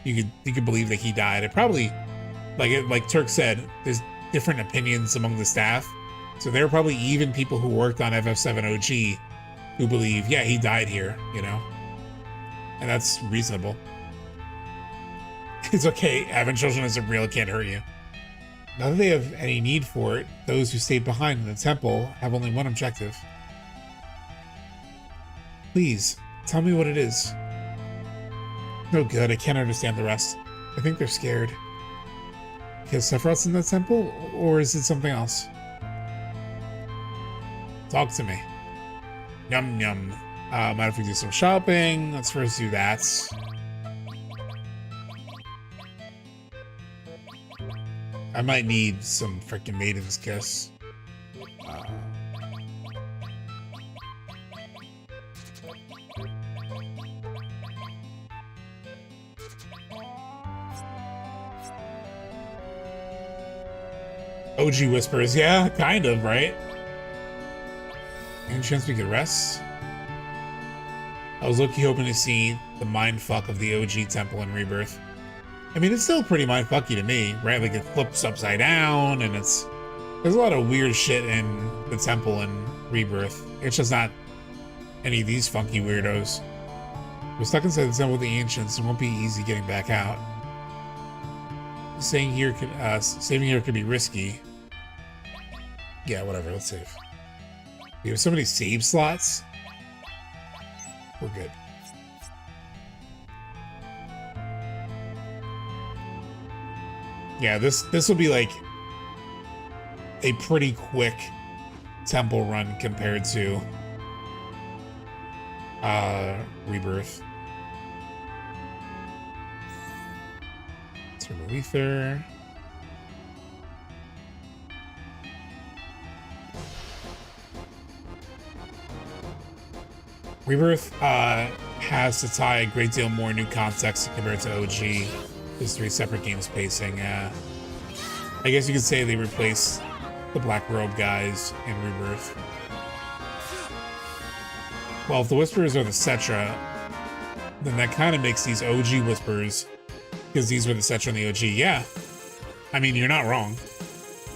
A: you could believe that he died. It probably, like Turk said, there's different opinions among the staff. So there are probably even people who worked on FF7 OG who believe, yeah, he died here, you know? And that's reasonable. It's okay, having children isn't real, it can't hurt you. Now that they have any need for it, those who stayed behind in the temple have only one objective. Please, tell me what it is. No good, I can't understand the rest. I think they're scared. Because Sephiroth's in the temple, or is it something else? Talk to me. Yum yum. Mind if we do some shopping? Let's first do that. I might need some freaking Maiden's Kiss. OG Whispers, yeah, kind of, right? Any chance we could rest? I was low-key hoping to see the mindfuck of the OG temple in Rebirth. I mean, it's still pretty mindfucky to me, right? Like, it flips upside down, and there's a lot of weird shit in the temple in Rebirth. It's just not any of these funky weirdos. We're stuck inside the temple with the ancients, and it won't be easy getting back out. Saving here could be risky. Yeah, whatever, let's save. We have so many save slots. We're good. Yeah, this will be like a pretty quick temple run compared to Rebirth. Let's remove ether. Rebirth has to tie a great deal more new context compared to OG. There's 3 separate games pacing. I guess you could say they replaced the Black Robe guys in Rebirth. Well, if the Whisperers are the Cetra, then that kind of makes these OG Whisperers, because these were the Cetra in the OG. Yeah, I mean, you're not wrong.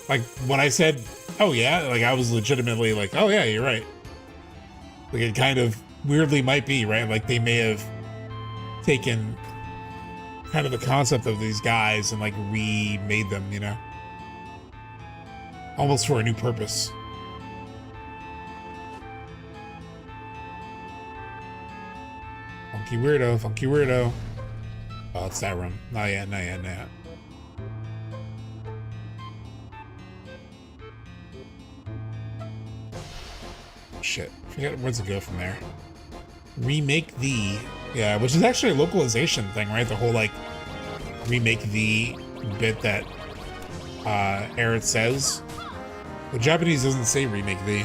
A: Like, when I said, oh yeah, like I was legitimately like, oh yeah, you're right. Like it kind of weirdly might be, right? Like they may have taken kind of the concept of these guys and like remade them, you know? Almost for a new purpose. Funky weirdo, funky weirdo. Oh, it's that room. Not yet, not yet, not yet. Shit, forget where to go from there. Remake the, yeah, which is actually a localization thing, right? The whole like remake the bit that Aerith says. The Japanese doesn't say remake the.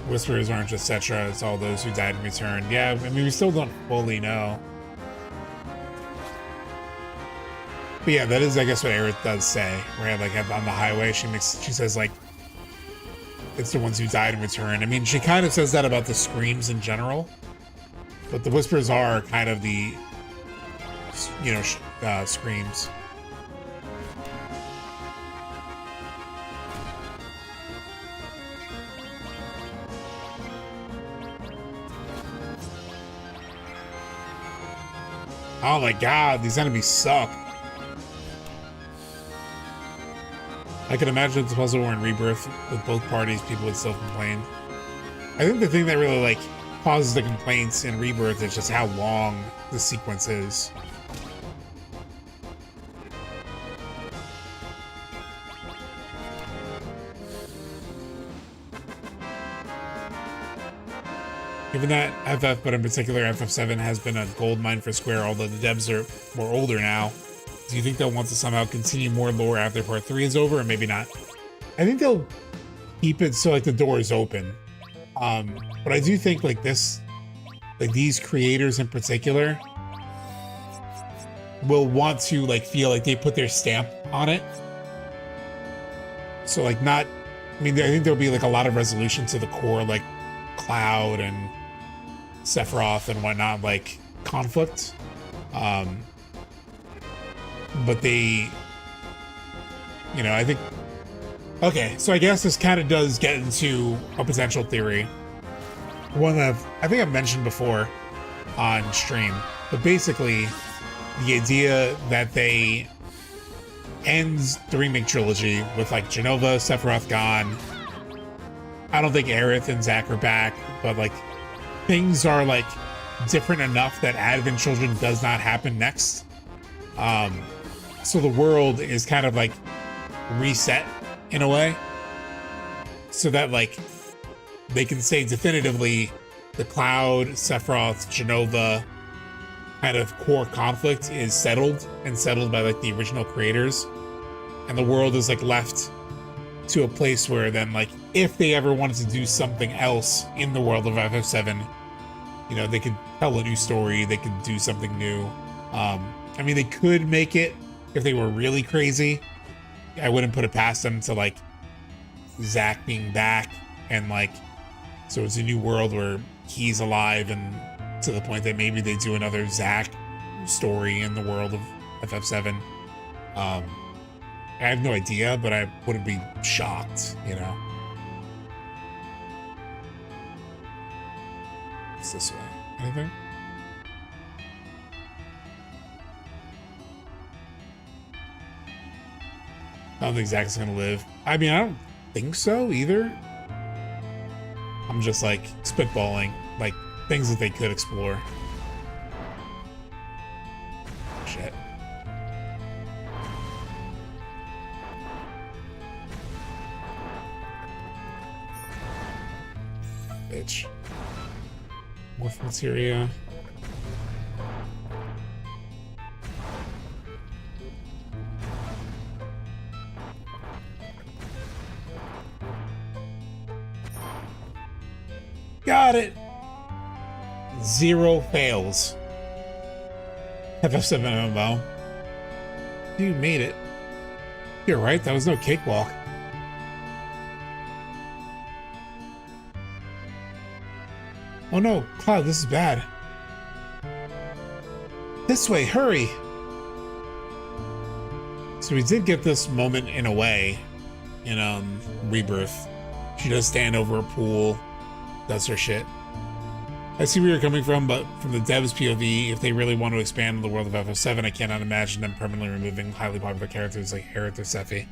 A: Whisperers aren't just Cetra, it's all those who died and returned. Yeah, I mean, we still don't fully know. But yeah, that is, I guess, what Aerith does say, right? Like on the highway, she says like, it's the ones who died and returned. I mean, she kind of says that about the screams in general, but the whispers are kind of the, you know, screams. Oh my god, these enemies suck. I can imagine if the puzzle were in Rebirth with both parties, people would still complain. I think the thing that really like causes the complaints in Rebirth is just how long the sequence is. Given that FF, but in particular FF7, has been a goldmine for Square, although the devs are more older now, do you think they'll want to somehow continue more lore after Part 3 is over, or maybe not? I think they'll keep it so like the door is open. But I do think like this, like these creators in particular, will want to like feel like they put their stamp on it. So like not, I mean, I think there'll be like a lot of resolution to the core, like Cloud and Sephiroth and whatnot, like conflict. But they, you know, I think, okay, so I guess this kind of does get into a potential theory. One that I think I've mentioned before on stream, but basically the idea that they end the remake trilogy with like Jenova, Sephiroth gone. I don't think Aerith and Zack are back, but like things are like different enough that Advent Children does not happen next. So the world is kind of like reset in a way, so that like they can say definitively the Cloud, Sephiroth, Jenova kind of core conflict is settled, and settled by like the original creators, and the world is like left to a place where then like if they ever wanted to do something else in the world of FF7, you know, they could tell a new story, they could do something new. I mean, they could make it if they were really crazy. I wouldn't put it past them to like Zack being back, and like so it's a new world where he's alive, and to the point that maybe they do another Zack story in the world of FF7. I have no idea, but I wouldn't be shocked, you know. It's this way. Anything? I don't think Zack's gonna live. I mean, I don't think so either. I'm just like spitballing, like things that they could explore. Shit. Bitch. Morph materia. Got it. 0 fails. FF7 MMO. You made it. You're right, that was no cakewalk. Oh no, Cloud, this is bad. This way, hurry! So we did get this moment in a way in Rebirth. She does stand over a pool, does her shit. I see where you're coming from, but from the devs' POV, if they really want to expand on the world of FF7, I cannot imagine them permanently removing highly popular characters like Aerith or Sephi.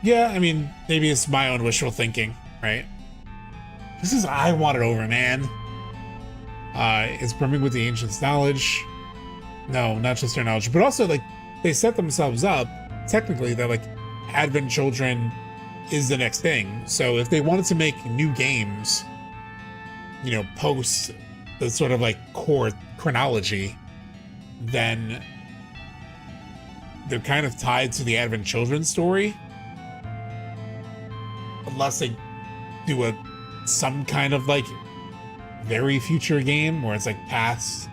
A: Yeah, I mean, maybe it's my own wishful thinking, right? This is I want it over, man. It's brimming with the ancients' knowledge. No, not just their knowledge, but also, like, they set themselves up, technically, that, like, Advent Children is the next thing. So if they wanted to make new games, you know, post the sort of, like, core chronology, then they're kind of tied to the Advent Children story. Unless they do some kind of, like, very future game where it's, like, past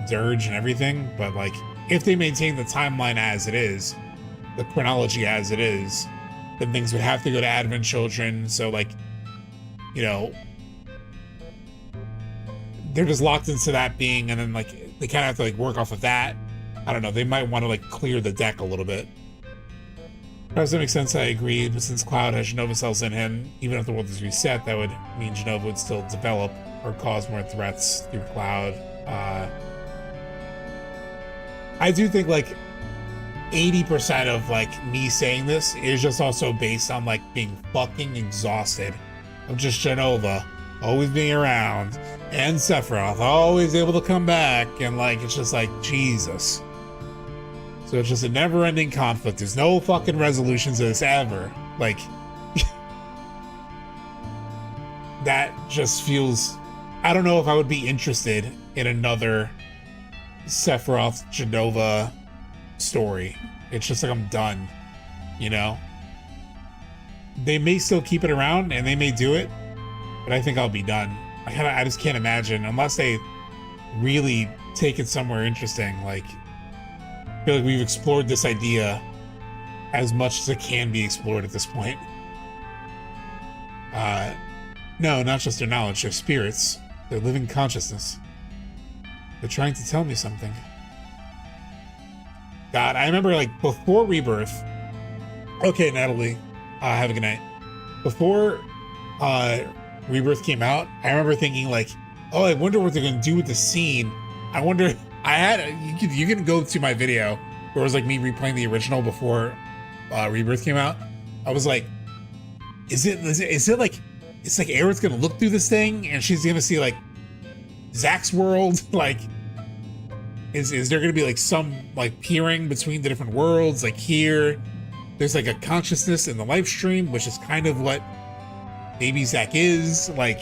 A: Dirge and everything. But, like, if they maintain the timeline as it is, the chronology as it is, then things would have to go to Advent Children. So, like, you know, they're just locked into that being, and then, like, they kind of have to, like, work off of that. I don't know, they might want to, like, clear the deck a little bit. Does that make sense? I agree, but since Cloud has Jenova cells in him, even if the world is reset, that would mean Jenova would still develop or cause more threats through Cloud. I do think, like, 80% of, like, me saying this is just also based on, like, being fucking exhausted of just Jenova always being around, and Sephiroth always able to come back, and, like, it's just like, Jesus. So it's just a never-ending conflict. There's no fucking resolution to this ever. Like, that just feels... I don't know if I would be interested in another Sephiroth Jenova story. It's just like, I'm done, you know? They may still keep it around, and they may do it, but I think I'll be done. I just can't imagine, unless they really take it somewhere interesting. Like, I feel like we've explored this idea as much as it can be explored at this point. No, not just their knowledge, their spirits, their living consciousness. They're trying to tell me something. God, I remember, like, before Rebirth. Okay, Natalie, have a good night. Before Rebirth came out, I remember thinking, like, oh, I wonder what they're gonna do with the scene. I wonder. You can go to my video where it was like me replaying the original before Rebirth came out. I was like, is it like, it's like Aerith's gonna look through this thing and she's gonna see, like, Zack's world? Like, is there gonna be, like, some, like, peering between the different worlds? Like, here there's, like, a consciousness in the live stream, which is kind of what maybe Zack is. Like,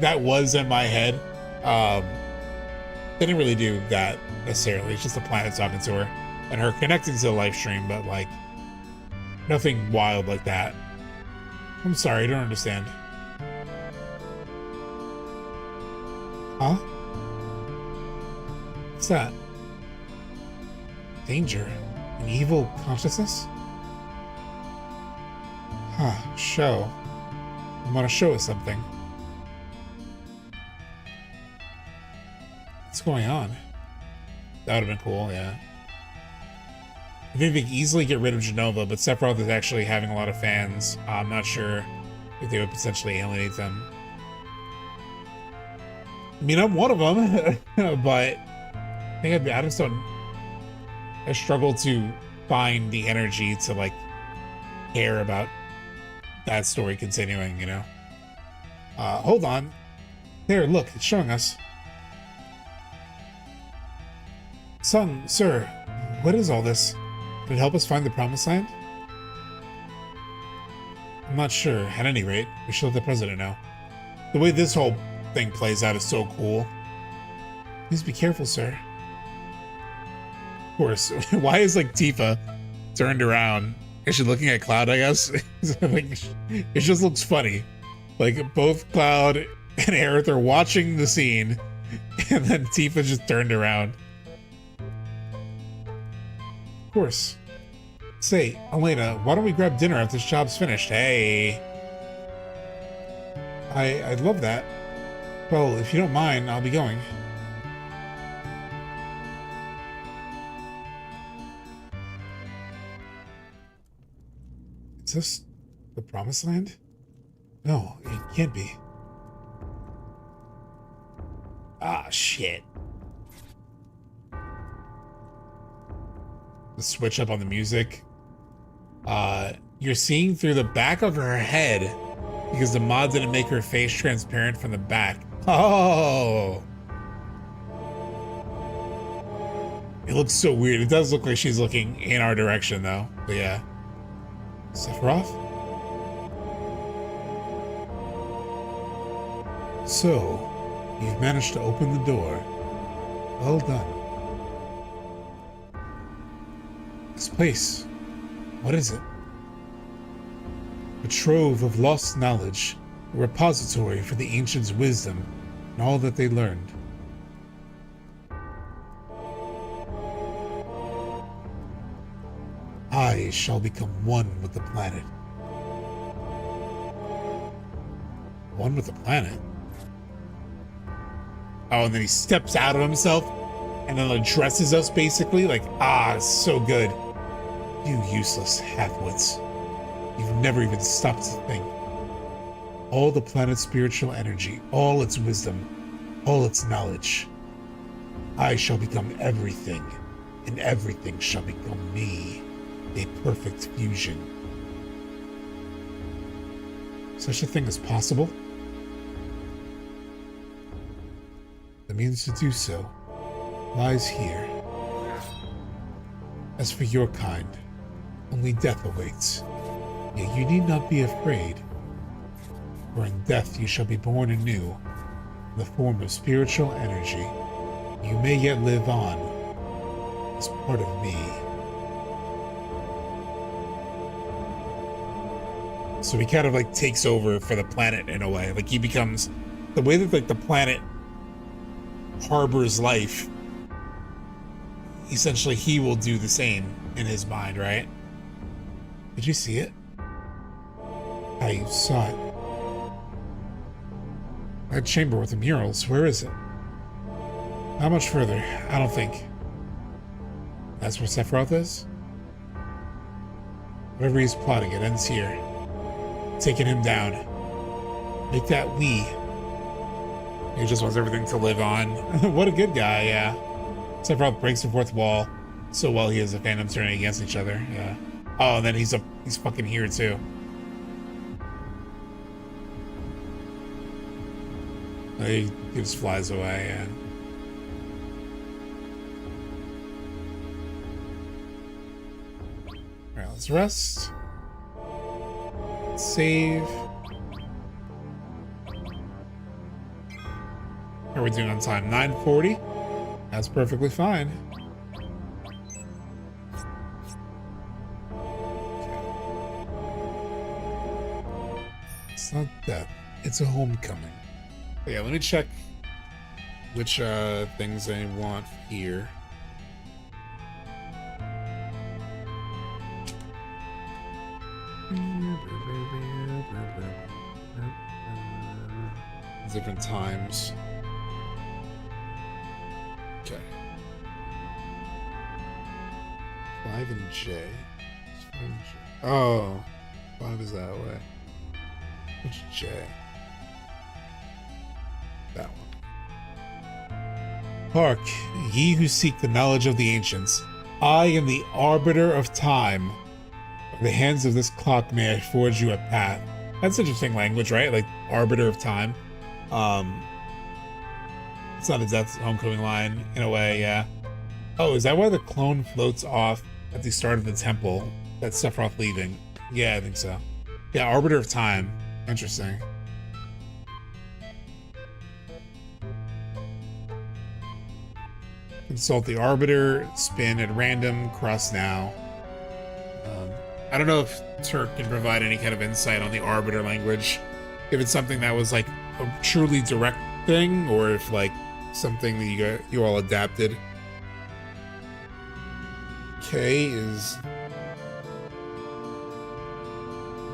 A: that was in my head. They didn't really do that necessarily. It's just the planet talking to her and her connecting to the live stream, but, like, nothing wild like that. I'm sorry, I don't understand. Huh? What's that? Danger? An evil consciousness? Huh, show. You want to show us something? What's going on? That would have been cool, yeah. I think they could easily get rid of Jenova, but Sephiroth is actually having a lot of fans. I'm not sure if they would potentially alienate them. I mean, I'm one of them, but I think I just don't... I struggle to find the energy to, like, care about that story continuing, you know? Hold on. There, look, it's showing us. Son, sir, what is all this? Could it help us find the promised land? I'm not sure. At any rate, we should let the president know. The way this whole thing plays out is so cool. Please be careful, sir. Of course. Why is, like, Tifa turned around? Is she looking at Cloud, I guess? Like, it just looks funny. Like, both Cloud and Aerith are watching the scene, and then Tifa just turned around. Of course. Say, Elena, why don't we grab dinner after this job's finished? Hey. I'd love that. Well, if you don't mind, I'll be going. Is this the promised land? No, it can't be. Ah, shit. The switch up on the music. You're seeing through the back of her head because the mod didn't make her face transparent from the back. Oh. It looks so weird. It does look like she's looking in our direction though. But yeah. Sephiroth? So, you've managed to open the door. Well done. This place, what is it? A trove of lost knowledge, a repository for the ancients' wisdom and all that they learned. I shall become one with the planet. One with the planet? Oh, and then he steps out of himself and then addresses us basically like, so good. You useless half-wits. You've never even stopped to think. All the planet's spiritual energy, all its wisdom, all its knowledge. I shall become everything, and everything shall become me. A perfect fusion. Such a thing is possible? The means to do so lies here. As for your kind, only death awaits. Yet you need not be afraid, for in death you shall be born anew, in the form of spiritual energy. You may yet live on as part of me. So he kind of like takes over for the planet in a way. Like he becomes the way that like the planet harbors life. Essentially, he will do the same in his mind, right? Did you see it? I saw it. That chamber with the murals, where is it? How much further? I don't think. That's where Sephiroth is? Whatever he's plotting, it ends here. Taking him down. Make that we. He just wants everything to live on. What a good guy, yeah. Sephiroth breaks the fourth wall so well he has the Phantom turning against each other, yeah. Oh, and then he's fucking here too. He just flies away, yeah. Alright, let's rest. Save. How are we doing on time? 9:40? That's perfectly fine. Okay. It's not death, it's a homecoming. But yeah, let me check which things I want here. Different times. Okay. 5 and J. Oh, 5 is that way. Which J? That one. Hark, ye who seek the knowledge of the ancients. I am the arbiter of time. By the hands of this clock may I forge you a path. That's interesting language, right? Like arbiter of time. It's not a Death's Homecoming line in a way, yeah. Oh, is that why the clone floats off at the start of the temple? That's Sephiroth leaving. Yeah, I think so. Yeah, arbiter of time. Interesting. Consult the arbiter, spin at random, cross now. I don't know if Turk can provide any kind of insight on the arbiter language. If it's something that was like a truly direct thing, or if like something that you all adapted. K is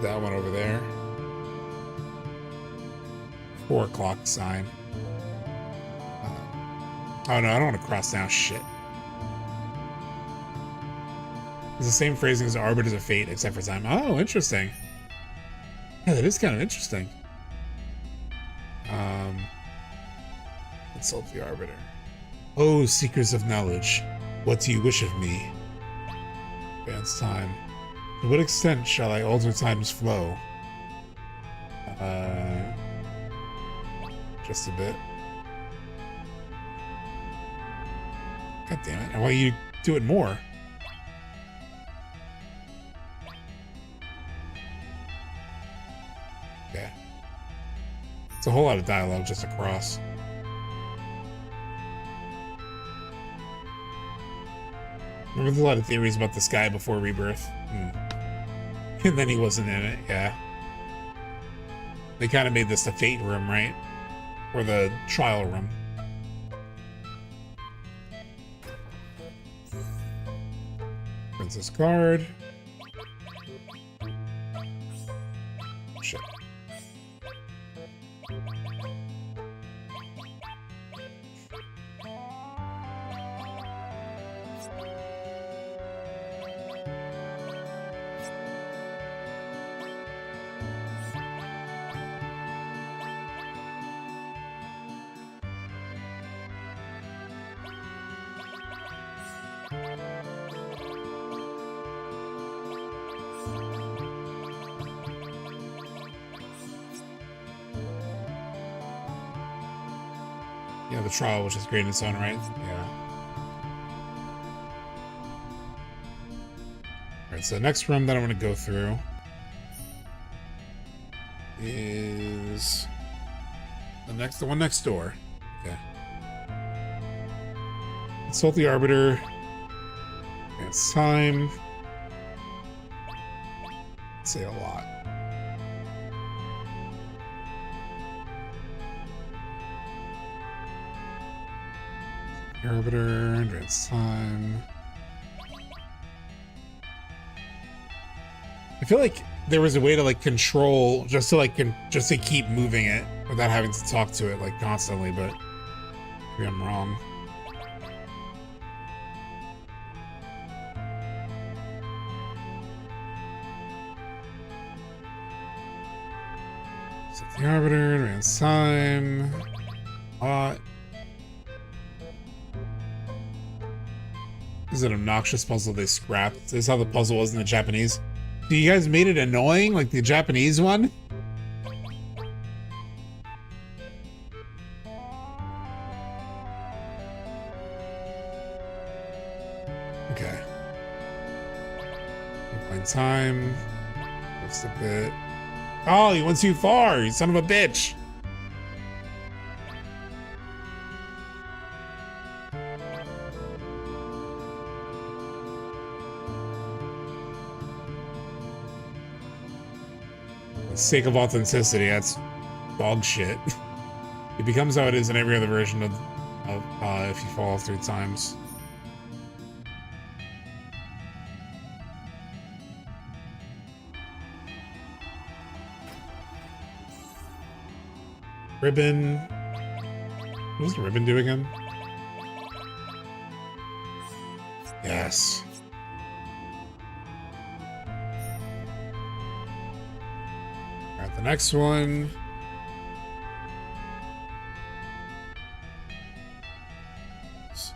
A: that one over there. 4 o'clock sign. Oh no, I don't want to cross now. Shit. It's the same phrasing as Arbiters of Fate, except for time. Oh, interesting. Yeah, that is kind of interesting. Consult the Arbiter. Oh, seekers of knowledge, what do you wish of me? Advance time. To what extent shall I alter time's flow? Just a bit. God damn it, I want you to do it more. Okay. It's a whole lot of dialogue just across. Remember, there's a lot of theories about this guy before Rebirth. And then he wasn't in it, yeah. They kind of made this the Fate room, right? Or the trial room. Princess card. Shit. Yeah, the trial, which is great in its own right. Yeah. Alright, so the next room that I want to go through is the one next door. Okay. Consult the Arbiter. It's time. Say a lot. Arbiter, advance time. I feel like there was a way to like control just to keep moving it without having to talk to it like constantly, but maybe I'm wrong. Set the Arbiter, advance time. This is an obnoxious puzzle they scrapped. This is how the puzzle was in the Japanese. So you guys made it annoying, like the Japanese one? Okay. Find time. Just a bit. Oh, you went too far, you son of a bitch. Sake of authenticity, that's dog shit. It becomes how it is in every other version of if you fall off 3 times. Ribbon. What does the ribbon do again? Yes. Alright, the next one. It's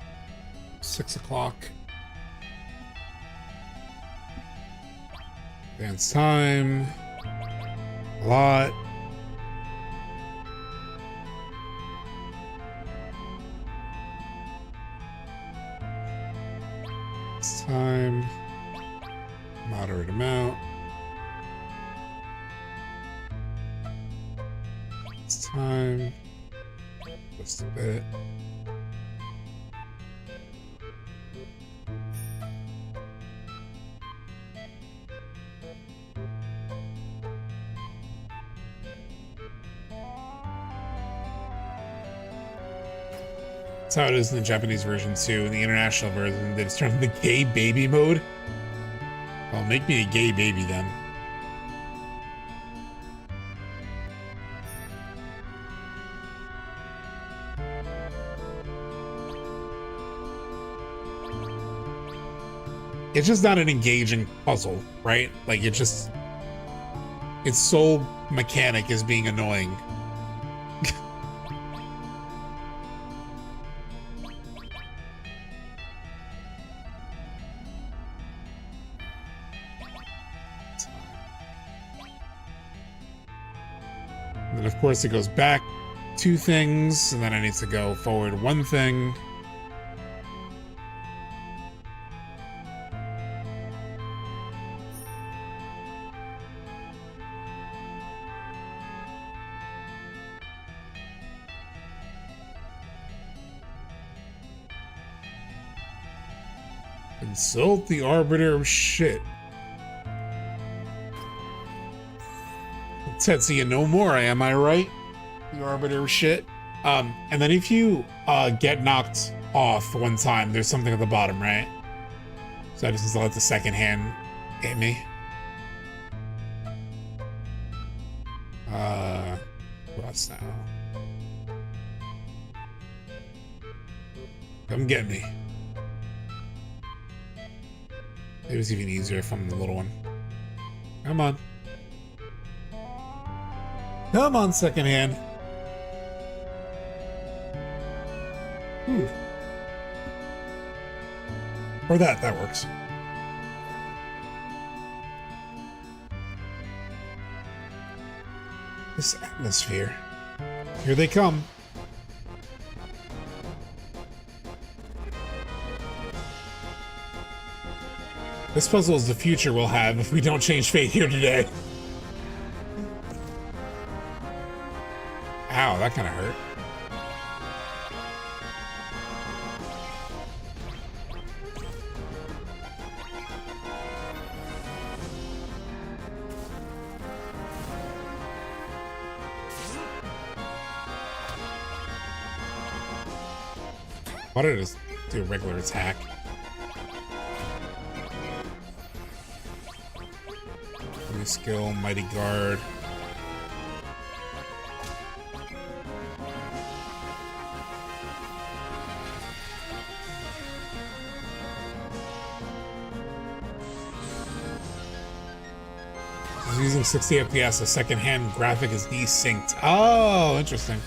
A: 6 o'clock. Advance time. A lot. Time, moderate amount. It's time, just a bit. That's how it is in the Japanese version too. In the international version, they just turned the gay baby mode. Well, make me a gay baby then. it's just not an engaging puzzle, right? Like its sole mechanic is being annoying. And then of course it goes back 2 things, and then I need to go forward 1 thing. Consult the Arbiter of Shit. Tetsuya no more, am I right? The Arbiter of Shit. And then if you get knocked off 1 time, there's something at the bottom, right? So I just need to let the second hand hit me. What's now? Come get me. It was even easier if I'm the little one. Come on. Come on, second hand. Or that works. This atmosphere. Here they come. This puzzle is the future we'll have if we don't change fate here today. Ow, that kind of hurt. Why did I just do a regular attack? New skill, Mighty Guard. Using 60 FPS, the second hand graphic is desynced. Oh, interesting.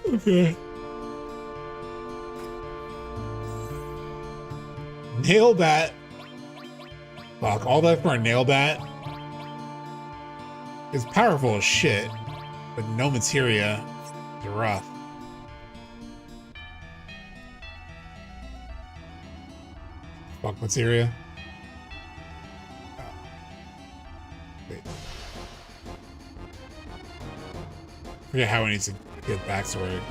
A: Okay. Nail bat. Fuck, all that for a nail bat is powerful as shit, but no materia is rough. Fuck materia. Oh. Wait. Forget how I need to get back to where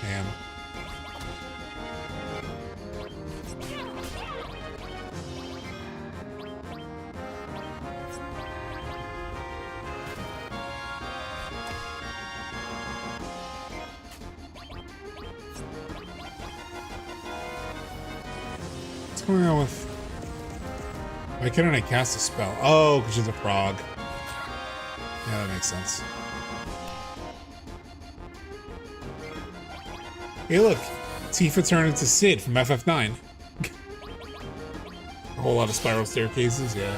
A: I am. What's going on with... Why couldn't I cast a spell? Oh, because she's a prog. Yeah, that makes sense. Hey, look. Tifa turned into Sid from FF9. A whole lot of spiral staircases, yeah.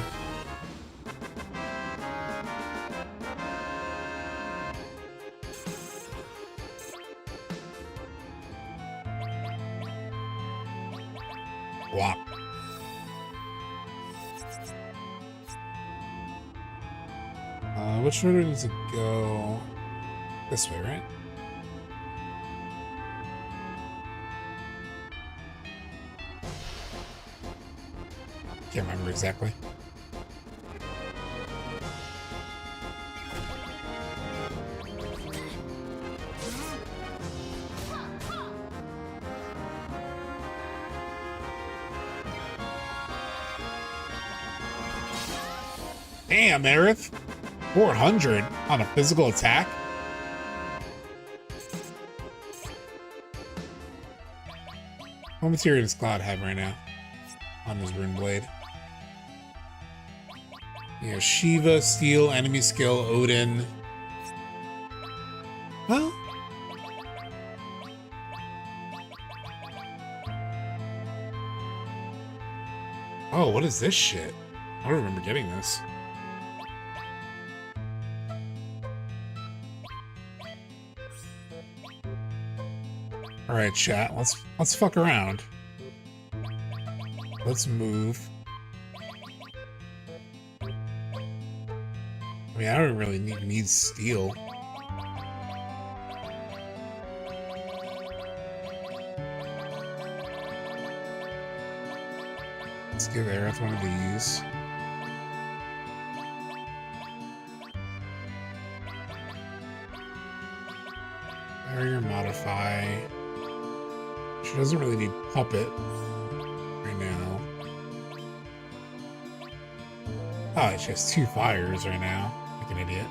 A: Wow. Which way does it go? This way, right? Can't remember exactly. Damn, Aerith. 400 on a physical attack? What material does Cloud have right now on his rune blade? Yeah, Shiva, Steel, Enemy Skill, Odin. Well, oh, what is this shit? I don't remember getting this. All right, chat. Let's fuck around. Let's move. I mean, I don't really need steel. Let's give Aerith one of these. Barrier modify. She doesn't really need puppet right now. Oh, she has 2 fires right now. Like an idiot.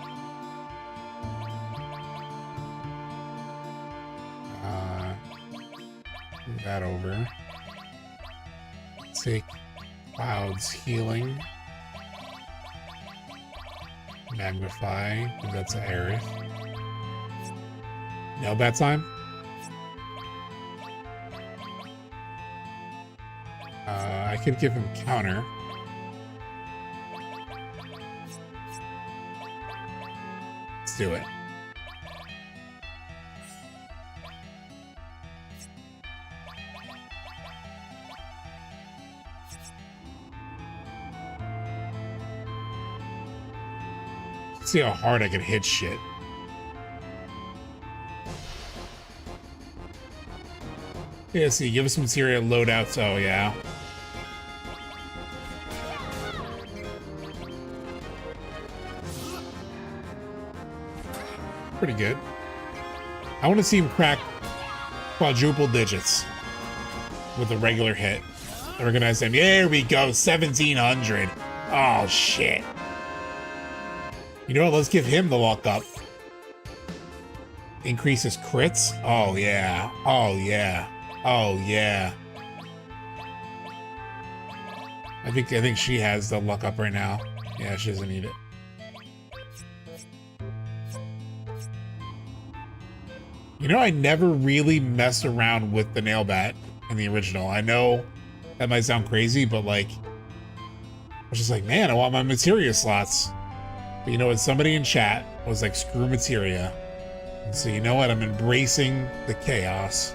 A: Move that over. Take Cloud's healing. Magnify. Give that to Aerith. No bad time? I could give him counter. Let's do it. Let's see how hard I can hit shit. Yeah, see, give us some material loadouts. Oh, yeah. Pretty good. I want to see him crack quadruple digits with a regular hit. Organize him. There we go. 1700. Oh, shit. You know what? Let's give him the luck up. Increases crits. Oh, yeah. Oh, yeah. Oh, yeah. I think she has the luck up right now. Yeah, she doesn't need it. You know, I never really messed around with the nail bat in the original. I know that might sound crazy, but like, I was just like, man, I want my materia slots. But you know what? Somebody in chat was like, screw materia. And so you know what? I'm embracing the chaos.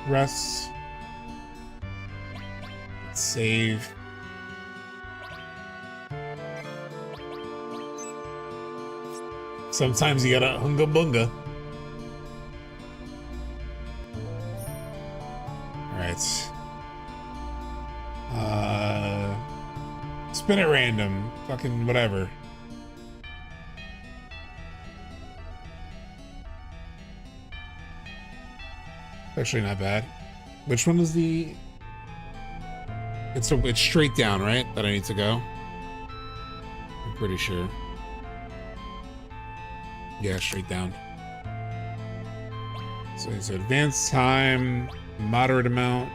A: Rest. Save. Sometimes you gotta hunga bunga. Alright. Spin at random. Fucking whatever. Actually not bad. Which one is the... It's straight down, right? That I need to go? I'm pretty sure. Yeah, straight down. So it's advanced time, moderate amount.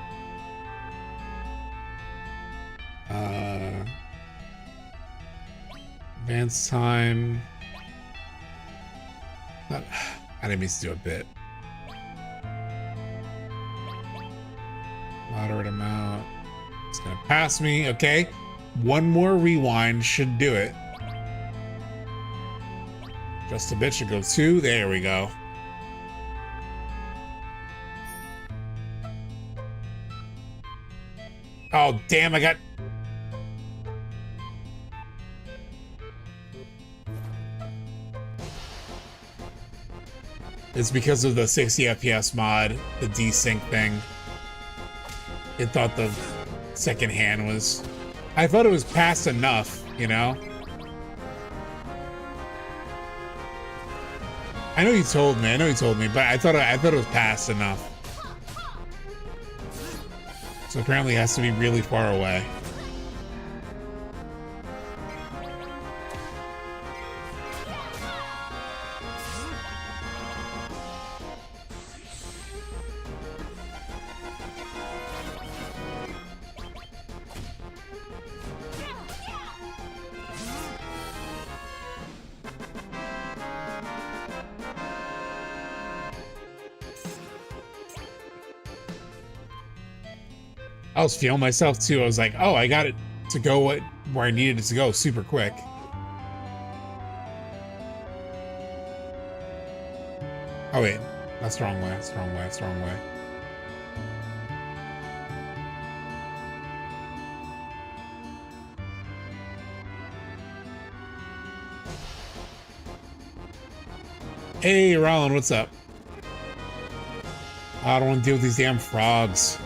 A: Advanced time. I didn't mean to do a bit. Moderate amount. It's gonna pass me. Okay. One more rewind should do it. Just a bit should go 2. There we go. Oh, damn, I got... It's because of the 60 FPS mod, the desync thing. It thought the second hand was... I thought it was past enough, you know? I know you told me, but I thought it was past enough. So apparently it has to be really far away. I was feeling myself too. I was like, oh, I got it to go where I needed it to go super quick. Oh wait, that's the wrong way. That's the wrong way. That's the wrong way. Hey, Rollin, what's up? I don't want to deal with these damn frogs.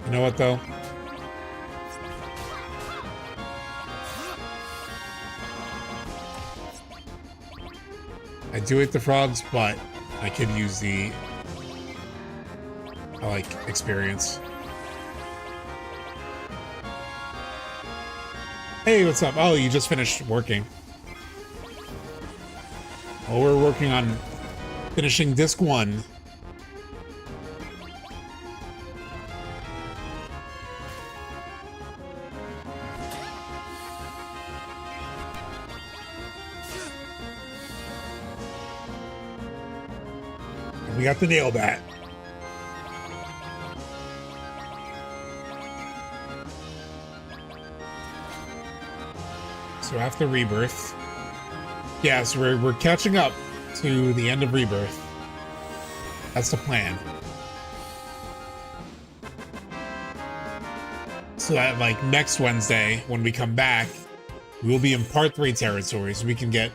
A: You know what, though? I do hate the frogs, but I could use the, like, experience. Hey, what's up? Oh, you just finished working. Oh, we're working on finishing disc 1. And we got the nail bat. So after Rebirth, yeah, so we're catching up to the end of Rebirth. That's the plan. So that, like, next Wednesday, when we come back, we'll be in Part 3 territory, so we can get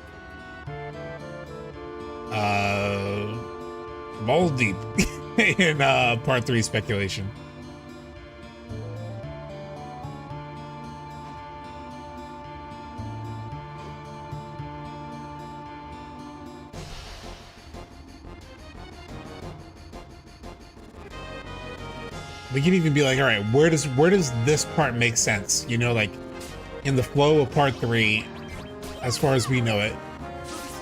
A: balls deep in Part 3 speculation. We can even be like, all right, where does this part make sense? You know, like in the flow of Part 3, as far as we know it,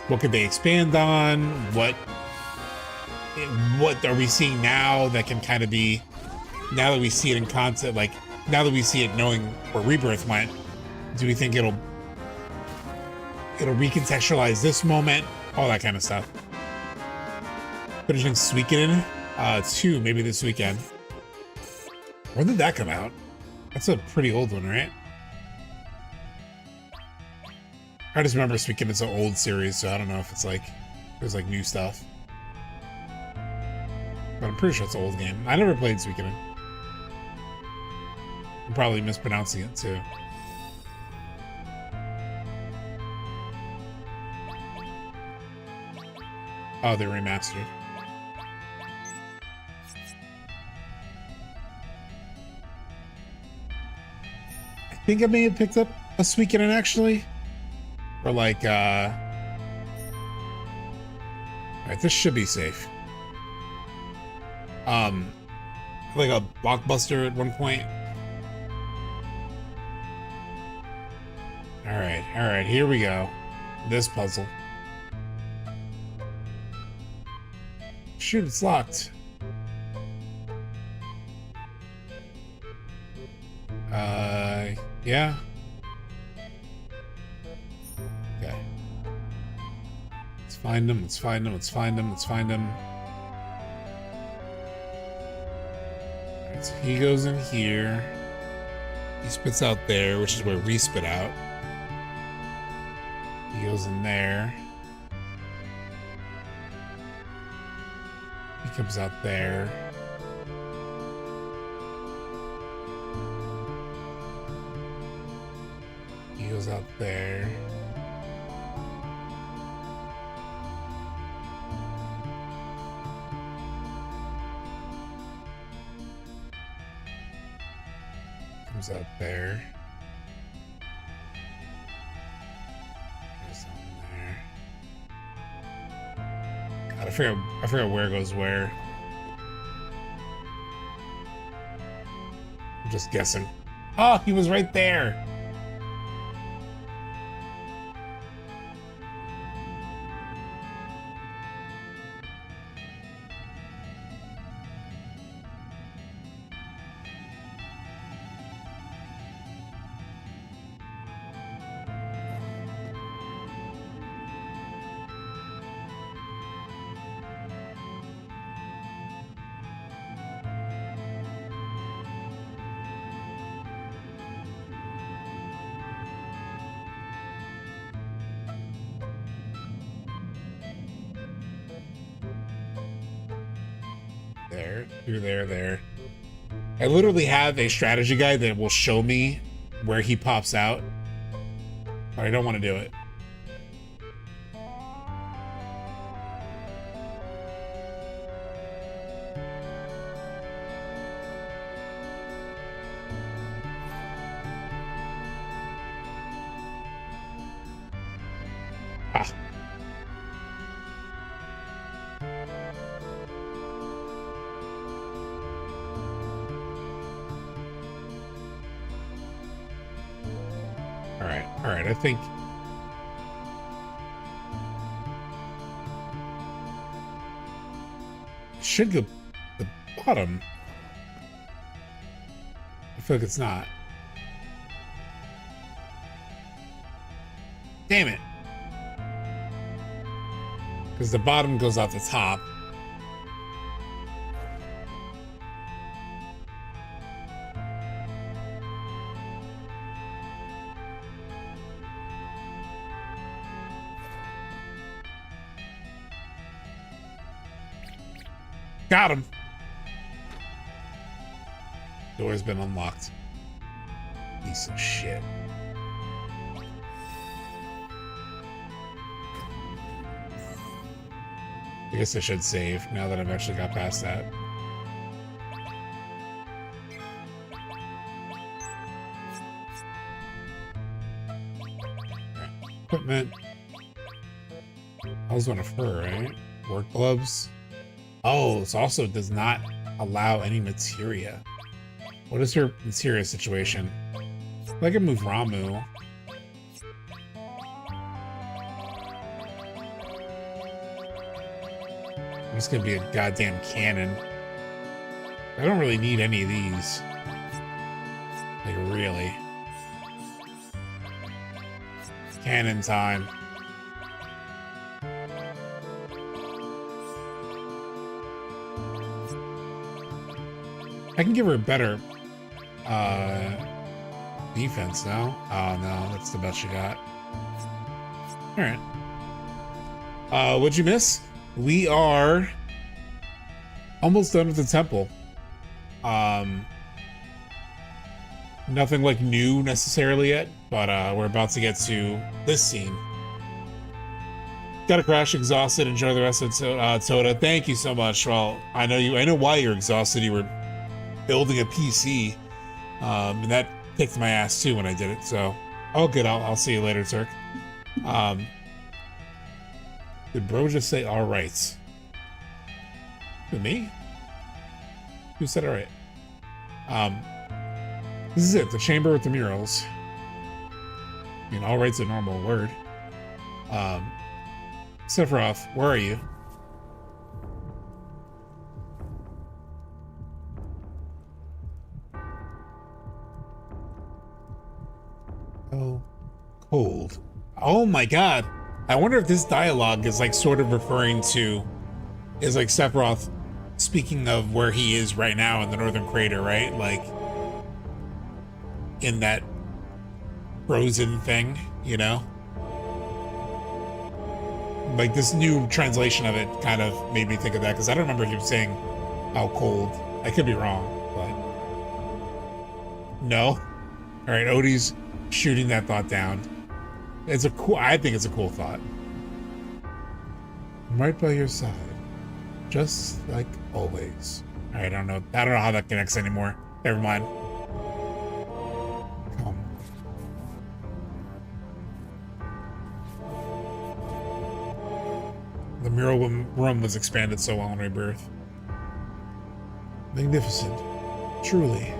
A: what could they expand on? What are we seeing now that can kind of be, now that we see it in concept, like now that we see it knowing where Rebirth went, do we think it'll recontextualize this moment? All that kind of stuff. Finishing Suikoden 2, maybe this weekend. When did that come out? That's a pretty old one, right? I just remember Suikoden is an old series, so I don't know if it's like there's like new stuff. But I'm pretty sure it's an old game. I never played Suikoden. I'm probably mispronouncing it too. Oh, they're remastered. I think I may have picked up a Suikoden actually. Or like, alright, this should be safe. Like a blockbuster at one point. Alright, here we go. This puzzle. Shoot, it's locked. Yeah. Okay. Let's find him, let's find him, let's find him, let's find him. Alright, so he goes in here. He spits out there, which is where we spit out. He goes in there. He comes out there. He goes out there. Comes out there. Goes down there. God, I forgot where goes where. I'm just guessing. Oh, he was right there. there, through there. I literally have a strategy guide that will show me where he pops out, but I don't want to do it. All right, I think it should go the bottom. I feel like it's not. Damn it. Because the bottom goes out the top. Got him. Door's been unlocked. Piece of shit. I guess I should save now that I've actually got past that. Right. Equipment. I was on a fur, right? Work gloves. Oh, this also does not allow any materia. What is her materia situation? I can move Ramu. I'm just gonna be a goddamn cannon. I don't really need any of these. Like, really. Cannon time. I can give her a better defense now. Oh no, that's the best she got. Alright. What'd you miss? We are almost done with the temple. Nothing like new necessarily yet, but we're about to get to this scene. Gotta crash, exhausted, enjoy the rest of Toda. Thank you so much. Well, I know why you're exhausted. You were building a PC, and that kicked my ass too when I did it. So, oh good, I'll see you later, Turk. Did bro just say all right? To me? Who said all right? This is it, the chamber with the murals. I mean, all right's a normal word. Sephiroth, where are you? Oh, cold. Oh my god. I wonder if this dialogue is like sort of referring to, is like Sephiroth speaking of where he is right now in the Northern Crater, right? Like in that frozen thing, you know? Like this new translation of it kind of made me think of that, because I don't remember him saying how cold. I could be wrong, but no. All right, Odie's shooting that thought down. It's a cool, I think it's a cool thought. I'm right by your side, just like always. All right, I don't know how that connects anymore. Never mind. Come. The mural room was expanded so well in Rebirth. Magnificent, truly.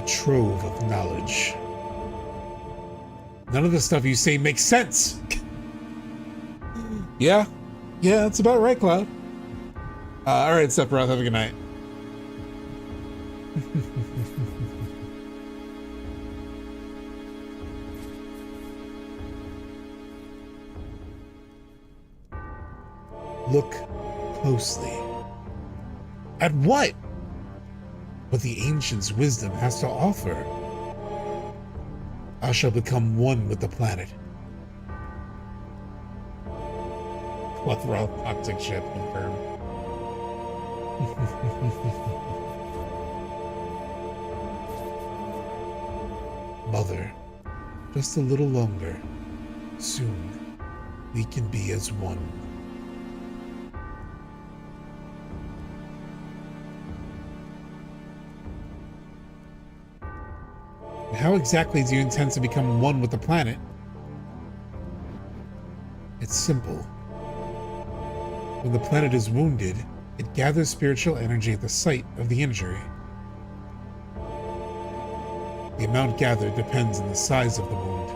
A: Trove of knowledge. None of the stuff you say makes sense. Yeah, that's about right, Cloud. All right, Sephiroth, have a good night. Look closely. At what? What the ancient's wisdom has to offer. I shall become one with the planet. Plethora of toxic shit confirmed. Mother, just a little longer. Soon, we can be as one. How exactly do you intend to become one with the planet? It's simple. When the planet is wounded, it gathers spiritual energy at the site of the injury. The amount gathered depends on the size of the wound.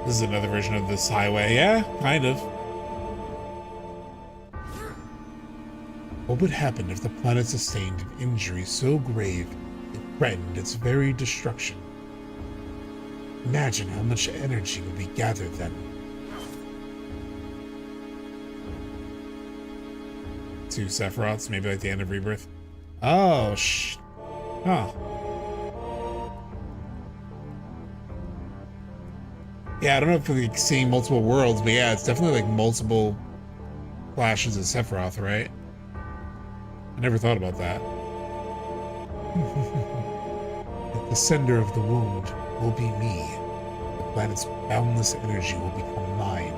A: This is another version of this highway. Yeah, kind of. What would happen if the planet sustained an injury so grave it threatened its very destruction? Imagine how much energy would be gathered then. Two Sephiroths, maybe like the end of Rebirth. Oh, huh. Yeah, I don't know if we're like seeing multiple worlds, but yeah, it's definitely like multiple flashes of Sephiroth, right? I never thought about that. The sender of the wound will be me. The planet's boundless energy will become mine.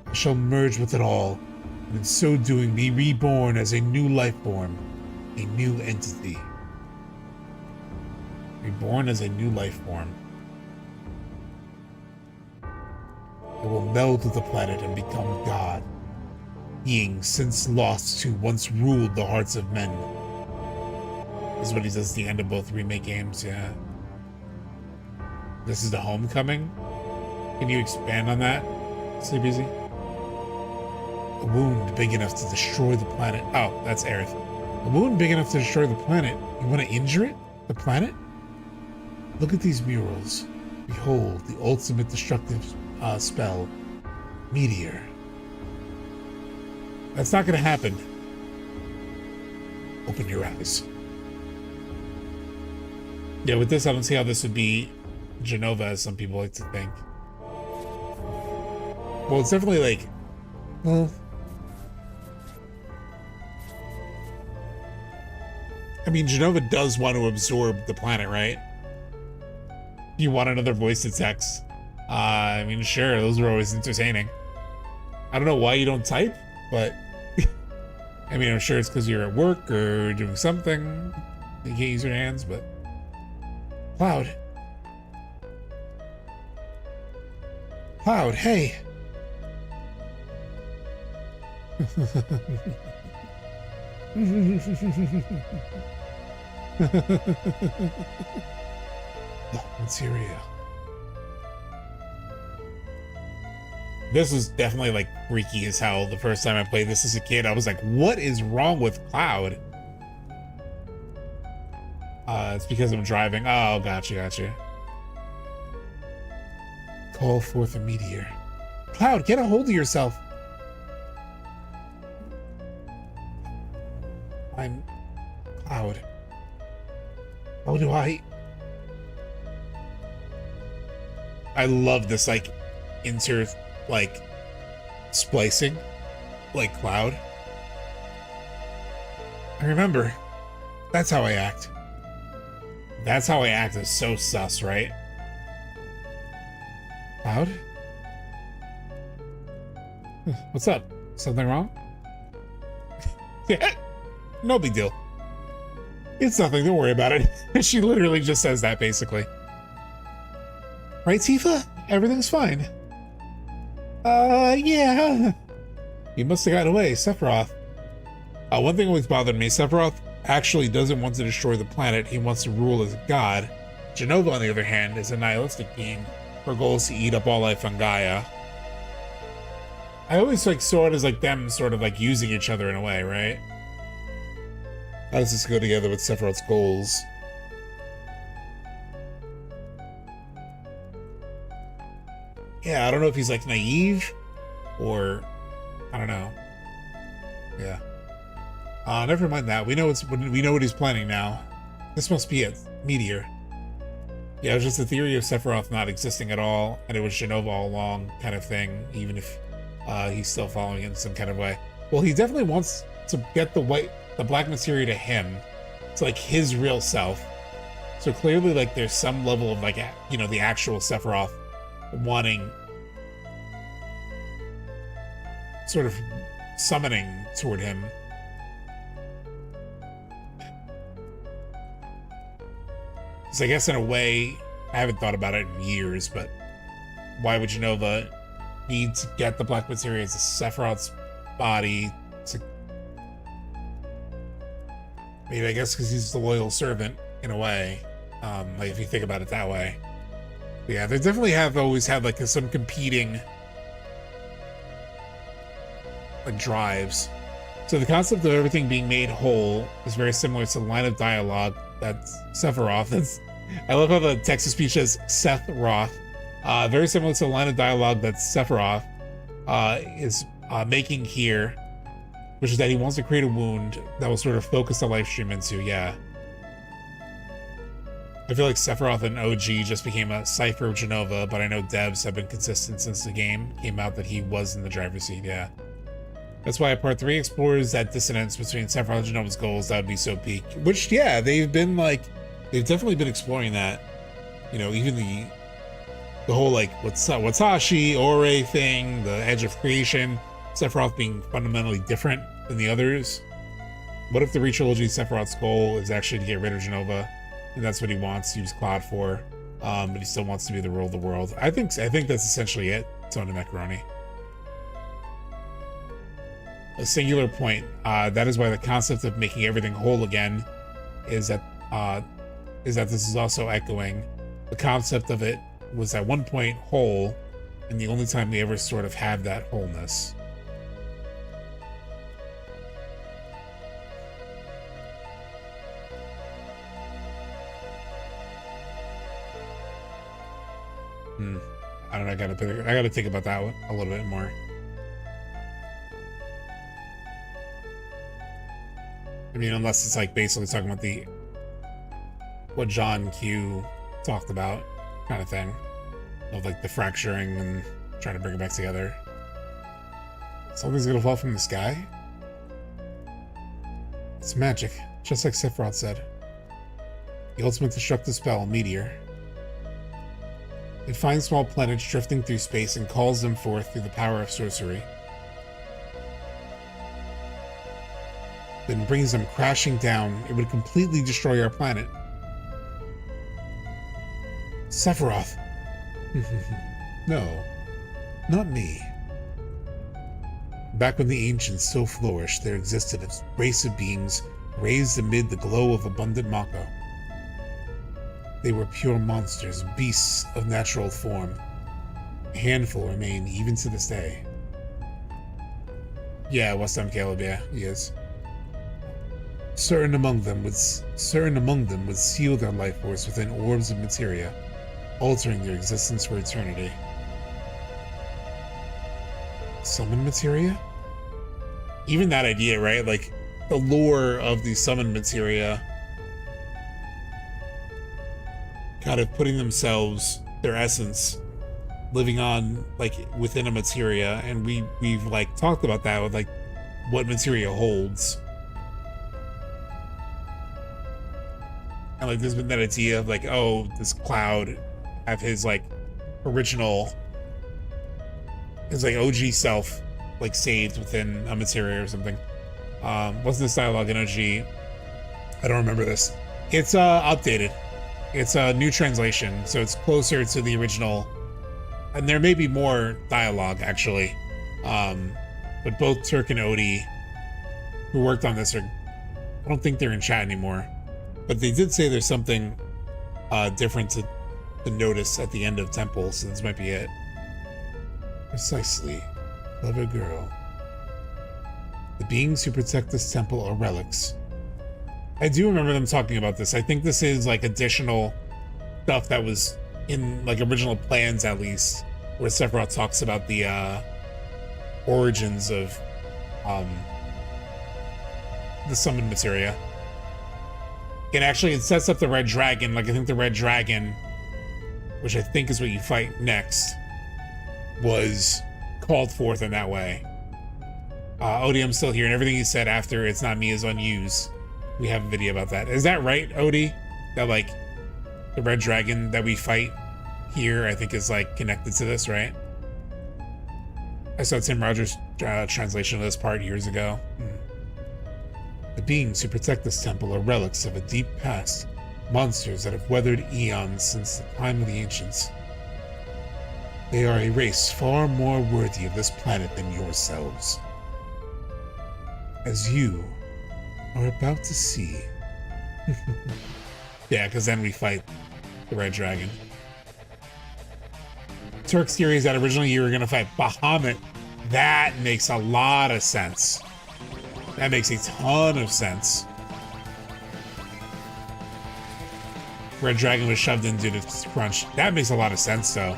A: I shall merge with it all, and in so doing be reborn as a new life form, a new entity. Reborn as a new life form. I will meld with the planet and become God, being since lost who once ruled the hearts of men. This is what he says at the end of both remake games, yeah. This is the homecoming? Can you expand on that, CBZ? A wound big enough to destroy the planet. Oh, that's Aerith. A wound big enough to destroy the planet. You want to injure it? The planet? Look at these murals. Behold, the ultimate destructive spell. Meteor. That's not going to happen. Open your eyes. Yeah, with this, I don't see how this would be Genova, as some people like to think. Well, it's definitely like, well, I mean, Genova does want to absorb the planet, right? You want another voice to text? I mean, sure, those are always entertaining. I don't know why you don't type, but I mean, I'm sure it's because you're at work or doing something. You can't use your hands, but Cloud. Cloud, hey. Materia. This was definitely like freaky as hell. The first time I played this as a kid, I was like, what is wrong with Cloud? It's because I'm driving. Oh, gotcha. Call forth a meteor. Cloud, get a hold of yourself. I'm Cloud. How do I love this like splicing like Cloud. I remember. That's how I act. That's how I act is so sus, right? Cloud? What's up? Something wrong? Yeah. No big deal. It's nothing, don't worry about it. She literally just says that, basically. Right, Tifa? Everything's fine. Yeah. You must have gotten away, Sephiroth. One thing always bothered me, Sephiroth actually doesn't want to destroy the planet, he wants to rule as a god. Genova, on the other hand, is a nihilistic being. Her goal is to eat up all life on Gaia. I always saw it as them sort of using each other in a way, right? How does this go together with Sephiroth's goals? Yeah, I don't know if he's naive or I don't know. Yeah. Never mind that. We know what he's planning now. This must be it. Meteor. Yeah, it was just a theory of Sephiroth not existing at all, and it was Jenova all along kind of thing, even if he's still following it in some kind of way. Well, he definitely wants to get the black materia to him. It's like his real self. So clearly, like, there's some level of, like, you know, the actual Sephiroth wanting, sort of summoning toward him. So I guess in a way, I haven't thought about it in years, but why would Jenova need to get the black materia as a Sephiroth's body to... Maybe, I guess, because he's the loyal servant, in a way. Like, if you think about it that way. But yeah, they definitely have always had, like, some competing, like, drives. So the concept of everything being made whole is very similar to the line of dialogue that Sephiroth, I love how the text-to-speech says Sephiroth. Very similar to the line of dialogue that Sephiroth is making here, which is that he wants to create a wound that will sort of focus the live stream into, yeah. I feel like Sephiroth and OG just became a cipher of Jenova, but I know devs have been consistent since the game came out that he was in the driver's seat, yeah. That's why part 3 explores that dissonance between Sephiroth and Jenova's goals. That would be so peak. Which, yeah, they've definitely been exploring that. You know, even the whole, like, Watashi, Ore thing, the edge of creation, Sephiroth being fundamentally different than the others. What if the Retouch Sephiroth's goal is actually to get rid of Jenova? And that's what he wants to use Cloud for, but he still wants to be the rule of the world. I think that's essentially it. Tone Macaroni. A singular point. That is why the concept of making everything whole again is that this is also echoing the concept of it was at one point whole, and the only time we ever sort of have that wholeness. I don't know. I gotta think about that one a little bit more. I mean, unless it's like basically talking about what John Q talked about, kind of thing, of like the fracturing and trying to bring it back together. Something's gonna fall from the sky. It's magic, just like Sephiroth said. The ultimate destructive spell, Meteor. It finds small planets drifting through space and calls them forth through the power of sorcery. Then brings them crashing down. It would completely destroy our planet. Sephiroth. No, not me. Back when the ancients so flourished, there existed a race of beings raised amid the glow of abundant Mako. They were pure monsters, beasts of natural form. A handful remain even to this day. Yeah, West Ham Caleb, yeah, he is. Certain among them would seal their life force within orbs of materia, altering their existence for eternity. Summon materia? Even that idea, right? Like, the lore of the summon materia kind of putting themselves, their essence, living on, like, within a materia, and we've like talked about that with like what materia holds. And like there's been that idea of like, oh, this Cloud have his like original, his like OG self like saved within a materia or something. Wasn't this dialogue in OG? I don't remember this. It's updated. It's a new translation, so it's closer to the original. And there may be more dialogue actually. But both Turk and Odie, who worked on this, I don't think they're in chat anymore. But they did say there's something different to notice at the end of Temple, so this might be it. Precisely. Clever girl. The beings who protect this temple are relics. I do remember them talking about this. I think this is like additional stuff that was in like original plans, at least, where Sephiroth talks about the origins of the summon materia. And actually it sets up the Red Dragon. Like I think the Red Dragon which I think is what you fight next, was called forth in that way. Odie, I'm still here, and everything you said after "it's not me" is unused. We have a video about that. Is that right, Odie? That like the red dragon that we fight here, I think, is like connected to this, right? I saw Tim Rogers' translation of this part years ago. The beings who protect this temple are relics of a deep past, monsters that have weathered eons since the time of the ancients. They are a race far more worthy of this planet than yourselves, as you are about to see. Yeah, because then we fight the red dragon. Turk's theory is that originally you were going to fight Bahamut. That makes a lot of sense. That makes a ton of sense. Red dragon was shoved in due to crunch. That makes a lot of sense, though.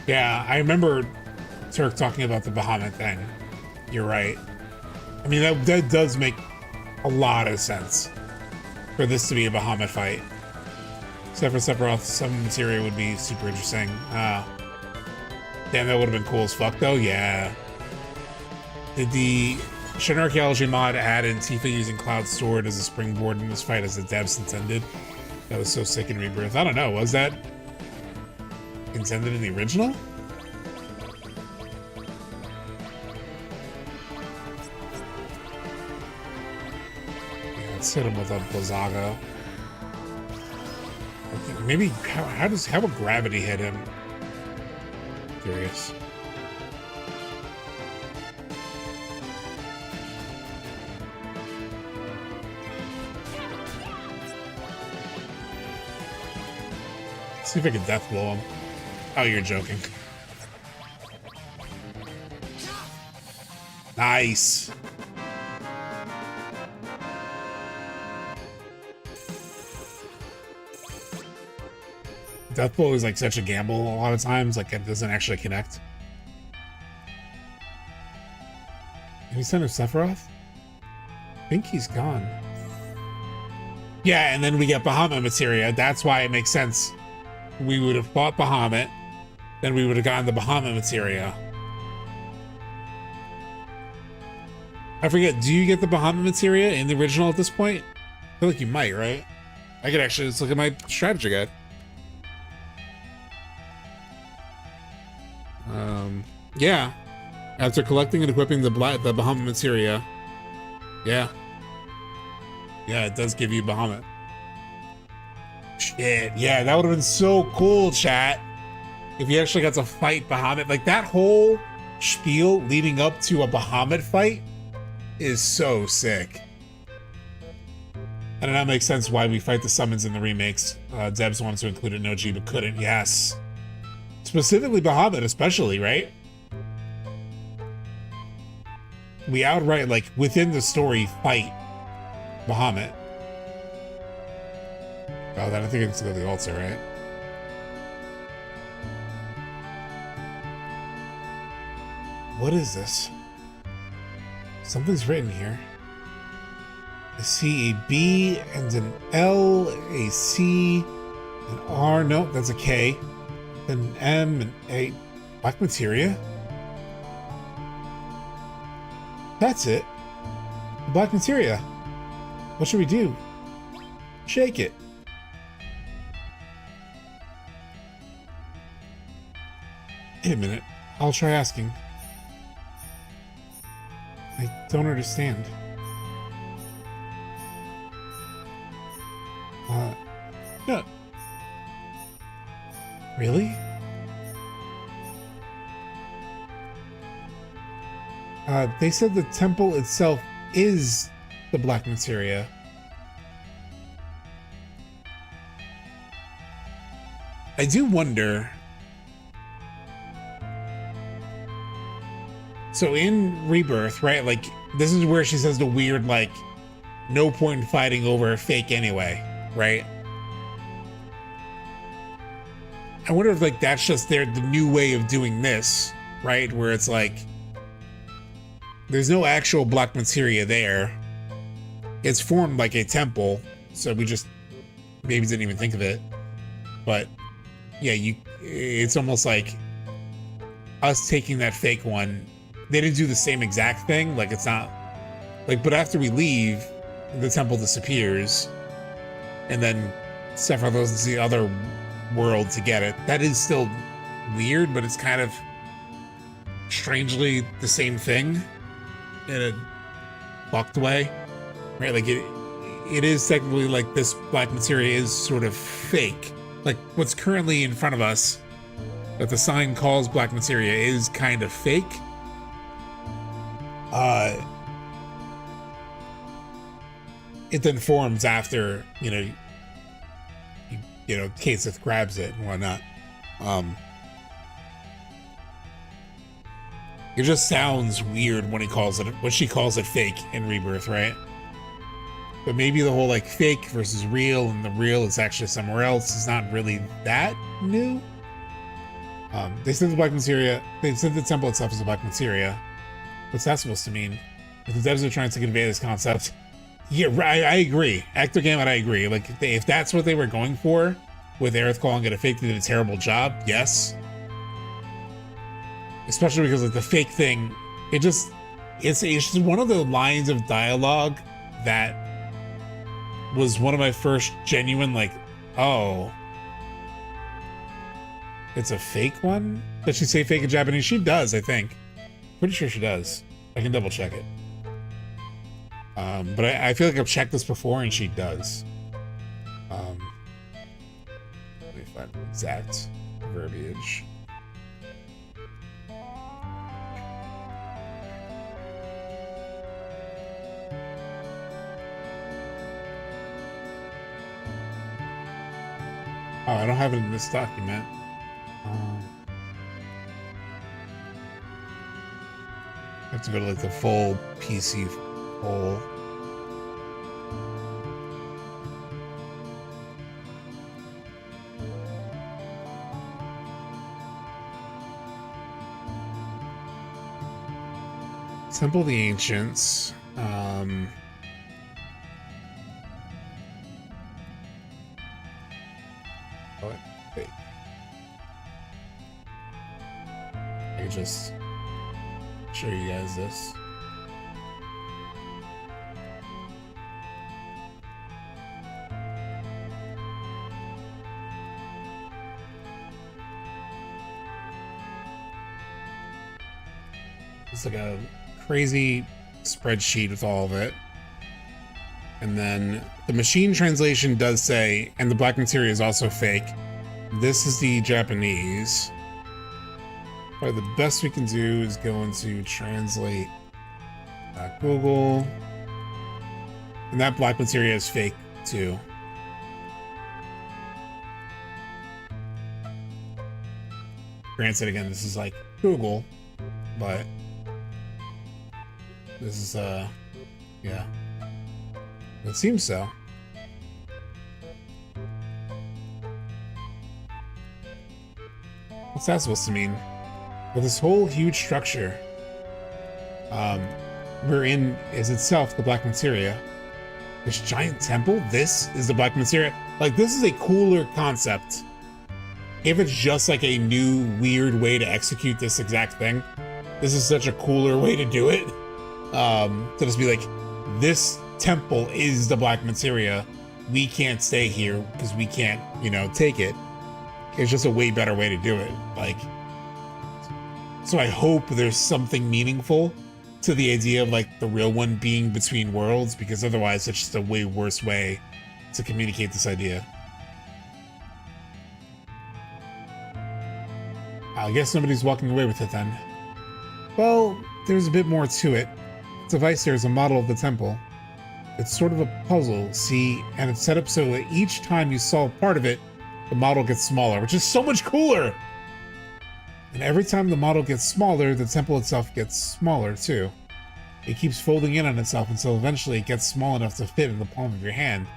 A: Yeah, I remember Turk talking about the Bahamut thing. You're right. I mean, that does make a lot of sense for this to be a Bahamut fight. Except for Sephiroth, some materia would be super interesting. Damn, that would have been cool as fuck, though. Yeah. Did the Shinra Archeology mod add in Tifa using Cloud Sword as a springboard in this fight as the devs intended? That was so sick in Rebirth. I don't know. Was that intended in the original? Yeah, let's hit him with a Blizzaga. Maybe how would gravity hit him? Curious. See if I can death blow him. Oh, you're joking. Nice. Death blow is like such a gamble a lot of times, like it doesn't actually connect. Have you sent him Sephiroth? I think he's gone. Yeah, and then we get Bahamut materia. That's why it makes sense. We would have fought Bahamut, then we would have gotten the Bahamut materia. I forget, do you get the Bahamut materia in the original at this point? I feel like you might, right? I could actually just look at my strategy guide. Yeah. After collecting and equipping the Bahamut materia. Yeah. Yeah, it does give you Bahamut. Shit, yeah, that would have been so cool, chat. If you actually got to fight Bahamut. Like, that whole spiel leading up to a Bahamut fight is so sick. And that makes sense why we fight the summons in the remakes. Debs wanted to include it, no G, but couldn't. Yes. Specifically Bahamut, especially, right? We outright, like, within the story, fight Bahamut. Oh, then I think it's go to the altar, right? What is this? Something's written here. I see a B and an L, a C, an R. Nope, that's a K. Then an M and A. Black materia? That's it. The black materia. What should we do? Shake it. Wait a minute. I'll try asking. I don't understand. No. Really? They said the temple itself is the black materia. I do wonder. So in Rebirth, right? Like, this is where she says the weird, like, no point in fighting over a fake anyway, right? I wonder if like that's just the new way of doing this, right? Where it's like there's no actual black materia there. It's formed like a temple, so we just maybe didn't even think of it. But yeah, it's almost like us taking that fake one. They didn't do the same exact thing. Like it's not like, but after we leave, the temple disappears, and then Sephiroth goes into the other world to get it. That is still weird, but it's kind of strangely the same thing in a fucked way, right? Like it is technically like this black materia is sort of fake. Like what's currently in front of us that the sign calls black materia is kind of fake. It then forms after, Cait Sith grabs it and whatnot. It just sounds weird when she calls it fake in Rebirth, right? But maybe the whole like fake versus real, and the real is actually somewhere else, is not really that new. They said the black materia, they said the temple itself is a black materia. What's that supposed to mean? If the devs are trying to convey this concept, yeah, I agree. Actor Gamut, I agree. Like if that's what they were going for, with Aerith calling it a fake, they did a terrible job. Yes, especially because like the fake thing, it's just one of the lines of dialogue that was one of my first genuine like, oh, it's a fake one? Does she say fake in Japanese? She does, I think. Pretty sure she does. I can double check it. But I feel like I've checked this before and she does. Let me find the exact verbiage. Oh, I don't have it in this document. I have to go to like the full PC poll. Temple of the Ancients. Wait. I can just show you guys this. It's like a crazy spreadsheet with all of it. And then the machine translation does say, and the black materia is also fake. This is the Japanese. Probably the best we can do is go into translate Google. And that black materia is fake too. Granted, again, this is like Google, but this is, yeah. It seems so. What's that supposed to mean? Well, this whole huge structure we're in is itself the black materia. This giant temple, this is the black materia. Like, this is a cooler concept. If it's just like a new weird way to execute this exact thing, this is such a cooler way to do it. To just be like, this temple is the black materia. We can't stay here because we can't, take it. It's just a way better way to do it. Like, so I hope there's something meaningful to the idea of like the real one being between worlds, because otherwise it's just a way worse way to communicate this idea. I guess nobody's walking away with it then. Well, there's a bit more to it. The device here is a model of the temple. It's sort of a puzzle, see, and it's set up so that each time you solve part of it, the model gets smaller, which is so much cooler! And every time the model gets smaller, the temple itself gets smaller too. It keeps folding in on itself until eventually it gets small enough to fit in the palm of your hand.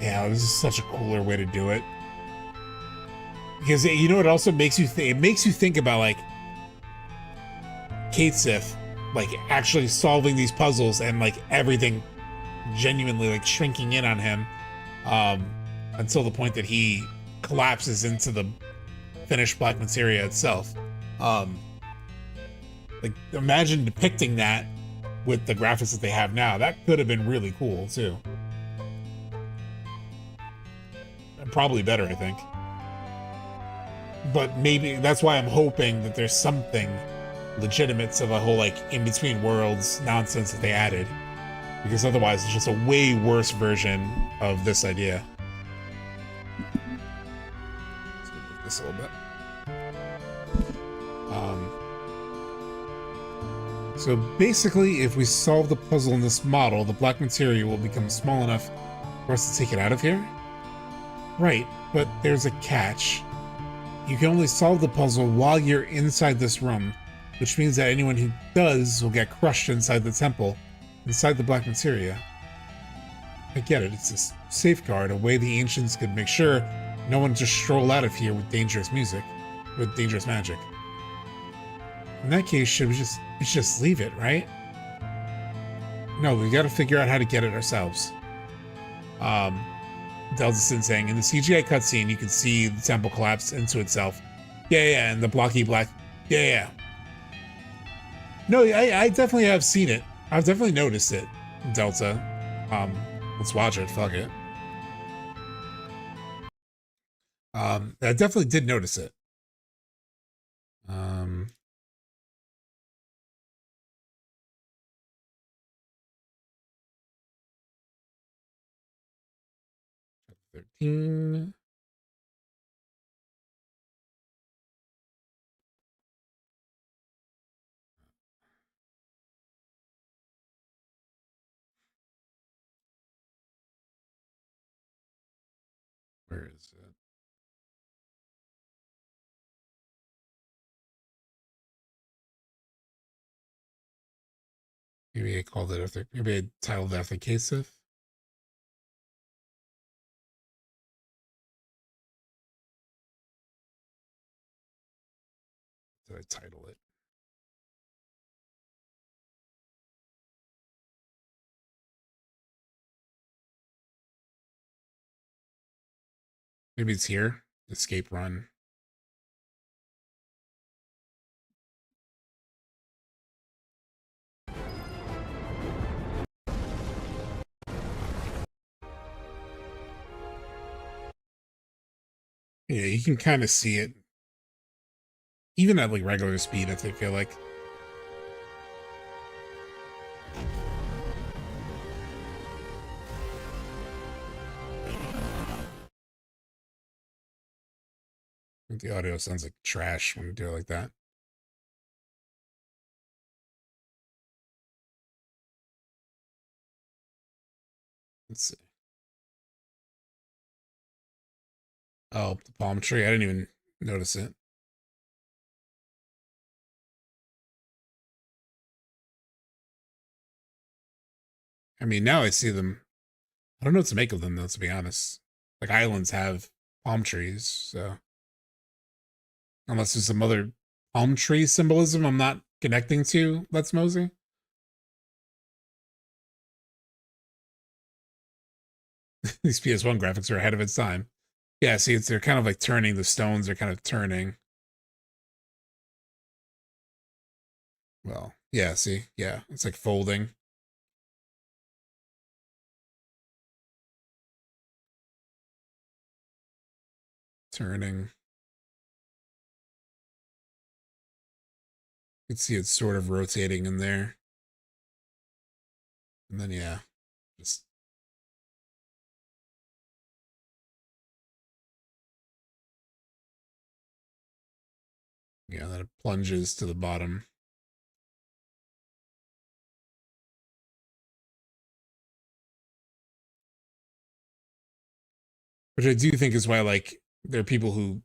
A: Yeah, this is such a cooler way to do it. Because you know, it also makes you think. It makes you think about like Cait Sith, like actually solving these puzzles and like everything genuinely like shrinking in on him, until the point that he collapses into the finished black materia itself. Like imagine depicting that with the graphics that they have now. That could have been really cool too. And probably better, I think. But maybe that's why I'm hoping that there's something legitimate to the whole like in between worlds nonsense that they added, because otherwise it's just a way worse version of this idea. Let's move this a little bit. So basically, if we solve the puzzle in this model, the black materia will become small enough for us to take it out of here. Right, but there's a catch. You can only solve the puzzle while you're inside this room, which means that anyone who does will get crushed inside the temple, inside the black materia. I get it, it's a safeguard, a way the ancients could make sure no one just stroll out of here with dangerous music, with dangerous magic. In that case, should we just leave it, right? No, we gotta figure out how to get it ourselves. Delta saying, in the CGI cutscene, you can see the temple collapse into itself. Yeah, and the blocky black. Yeah. No, I definitely have seen it. I've definitely noticed it, Delta. Let's watch it, fuck it. I definitely did notice it. Chapter 13. Where is it? Maybe I called it after. Maybe I titled it after Cait Sith. Did I title it? Maybe it's here. Escape run. Yeah, you can kind of see it. Even at like regular speed, I feel like. The audio sounds like trash when you do it like that. Let's see. Oh, the palm tree. I didn't even notice it. I mean, now I see them. I don't know what to make of them, though, to be honest. Like, islands have palm trees, so. Unless there's some other palm tree symbolism I'm not connecting to, Let's Mosey. These PS1 graphics are ahead of its time. Yeah, see, they're kind of like turning. The stones are kind of turning. Well, yeah, see? Yeah, it's like folding. Turning. You can see it's sort of rotating in there. And then, yeah, just. Yeah, then it plunges to the bottom. Which I do think is why, like, there are people who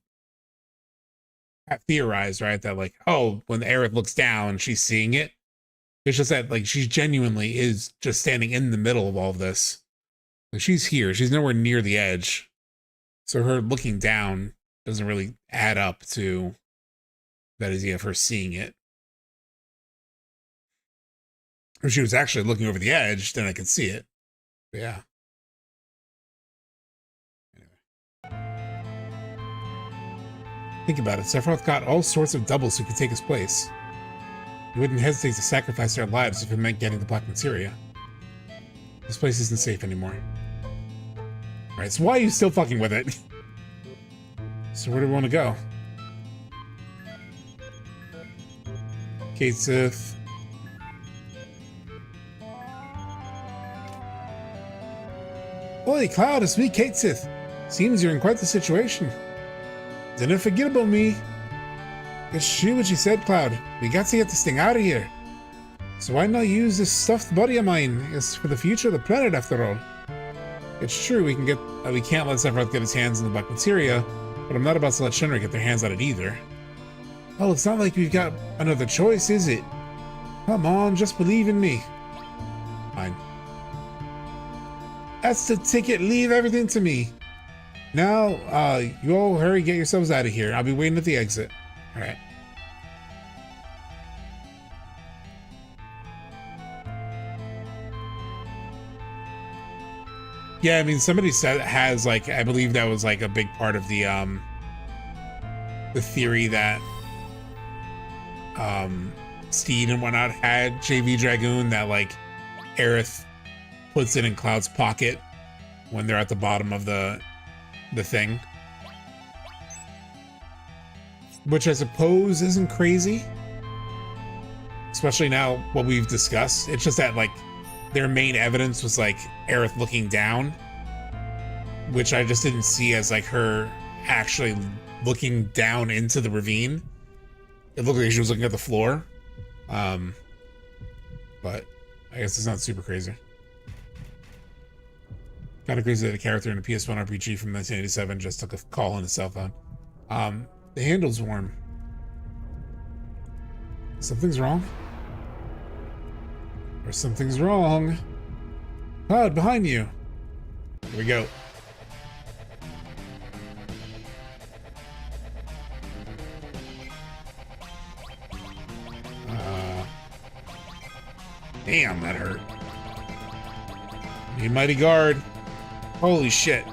A: have theorized, right, that, like, oh, when Aerith looks down, she's seeing it. It's just that, like, she genuinely is just standing in the middle of all of this. Like, she's here. She's nowhere near the edge. So her looking down doesn't really add up to that idea of her seeing it. If she was actually looking over the edge, then I could see it. But yeah. Think about it. Sephiroth got all sorts of doubles who could take his place. He wouldn't hesitate to sacrifice their lives if it meant getting the black materia. This place isn't safe anymore. Alright, so why are you still fucking with it? So where do we want to go? Cait Sith. Holy Cloud, it's me, Cait Sith. Seems you're in quite the situation. Didn't forget about me. It's true what you said, Cloud. We got to get this thing out of here. So why not use this stuffed buddy of mine? It's for the future of the planet, after all. It's true we can't let Sephiroth get his hands on the black materia, but I'm not about to let Shinra get their hands on it either. Well, it's not like we've got another choice, is it? Come on, just believe in me. Fine. That's the ticket. Leave everything to me. Now, you all hurry, get yourselves out of here. I'll be waiting at the exit. All right. Yeah, I mean, somebody said has, like, I believe that was like a big part of the theory that Steed and whatnot had JV Dragoon, that like Aerith puts it in Cloud's pocket when they're at the bottom of the thing, which I suppose isn't crazy, especially now what we've discussed. It's just that like their main evidence was like Aerith looking down, which I just didn't see as like her actually looking down into the ravine. It looked like she was looking at the floor, but I guess it's not super crazy. Kind of crazy that a character in a PS1 RPG from 1987 just took a call on his cell phone. The handle's warm. Something's wrong? Or something's wrong. Cloud, behind you. Here we go. Damn, that hurt. You mighty guard. Holy shit.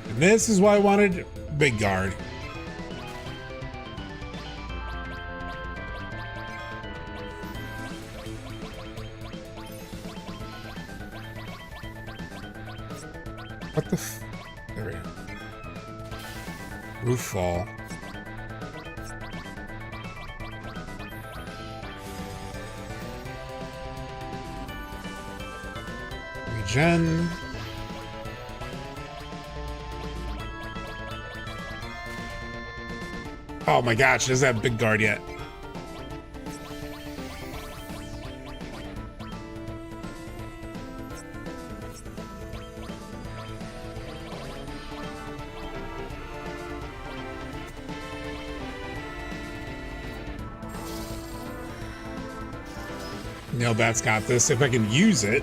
A: And this is why I wanted big guard. What the f... There we go. Roof fall. Regen. Oh my gosh, doesn't have big guard yet. Nailbat's got this if I can use it.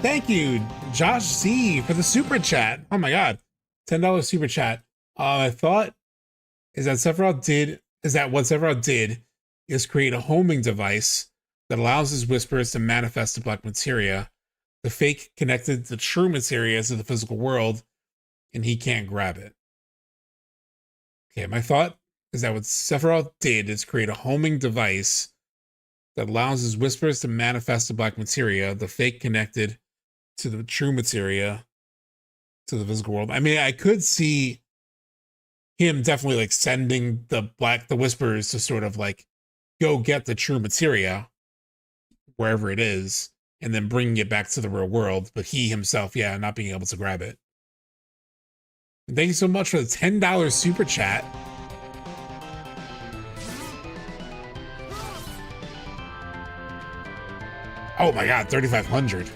A: Thank you, Josh C, for the super chat. Oh my god, $10 super chat. I thought what Sephiroth did is create a homing device that allows his whispers to manifest the black materia. The fake connected the true materia to the physical world, and he can't grab it. Okay, my thought is that what Sephiroth did is create a homing device that allows his whispers to manifest the black materia, the fake connected to the true materia, to the physical world. I mean, I could see him definitely like sending the Whisperers to sort of like go get the true materia wherever it is, and then bringing it back to the real world. But he himself, yeah, not being able to grab it. And thank you so much for the $10 super chat. Oh my God, 3,500.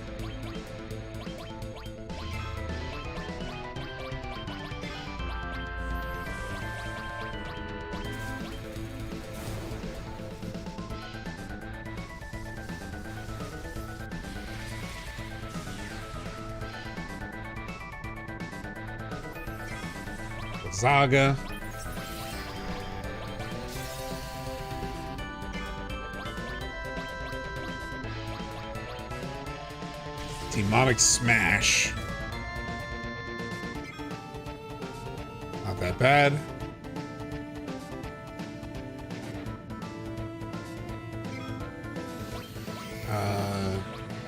A: Zaga. Demonic Smash. Not that bad.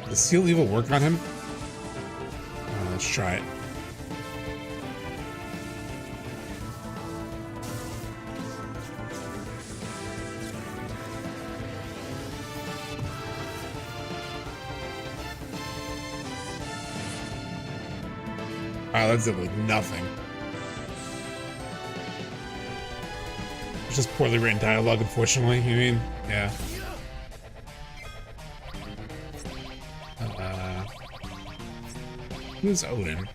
A: Does Seal Evil work on him? Let's try it. Wow, that's like nothing. It's just poorly written dialogue, unfortunately. You mean? Yeah. Who's Odin?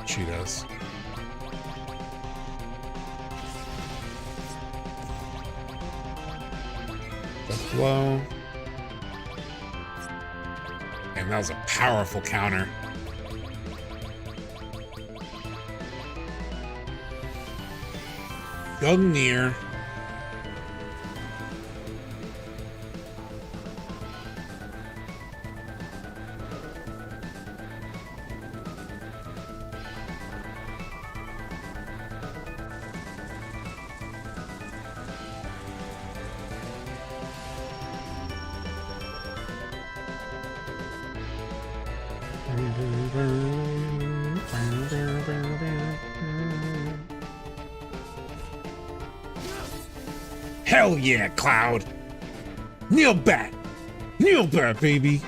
A: She does. Death blow. And that was a powerful counter. Gungnir. Hell yeah, Cloud! Kneel back! Kneel back, baby!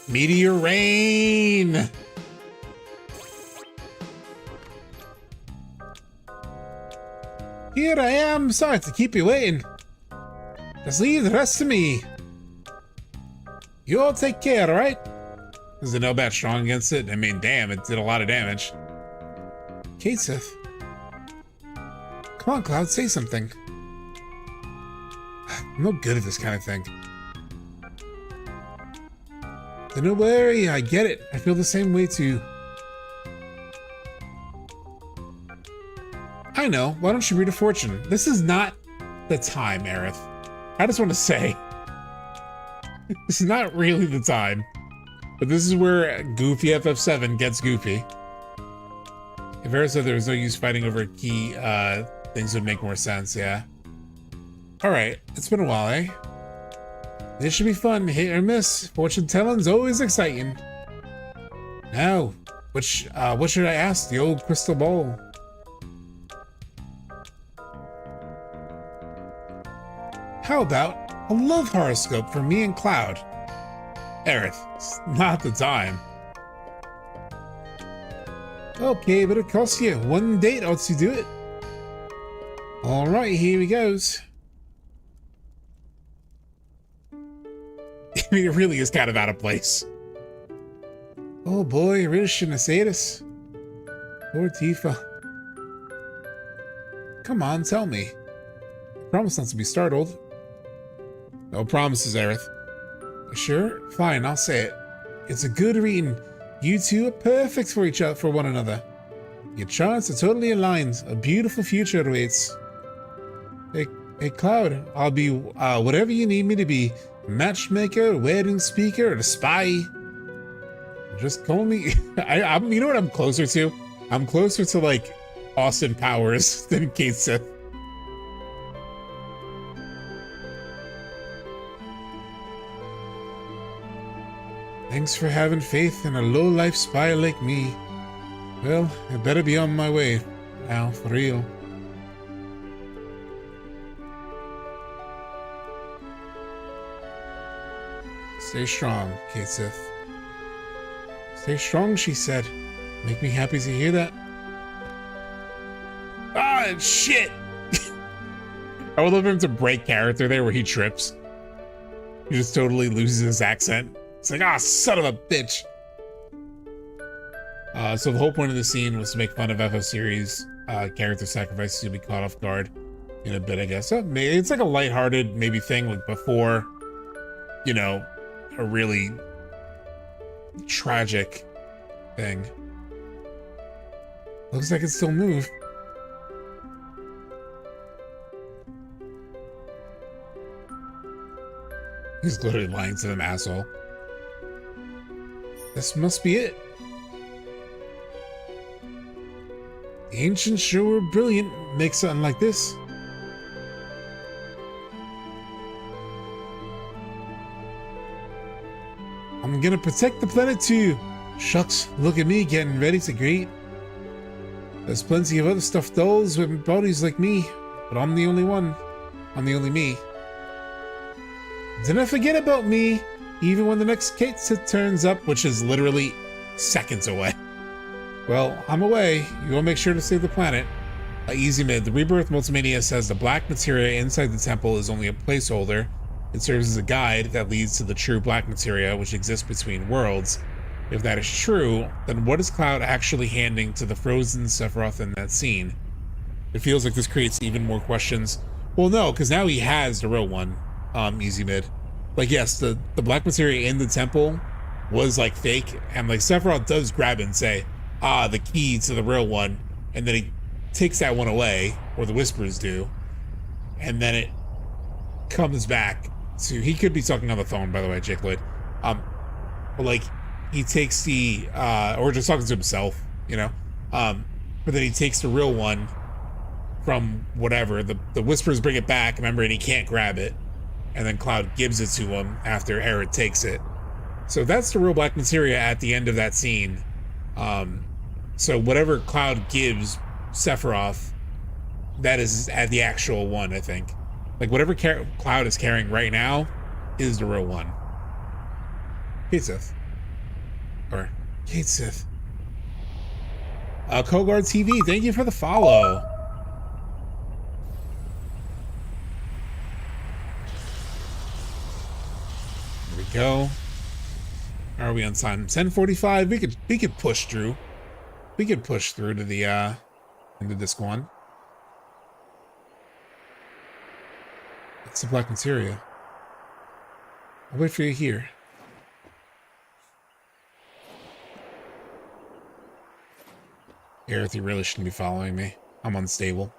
A: Meteor rain! Here I am, sorry to keep you waiting. Just leave the rest to me. You all take care, alright? Is the Nobat strong against it? I mean, damn, it did a lot of damage. Cait Sith. Come on, Cloud, say something. I'm no good at this kind of thing. Don't worry, I get it. I feel the same way too. I know, why don't you read a fortune? This is not the time, Aerith. I just want to say. This is not really the time. But this is where goofy FF7 gets goofy. If Aerith said there was no use fighting over key things would make more sense, yeah. Alright, it's been a while, eh? This should be fun, hit or miss. Fortune telling's always exciting. Now, what should I ask the old crystal ball? How about a love horoscope for me and Cloud? Aerith, it's not the time. Okay, but it costs you one date ought you do it. Alright, here he goes. I mean, it really is kind of out of place. Oh boy, I really shouldn't have said this. Poor Tifa. Come on, tell me. I promise not to be startled. No promises, Aerith. Sure? Fine, I'll say it. It's a good reading. You two are perfect for each other, for one another. Your charts are totally aligned. A beautiful future awaits. Hey, Cloud, I'll be whatever you need me to be. Matchmaker, wedding speaker, or a spy. Just call me. You know what I'm closer to? I'm closer to like Austin Powers than Cait Sith. Thanks for having faith in a low-life spy like me. Well, I better be on my way now, for real. Stay strong, Cait Sith. Stay strong, she said. Make me happy to hear that. Ah, shit! I would love him to break character there where he trips. He just totally loses his accent. It's like, ah, son of a bitch. So the whole point of the scene was to make fun of FF series character sacrifices to be caught off guard in a bit, I guess. So it's like a lighthearted maybe thing like before, you know, a really tragic thing. Looks like it still move. He's literally lying to them, asshole. This must be it. The ancients sure were brilliant. Make something like this. I'm gonna protect the planet too. Shucks, look at me getting ready to greet. There's plenty of other stuffed dolls with bodies like me, but I'm the only one. I'm the only me. Didn't forget about me, even when the next Cait Sith turns up, which is literally seconds away. Well, I'm away. You will make sure to save the planet. Easy mid. The Rebirth Multimedia says the black materia inside the temple is only a placeholder. It serves as a guide that leads to the true black materia, which exists between worlds. If that is true, then what is Cloud actually handing to the frozen Sephiroth in that scene? It feels like this creates even more questions. Well, no, because now he has the real one. Easy mid. Like, yes, the black materia in the temple was like fake, and like Sephiroth does grab it and say, ah, the key to the real one, and then he takes that one away, or the Whispers do, and then it comes back to, he could be talking on the phone, by the way, Jake Lloyd, but like, he takes the, or just talking to himself, you know, but then he takes the real one from whatever, the Whispers bring it back, remember, and he can't grab it, and then Cloud gives it to him after Herod takes it. So that's the real black materia at the end of that scene. So whatever Cloud gives Sephiroth, that is at the actual one, I think. Like whatever Cloud is carrying right now is the real one. Cait Sith. Or Cait Sith. Kogar TV, thank you for the follow. Here we go. Are we on time? 10:45. We could push through. We could push through to the into this one. It's the black materia. I'll wait for you here. Aerith, you really shouldn't be following me. I'm unstable.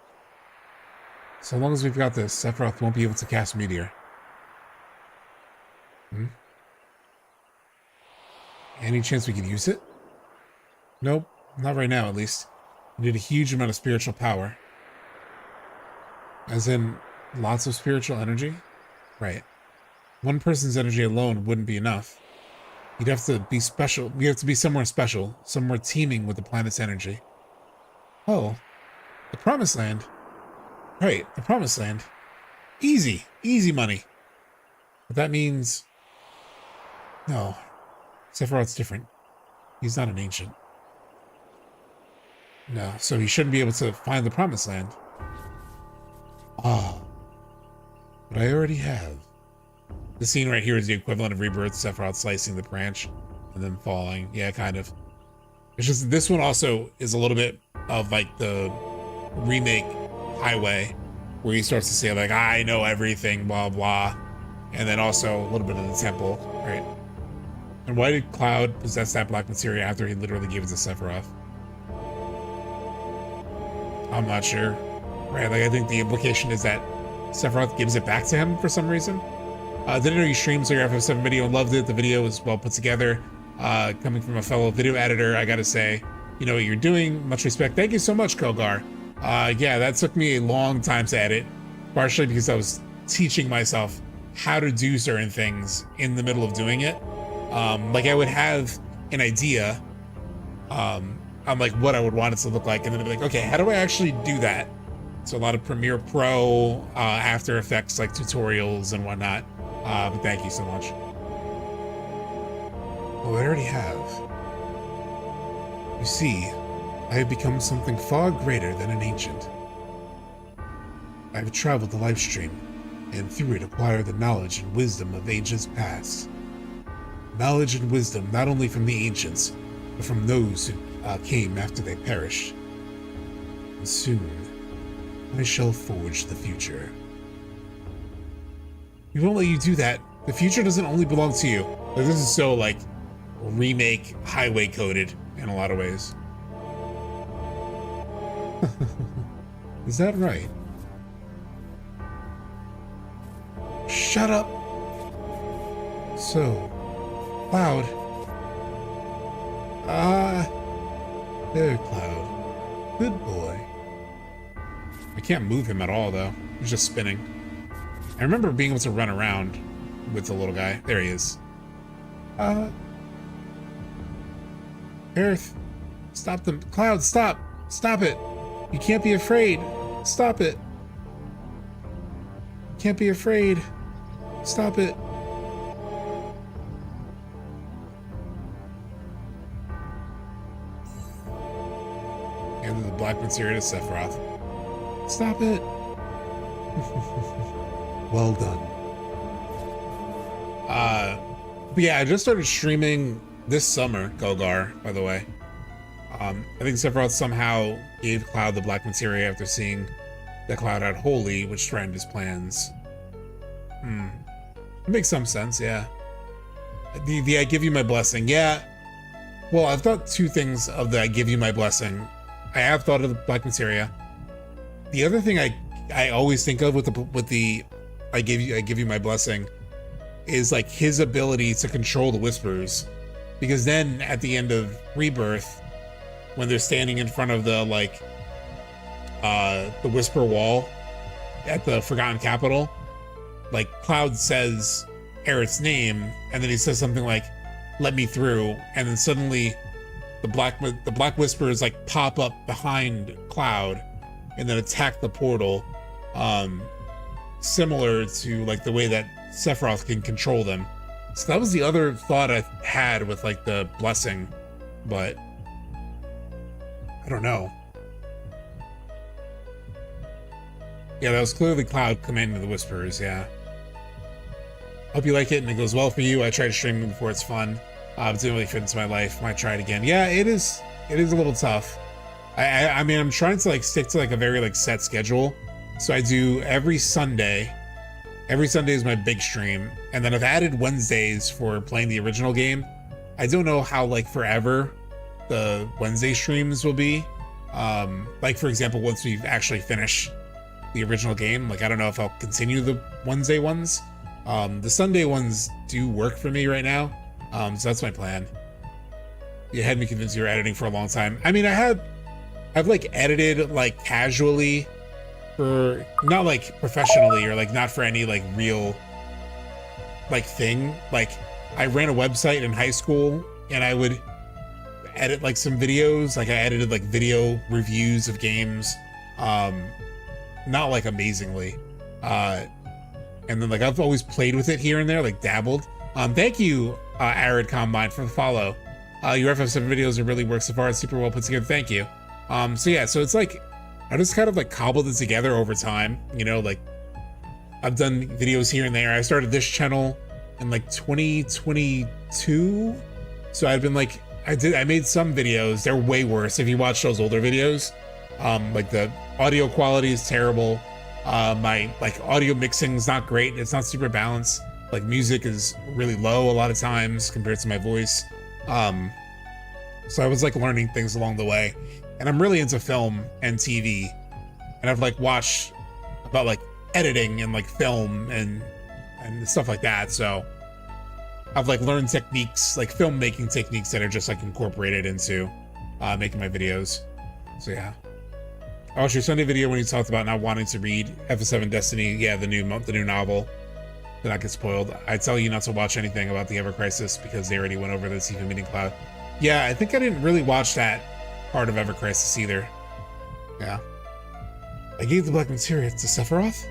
A: So long as we've got this, Sephiroth won't be able to cast Meteor. Any chance we could use it? Nope, not right now at least. We need a huge amount of spiritual power. As in, lots of spiritual energy? Right. One person's energy alone wouldn't be enough. You'd have to be special. You have to be somewhere special, somewhere teeming with the planet's energy. Oh, the Promised Land. Right, the Promised Land. Easy, easy money. But that means... No. Sephiroth's different. He's not an ancient. No, so he shouldn't be able to find the Promised Land. Ah. But I already have. The scene right here is the equivalent of Rebirth, Sephiroth slicing the branch and then falling. Yeah, kind of. It's just this one also is a little bit of like the remake Highway, where he starts to say like, I know everything, blah, blah. And then also a little bit of the temple, right? And why did Cloud possess that black materia after he literally gave it to Sephiroth? I'm not sure. Right, like I think the implication is that Sephiroth gives it back to him for some reason. Didn't know you streamed your FF7 video and loved it. The video was well put together. Coming from a fellow video editor, I gotta say, you know what you're doing. Much respect. Thank you so much, Kogar. Yeah, that took me a long time to edit, partially because I was teaching myself how to do certain things in the middle of doing it. Like I would have an idea on like what I would want it to look like, and then I'd be like, okay, how do I actually do that? So a lot of Premiere Pro, After Effects, like tutorials and whatnot. But thank you so much. Oh, I already have. You see, I have become something far greater than an ancient. I have traveled the life stream, and through it acquired the knowledge and wisdom of ages past. Knowledge and wisdom not only from the ancients, but from those who came after they perished. And soon, I shall forge the future. We won't let you do that. The future doesn't only belong to you. Like, this is so, like, remake highway coded in a lot of ways. Is that right? Shut up! So, Cloud. There, Cloud. Good boy. I can't move him at all, though. He's just spinning. I remember being able to run around with the little guy. There he is. Earth, stop them. Cloud, stop. Stop it. You can't be afraid. Stop it. You can't be afraid. Stop it. And the black materia to Sephiroth. Stop it. Well done. But yeah, I just started streaming this summer, Kogar, by the way. I think Sephiroth somehow gave Cloud the black materia after seeing that Cloud had Holy, which threatened his plans. It makes some sense, yeah. The I give you my blessing, yeah. Well, I've thought two things of the I give you my blessing. I have thought of the black materia. The other thing I always think of with the I give you my blessing is like his ability to control the whispers, because then at the end of Rebirth, when they're standing in front of the like the whisper wall at the Forgotten Capital, like Cloud says Aerith's name, and then he says something like "Let me through," and then suddenly the black whispers like pop up behind Cloud and then attack the portal, similar to like the way that Sephiroth can control them. So that was the other thought I had with like the blessing, but I don't know. Yeah, that was clearly Cloud commanding the whispers, yeah. Hope you like it and it goes well for you. I tried streaming before, it's fun. It didn't really fit into my life. Might try it again. Yeah, it is a little tough. I mean, I'm trying to like stick to like a very like set schedule. So I do every Sunday. Every Sunday is my big stream. And then I've added Wednesdays for playing the original game. I don't know how like forever the Wednesday streams will be. Like for example, once we've actually finished the original game, like I don't know if I'll continue the Wednesday ones. The Sunday ones do work for me right now. So that's my plan. You had me convinced you were editing for a long time. I mean, I've like edited like casually for, not like professionally or like not for any like real like thing. Like I ran a website in high school and I would edit like some videos. Like I edited like video reviews of games. Not like amazingly. And then like I've always played with it here and there, like dabbled. Thank you, Arid Combine, for the follow. Your FF7 videos are really works of art, super well put together. Thank you. So yeah, so it's like I just kind of like cobbled it together over time. You know, like I've done videos here and there. I started this channel in like 2022, so I've been like I made some videos. They're way worse if you watch those older videos. Like the audio quality is terrible. My like audio mixing is not great. It's not super balanced. Like music is really low a lot of times compared to my voice. So I was like learning things along the way, and I'm really into film and TV, and I've like watched about like editing and like film and stuff like that. So I've like learned techniques, like filmmaking techniques that are just like incorporated into making my videos. So yeah. I watched your Sunday video when you talked about not wanting to read FF7 Destiny. Yeah, the new novel. Did not get spoiled. I tell you not to watch anything about the Ever Crisis because they already went over the Tifa meeting Cloud. Yeah, I think I didn't really watch that part of Ever Crisis either. Yeah. I gave the black materia to Sephiroth?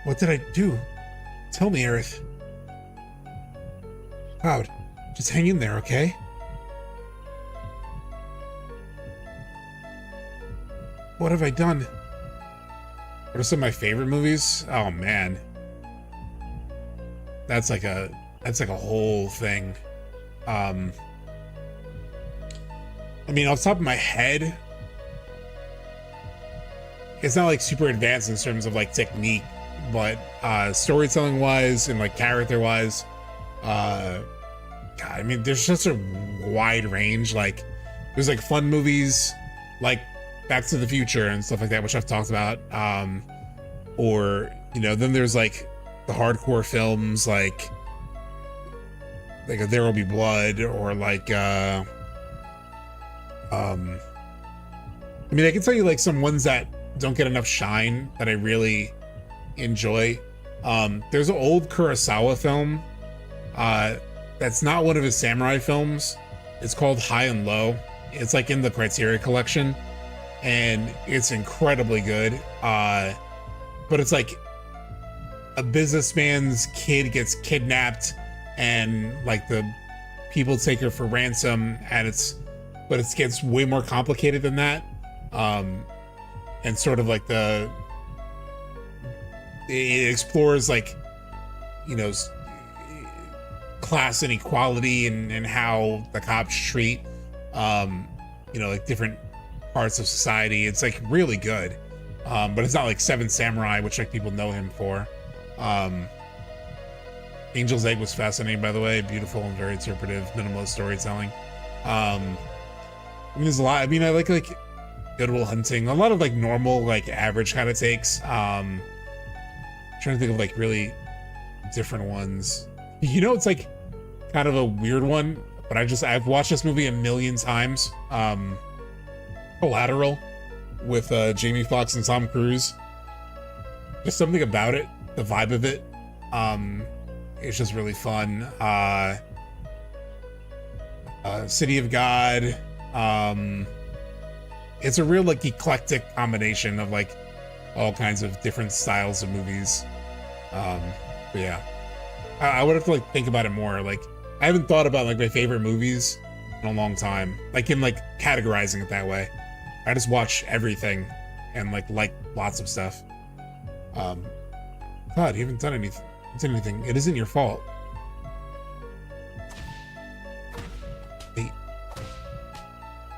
A: What did I do? Tell me, Aerith. Cloud, just hang in there, okay? What have I done? What are some of my favorite movies? Oh man. That's like a whole thing. I mean, off the top of my head, it's not like super advanced in terms of like technique, but storytelling wise and like character wise, God, I mean, there's such a wide range. Like, there's like fun movies, like Back to the Future and stuff like that, which I've talked about. Or, you know, then there's like the hardcore films, like There Will Be Blood, or like, I mean, I can tell you like some ones that don't get enough shine that I really enjoy. There's an old Kurosawa film, that's not one of his samurai films. It's called High and Low. It's like in the Criteria collection, and it's incredibly good. But it's like a businessman's kid gets kidnapped, and like the people take her for ransom, and it gets way more complicated than that. And sort of like it explores like, you know, class inequality and how the cops treat, you know, like different parts of society. It's like really good. But it's not like Seven Samurai, which like people know him for. Angel's Egg was fascinating, by the way. Beautiful and very interpretive, minimalist storytelling. I mean, there's a lot. I mean, I like Good Will Hunting. A lot of like normal, like average kind of takes. Trying to think of like really different ones. You know, it's like kind of a weird one, but I've watched this movie a million times. Collateral with Jamie Foxx and Tom Cruise. Just something about it, the vibe of it. It's just really fun. City of God. It's a real like eclectic combination of like all kinds of different styles of movies. But yeah, I would have to like think about it more. Like, I haven't thought about like my favorite movies in a long time, like in like categorizing it that way. I just watch everything and like lots of stuff. God, you haven't done anything. It isn't your fault. Wait.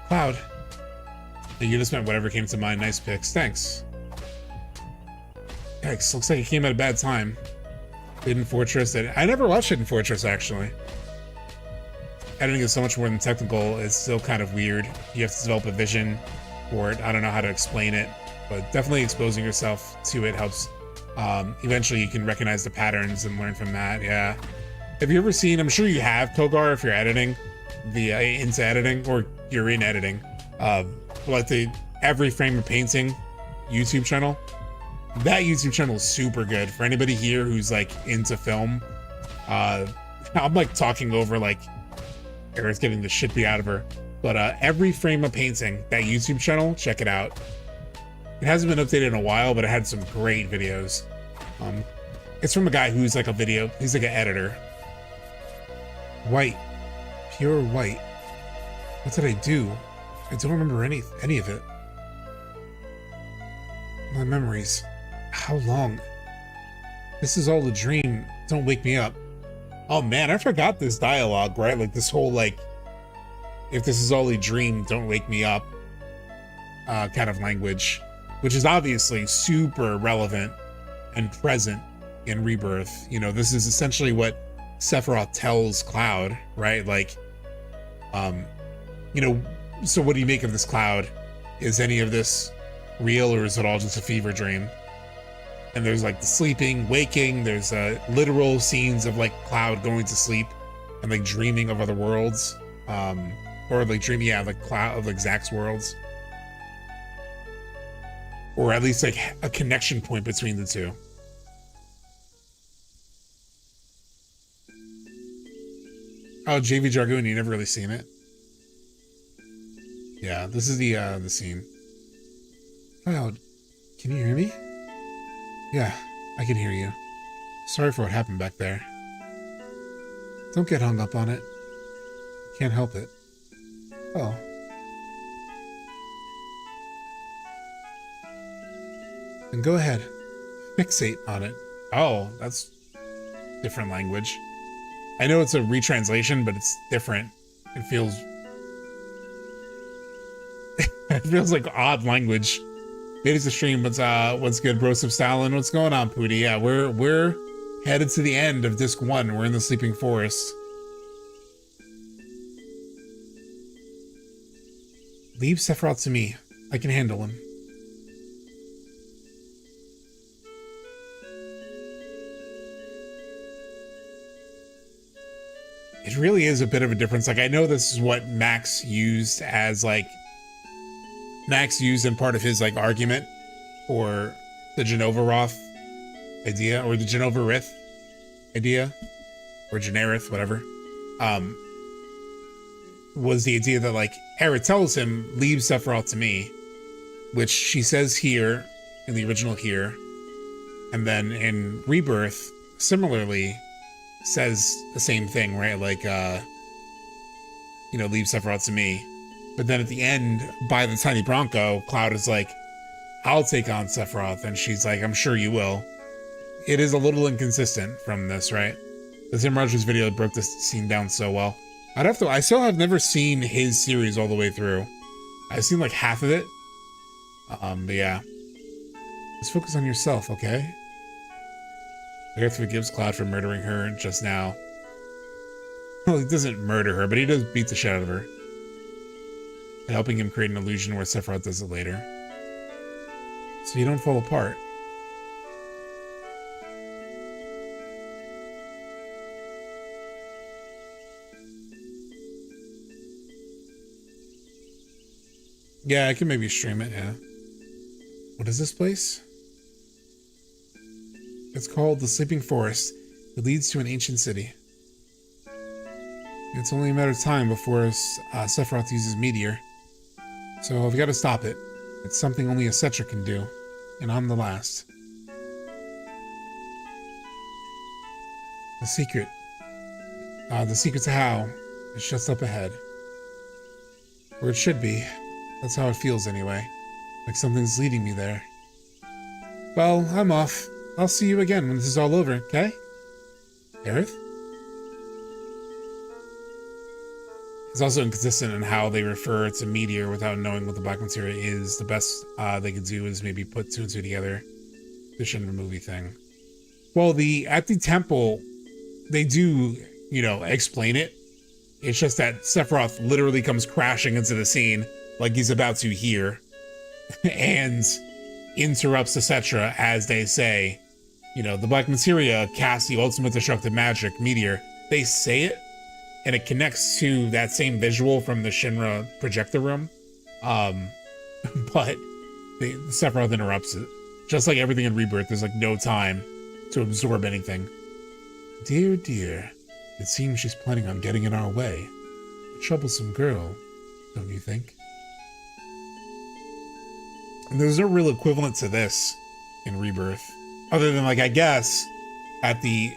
A: Cloud. You just meant whatever came to mind. Nice picks. Thanks. Yikes, looks like it came at a bad time. Hidden Fortress. I never watched Hidden Fortress, actually. Editing is so much more than technical. It's still kind of weird. You have to develop a vision for it. I don't know how to explain it, but definitely exposing yourself to it helps. Eventually you can recognize the patterns and learn from that. Yeah. Have you ever seen, I'm sure you have, Togar, if you're editing, into editing, or you're in editing, like the Every Frame of Painting YouTube channel? That YouTube channel is super good for anybody here who's like into film. I'm like talking over like Erica's getting the shit beat out of her, but Every Frame of Painting, that YouTube channel, check it out. It hasn't been updated in a while, but it had some great videos. It's from a guy who's like he's like an editor. White, pure white. What did I do? I don't remember any of it. My memories. How long? This is all a dream. Don't wake me up. Oh man, I forgot this dialogue, right? Like this whole like, if this is all a dream, don't wake me up, kind of language, which is obviously super relevant and present in Rebirth. You know, this is essentially what Sephiroth tells Cloud, right? Like, you know, so what do you make of this, Cloud? Is any of this real, or is it all just a fever dream? And there's like the sleeping, waking, there's literal scenes of like Cloud going to sleep and like dreaming of other worlds. Or like dreaming, yeah, like Cloud of like Zack's worlds. Or at least like a connection point between the two. Oh, JV Dragoon, you never really seen it? Yeah, this is the scene. Cloud, can you hear me? Yeah, I can hear you. Sorry for what happened back there. Don't get hung up on it. Can't help it. Oh. Then go ahead. Fixate on it. Oh, that's different language. I know it's a retranslation, but it's different. It feels it feels like odd language. Maybe it's a stream, but what's good, bro? Stalin? What's going on, Pooty? Yeah, we're headed to the end of disc 1. We're in the Sleeping Forest. Leave Sephiroth to me. I can handle him. It really is a bit of a difference. Like, I know this is what Max used as like in part of his like argument for the Genova Roth idea, or the Genova Rith idea, or Generith, whatever. Was the idea that like Hera tells him, leave Sephiroth to me, which she says here in the original here, and then in Rebirth similarly says the same thing, right? Like you know, leave Sephiroth to me. But then at the end, by the Tiny Bronco, Cloud is like, I'll take on Sephiroth, and she's like, I'm sure you will. It is a little inconsistent from this, right? The Tim Rogers video broke this scene down so well. I still have never seen his series all the way through. I've seen like half of it. But yeah. Just focus on yourself, okay? Aerith forgives Cloud for murdering her just now. Well, he doesn't murder her, but he does beat the shit out of her. And helping him create an illusion where Sephiroth does it later. So you don't fall apart. Yeah, I can maybe stream it, yeah. What is this place? It's called the Sleeping Forest. It leads to an ancient city. It's only a matter of time before Sephiroth uses Meteor. So I've got to stop it. It's something only a Cetra can do. And I'm the last. The secret. The secret to how is just up ahead. Or it should be. That's how it feels anyway. Like something's leading me there. Well, I'm off. I'll see you again when this is all over, okay? Aerith? It's also inconsistent in how they refer to Meteor without knowing what the black materia is. The best they could do is maybe put 2 and 2 together. The Shinra movie thing. Well, at the temple, they do, you know, explain it. It's just that Sephiroth literally comes crashing into the scene like he's about to here and interrupts the Cetra as they say, you know, the black materia casts the ultimate destructive magic, Meteor. They say it, and it connects to that same visual from the Shinra projector room. But Sephiroth interrupts it. Just like everything in Rebirth, there's like no time to absorb anything. Dear, dear, it seems she's planning on getting in our way. A troublesome girl, don't you think? And there's no real equivalent to this in Rebirth. Other than, like, I guess, at the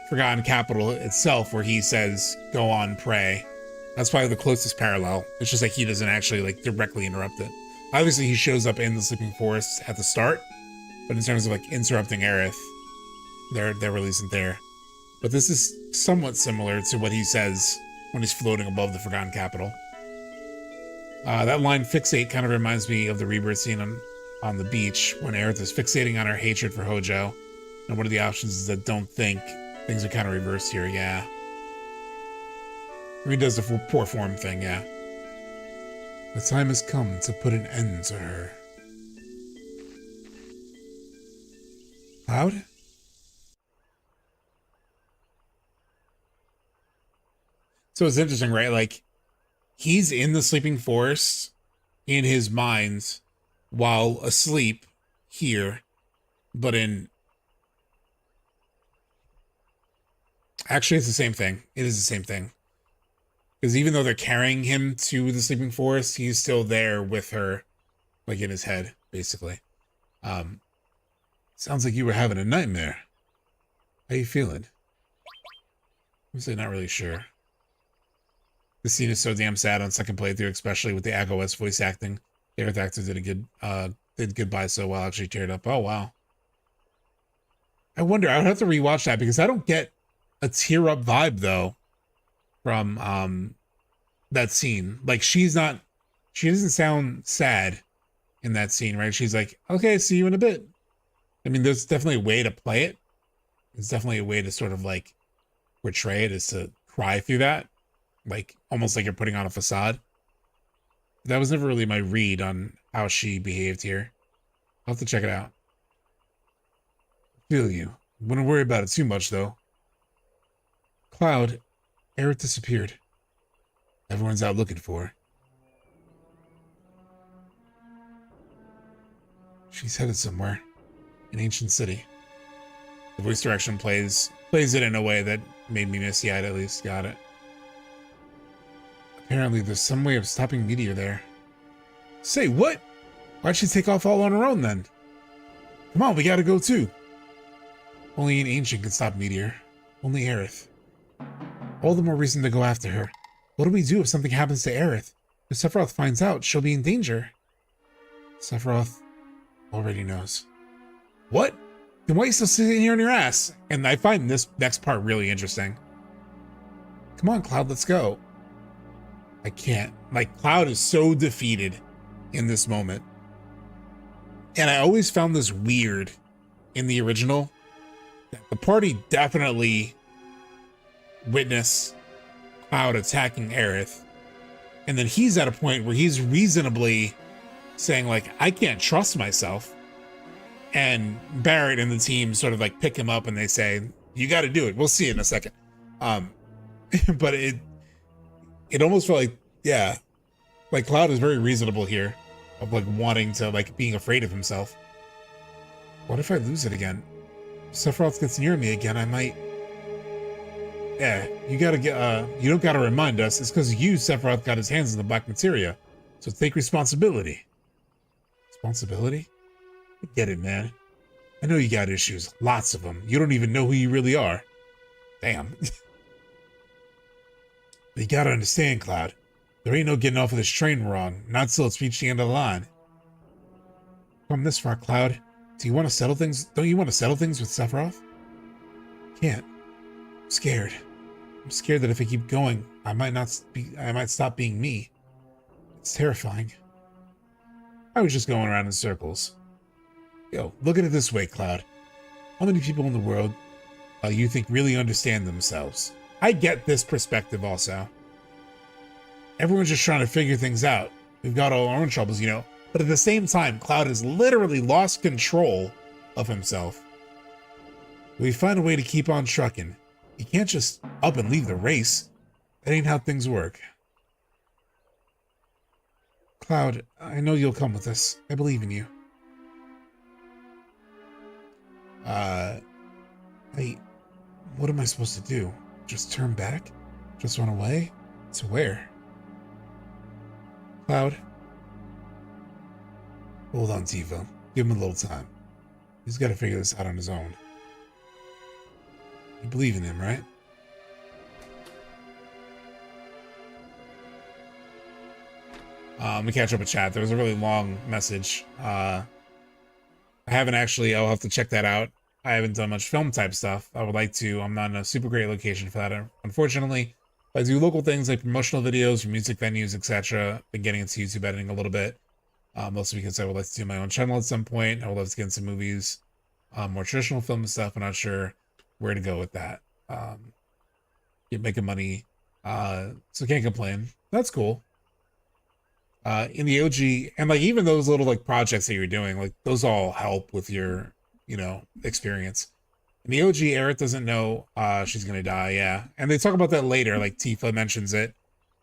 A: Forgotten Capital itself, where he says, go on, pray. That's probably the closest parallel. It's just like he doesn't actually, like, directly interrupt it. Obviously, he shows up in the Sleeping Forest at the start, but in terms of, like, interrupting Aerith, there really isn't there. But this is somewhat similar to what he says when he's floating above the Forgotten Capital. That line, fixate, kind of reminds me of the Rebirth scene on the beach when Aerith is fixating on her hatred for Hojo. And one of the options is that don't think. Things are kind of reversed here, yeah. He does the poor form thing, yeah. The time has come to put an end to her. Cloud? So it's interesting, right? Like, he's in the sleeping forest in his mind while asleep here, but in... Actually, it's the same thing. It is the same thing. Because even though they're carrying him to the sleeping forest, he's still there with her, like in his head, basically. Sounds like you were having a nightmare. How you feeling? I'm saying not really sure. The scene is so damn sad on second playthrough, especially with the AxlRose voice acting. The Aerith actor did goodbye so well, actually teared up. Oh wow. I wonder, I would have to rewatch that because I don't get a tear up vibe though from that scene. Like she doesn't sound sad in that scene, right? She's like, okay, see you in a bit. I mean, there's definitely a way to play it. There's definitely a way to sort of like portray it, is to cry through that. Like almost like you're putting on a facade. That was never really my read on how she behaved here. I'll have to check it out. Feel you. Wouldn't worry about it too much though. Cloud, Aerith disappeared. Everyone's out looking for her. She's headed somewhere. An ancient city. The voice direction plays it in a way that made me misty-eyed at least. Got it. Apparently there's some way of stopping Meteor there. Say what? Why'd she take off all on her own then? Come on, we gotta go too. Only an ancient can stop Meteor. Only Aerith. All the more reason to go after her. What do we do if something happens to Aerith? If Sephiroth finds out, she'll be in danger. Sephiroth already knows. What? Then why are you still sitting here on your ass? And I find this next part really interesting. Come on, Cloud, let's go. I can't. Like, Cloud is so defeated in this moment. And I always found this weird in the original. The party definitely witnessed Cloud attacking Aerith. And then he's at a point where he's reasonably saying, like, I can't trust myself. And Barrett and the team sort of like pick him up and they say, you got to do it. We'll see in a second. But it almost felt like, yeah, like Cloud is very reasonable here of like wanting to, like being afraid of himself. What if I lose it again? If Sephiroth gets near me again, I might. Yeah, you gotta get, you don't gotta remind us. It's because you, Sephiroth, got his hands in the black materia. So take responsibility. Responsibility? I get it, man. I know you got issues. Lots of them. You don't even know who you really are. Damn. But you gotta understand, Cloud. There ain't no getting off of this train we're on. Not till it's reached the end of the line. Come this far, Cloud. Do you want to settle things? Don't you want to settle things with Sephiroth? Can't. I'm scared. I'm scared that if I keep going, I might stop being me. It's terrifying. I was just going around in circles. Yo, look at it this way, Cloud. How many people in the world you think really understand themselves? I get this perspective also. Everyone's just trying to figure things out. We've got all our own troubles, you know. But at the same time, Cloud has literally lost control of himself. We find a way to keep on trucking. You can't just up and leave the race. That ain't how things work. Cloud, I know you'll come with us. I believe in you. What am I supposed to do? Just turn back? Just run away? To where? Cloud? Hold on, Tifa. Give him a little time. He's got to figure this out on his own. You believe in him, right? Let me catch up with chat. There was a really long message. I haven't actually, I'll have to check that out. I haven't done much film type stuff. I would like to. I'm not in a super great location for that, unfortunately. I do local things like promotional videos for music venues, etc. Been getting into YouTube editing a little bit. Mostly because I would like to do my own channel at some point. I would love to get into movies, more traditional film and stuff. I'm not sure where to go with that. Get making money, so can't complain. That's cool. In the OG, and like even those little like projects that you're doing, like those all help with your, you know, experience. In the OG, Aerith doesn't know she's gonna die, yeah. And they talk about that later, like Tifa mentions it.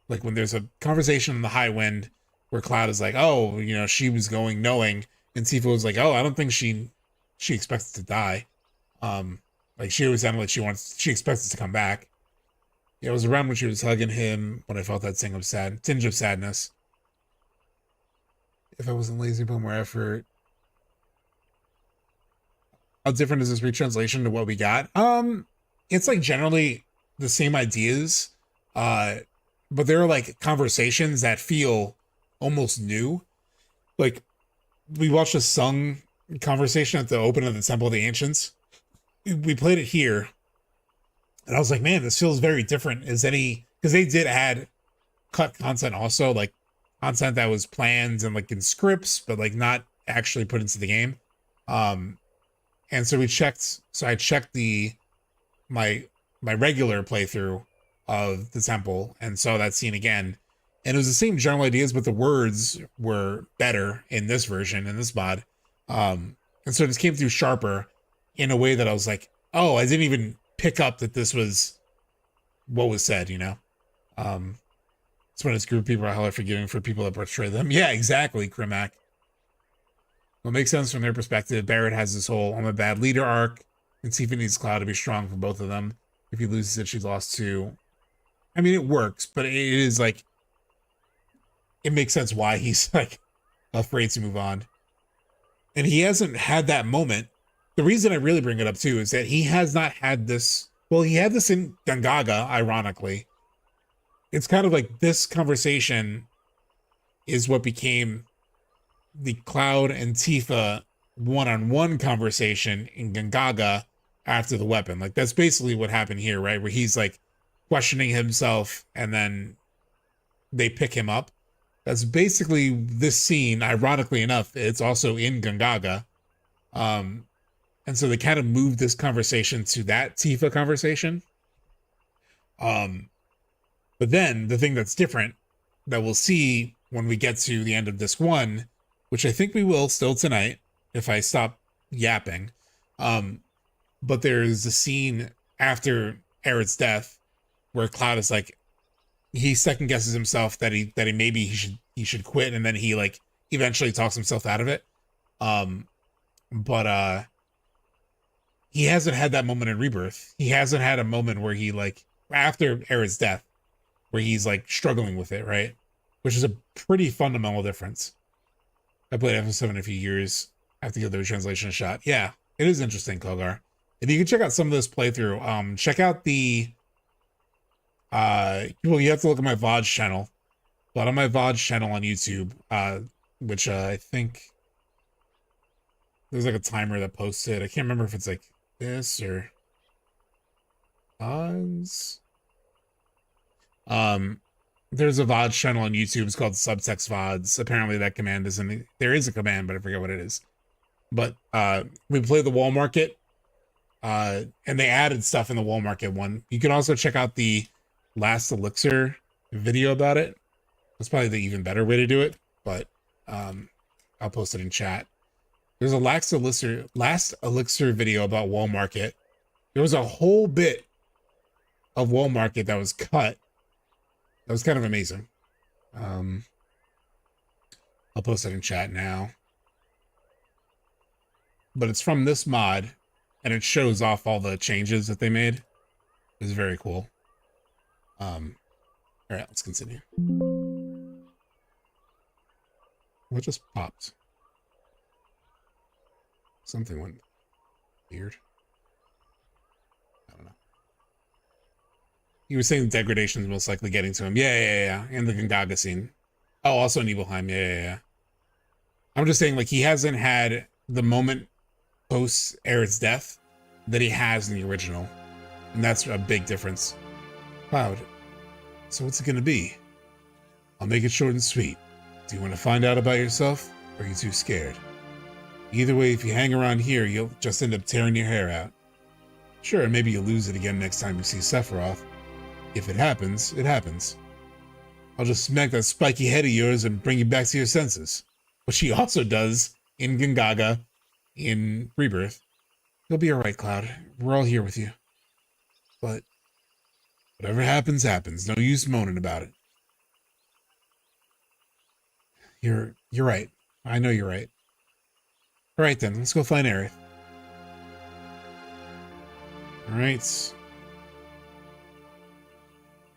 A: Like when there's a conversation in the High Wind where Cloud is like, oh, you know, she was going knowing, and Tifa was like, oh, I don't think she expects to die. Like she always sounded like she expects to come back. Yeah, it was around when she was hugging him when I felt that tinge of sadness. If I wasn't lazy, put more effort. How different is this retranslation to what we got? It's like generally the same ideas, but there are like conversations that feel almost new. Like we watched a sung conversation at the open of the Temple of the Ancients. We played it here, and I was like, man, this feels very different. Because they did add cut content also, like content that was planned and like in scripts, but like not actually put into the game. And so I checked my regular playthrough of the temple and saw that scene again. And it was the same general ideas, but the words were better in this version, in this mod. And so it just came through sharper in a way that I was like, oh, I didn't even pick up that this was what was said, you know? It's when it's group people are hella forgiving for people that betray them. Yeah, exactly, Krimak. Well, it makes sense from their perspective. Barrett has this whole I'm a bad leader arc, and Tifa needs Cloud to be strong for both of them. If he loses it, she's lost too. I mean, it works, but it is like, it makes sense why he's like afraid to move on. And he hasn't had that moment. The reason I really bring it up too is that he has not had this. Well, he had this in Gongaga, ironically. It's kind of like this conversation is what became the Cloud and Tifa one-on-one conversation in Gongaga after the weapon. Like that's basically what happened here, right? Where he's like questioning himself and then they pick him up. That's basically this scene. Ironically enough, it's also in Gongaga. And so they kind of moved this conversation to that Tifa conversation. But then the thing that's different that we'll see when we get to the end of Disc 1, which I think we will still tonight if I stop yapping. But there's a scene after Aerith's death where Cloud is like, he second guesses himself that he maybe he should quit, and then he like eventually talks himself out of it. But he hasn't had that moment in Rebirth. He hasn't had a moment where he like after Aerith's death where he's like struggling with it, right? Which is a pretty fundamental difference. I played FF7 a few years. I have to give the retranslation a shot. Yeah, it is interesting, Kogar. If you can check out some of this playthrough, check out the well, you have to look at my VOD channel. But on my VOD channel on YouTube, which I think there's like a timer that posted. I can't remember if it's like this or VODs. There's a VOD channel on YouTube. It's called Subtext VODs. Apparently that command isn't, there is a command, but I forget what it is. But we play the Wall Market, and they added stuff in the Wall Market one. You can also check out the Last Elixir video about it. That's probably the even better way to do it, but I'll post it in chat. There's a Last Elixir video about Wall Market. There was a whole bit of Wall Market that was cut. That was kind of amazing. I'll post it in chat now. But it's from this mod, and it shows off all the changes that they made. It's very cool. All right, let's continue. What just popped? Something went weird. I don't know. You were saying degradation is most likely getting to him. Yeah. And the Gongaga scene. Oh, also Nibelheim. Yeah. I'm just saying, like, he hasn't had the moment post Aerith's death that he has in the original. And that's a big difference. Cloud. So what's it gonna be? I'll make it short and sweet. Do you want to find out about yourself, or are you too scared? Either way, if you hang around here, you'll just end up tearing your hair out. Sure, maybe you'll lose it again next time you see Sephiroth. If it happens, it happens. I'll just smack that spiky head of yours and bring you back to your senses. Which he also does in Gongaga in Rebirth. You'll be all right, Cloud. We're all here with you. But whatever happens, happens. No use moaning about it. You're right. I know you're right. All right, then. Let's go find Aerith. All right.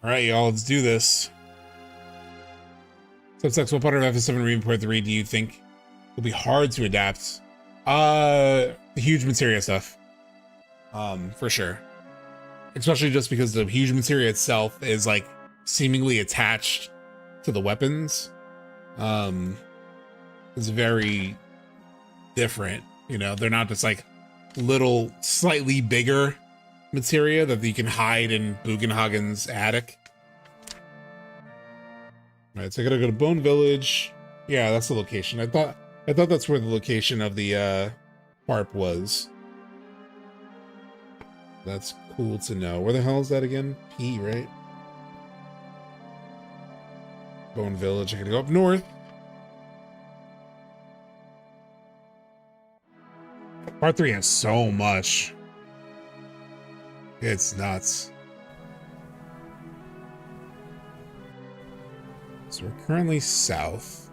A: All right, y'all. Let's do this. Subtext, what part of FF7 Rebirth 3 do you think will be hard to adapt? The huge materia stuff. For sure. Especially just because the huge materia itself is like seemingly attached to the weapons. It's very different. You know, they're not just like little, slightly bigger materia that you can hide in Bugenhagen's attic. All right, so I gotta go to Bone Village. Yeah, that's the location. I thought that's where the location of the harp was. That's cool to know. Where the hell is that again? P, right? Bone Village. I gotta go up north. Part 3 has so much. It's nuts. So we're currently south.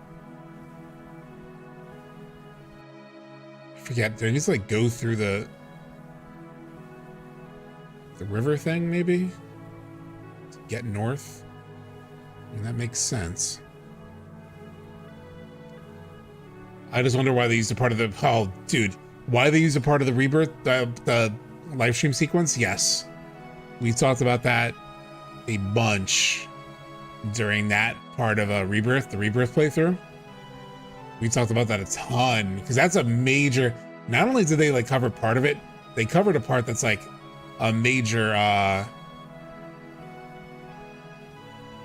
A: I forget, do I need to like go through the river thing maybe? To get north? I mean, that makes sense. I just wonder why they used a part of the, oh dude, why they used a part of the Rebirth, the live stream sequence? Yes. We talked about that a bunch during that part of Rebirth, the Rebirth playthrough. We talked about that a ton because that's a major, not only did they like cover part of it, they covered a part that's like a major,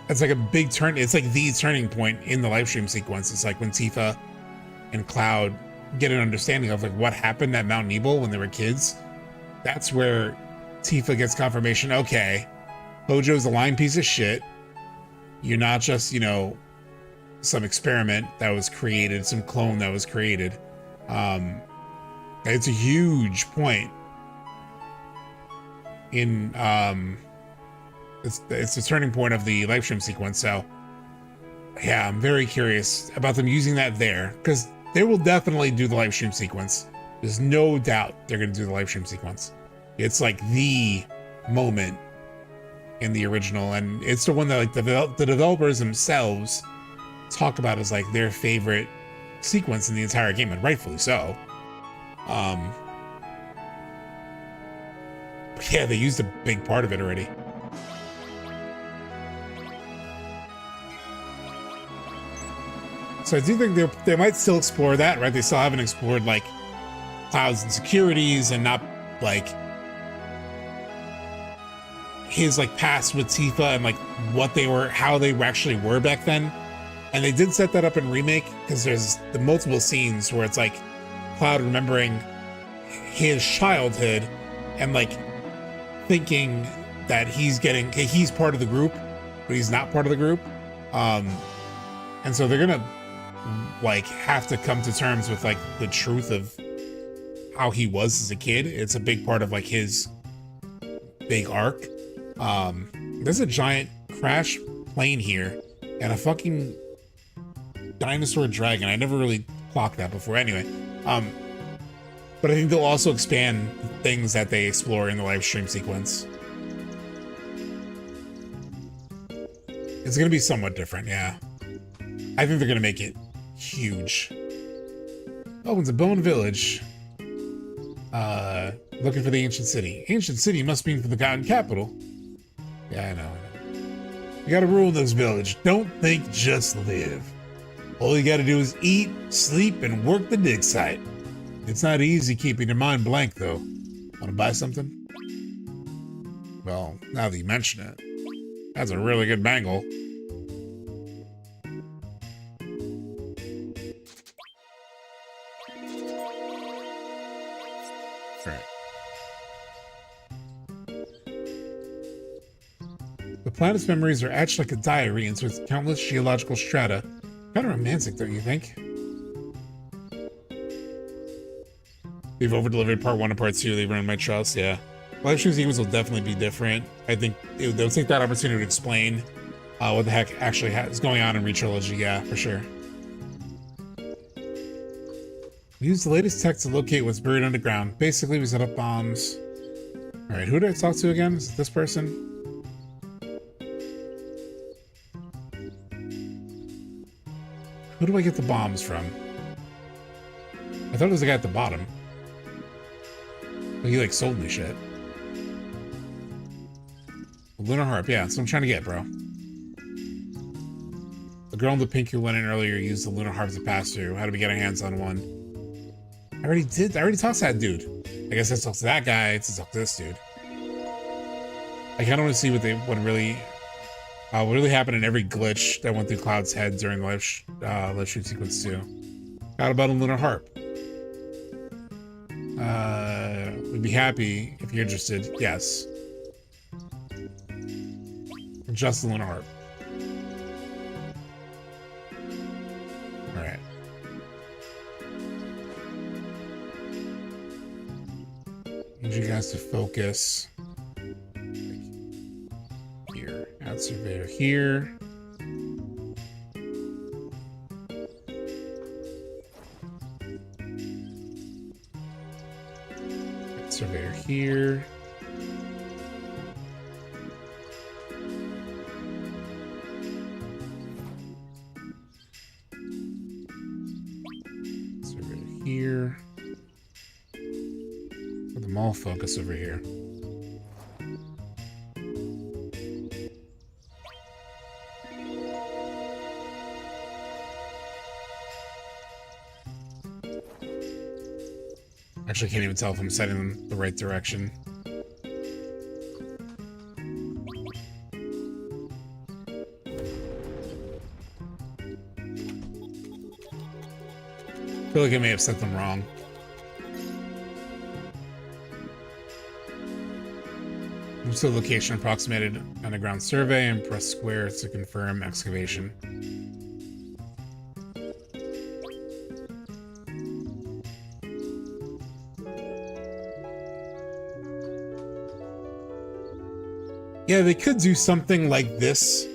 A: it's like a big turn. It's like the turning point in the live stream sequence. It's like when Tifa and Cloud get an understanding of like what happened at Mount Nebel when they were kids. That's where Tifa gets confirmation. Okay, Hojo's a lying piece of shit. You're not just, you know, some experiment that was created, some clone that was created. It's a huge point in it's the turning point of the live stream sequence. So yeah, I'm very curious about them using that there, because they will definitely do the live stream sequence. There's no doubt they're going to do the live stream sequence. It's like the moment in the original, and it's the one that like the developers themselves talk about as like their favorite sequence in the entire game, and rightfully so. Yeah, they used a big part of it already. So I do think they might still explore that, right? They still haven't explored like Cloud's insecurities and not like his like past with Tifa and like what they were, how they actually were back then. And they did set that up in Remake because there's the multiple scenes where it's like Cloud remembering his childhood and like thinking that he's part of the group, but he's not part of the group. And so they're gonna like have to come to terms with like the truth of how he was as a kid. It's a big part of like his big arc. There's a giant crash plane here and a fucking dinosaur dragon. I never really clocked that before. Anyway, but I think they'll also expand the things that they explore in the live stream sequence. It's gonna be somewhat different, yeah. I think they're gonna make it huge. Opens a Bone Village. Looking for the ancient city. Ancient city must mean for the Forgotten Capital. Yeah, I know. You gotta rule in this village. Don't think, just live. All you gotta do is eat, sleep, and work the dig site. It's not easy keeping your mind blank, though. Wanna buy something? Well, now that you mention it, that's a really good bangle. The planet's memories are etched like a diary into its countless geological strata. Kind of romantic, don't you think? They've over-delivered part 1 and part 2. They've earned my trust. Yeah. Live stream sequence will definitely be different. I think they'll take that opportunity to explain what the heck actually is going on in Retrilogy. Yeah, for sure. We use the latest tech to locate what's buried underground. Basically, we set up bombs. All right, who did I talk to again? Is it this person? Who do I get the bombs from? I thought it was the guy at the bottom. But he like sold me shit. Lunar Harp, yeah, that's what I'm trying to get, bro. The girl in the pink who went in earlier used the Lunar Harp to pass through. How do we get our hands on one? I already talked to that dude. I guess I talked to that guy to talk to this dude. I kind of want to see what really happened in every glitch that went through Cloud's head during the live shoot sequence too. Got about a Lunar Harp. We'd be happy if you're interested. Yes. Just the Lunar Harp. All right. Need you guys to focus. Here. Add surveyor here. Add surveyor here. Here. Put them all focus over here. Actually, I can't even tell if I'm setting them the right direction. I feel like I may have set them wrong. Move to the location approximated underground survey and press square to confirm excavation. Yeah, they could do something like this.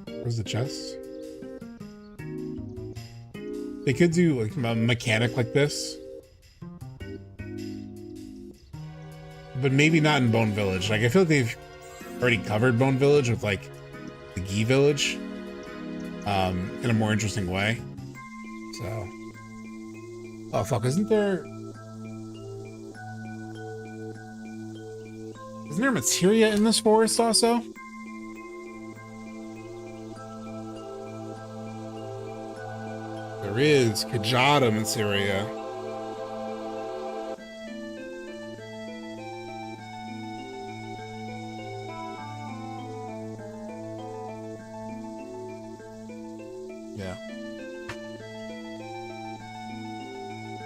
A: Where's the chest? They could do like a mechanic like this, but maybe not in Bone Village. Like I feel like they've already covered Bone Village with like the Gi Village in a more interesting way. So, oh fuck, isn't there materia in this forest also? There is Kajada materia. Yeah.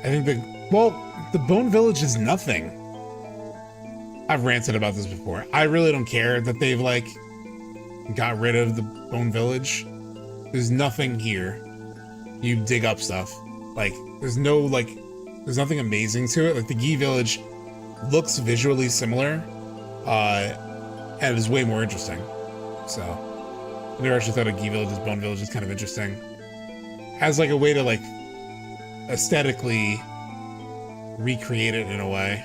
A: I think the Bone Village is nothing. I've ranted about this before. I really don't care that they've like got rid of the Bone Village. There's nothing here. You dig up stuff. Like there's nothing amazing to it. Like the Gi Village looks visually similar, and is way more interesting. So I never actually thought of Gi Village as Bone Village is kind of interesting. As like a way to like aesthetically recreate it in a way.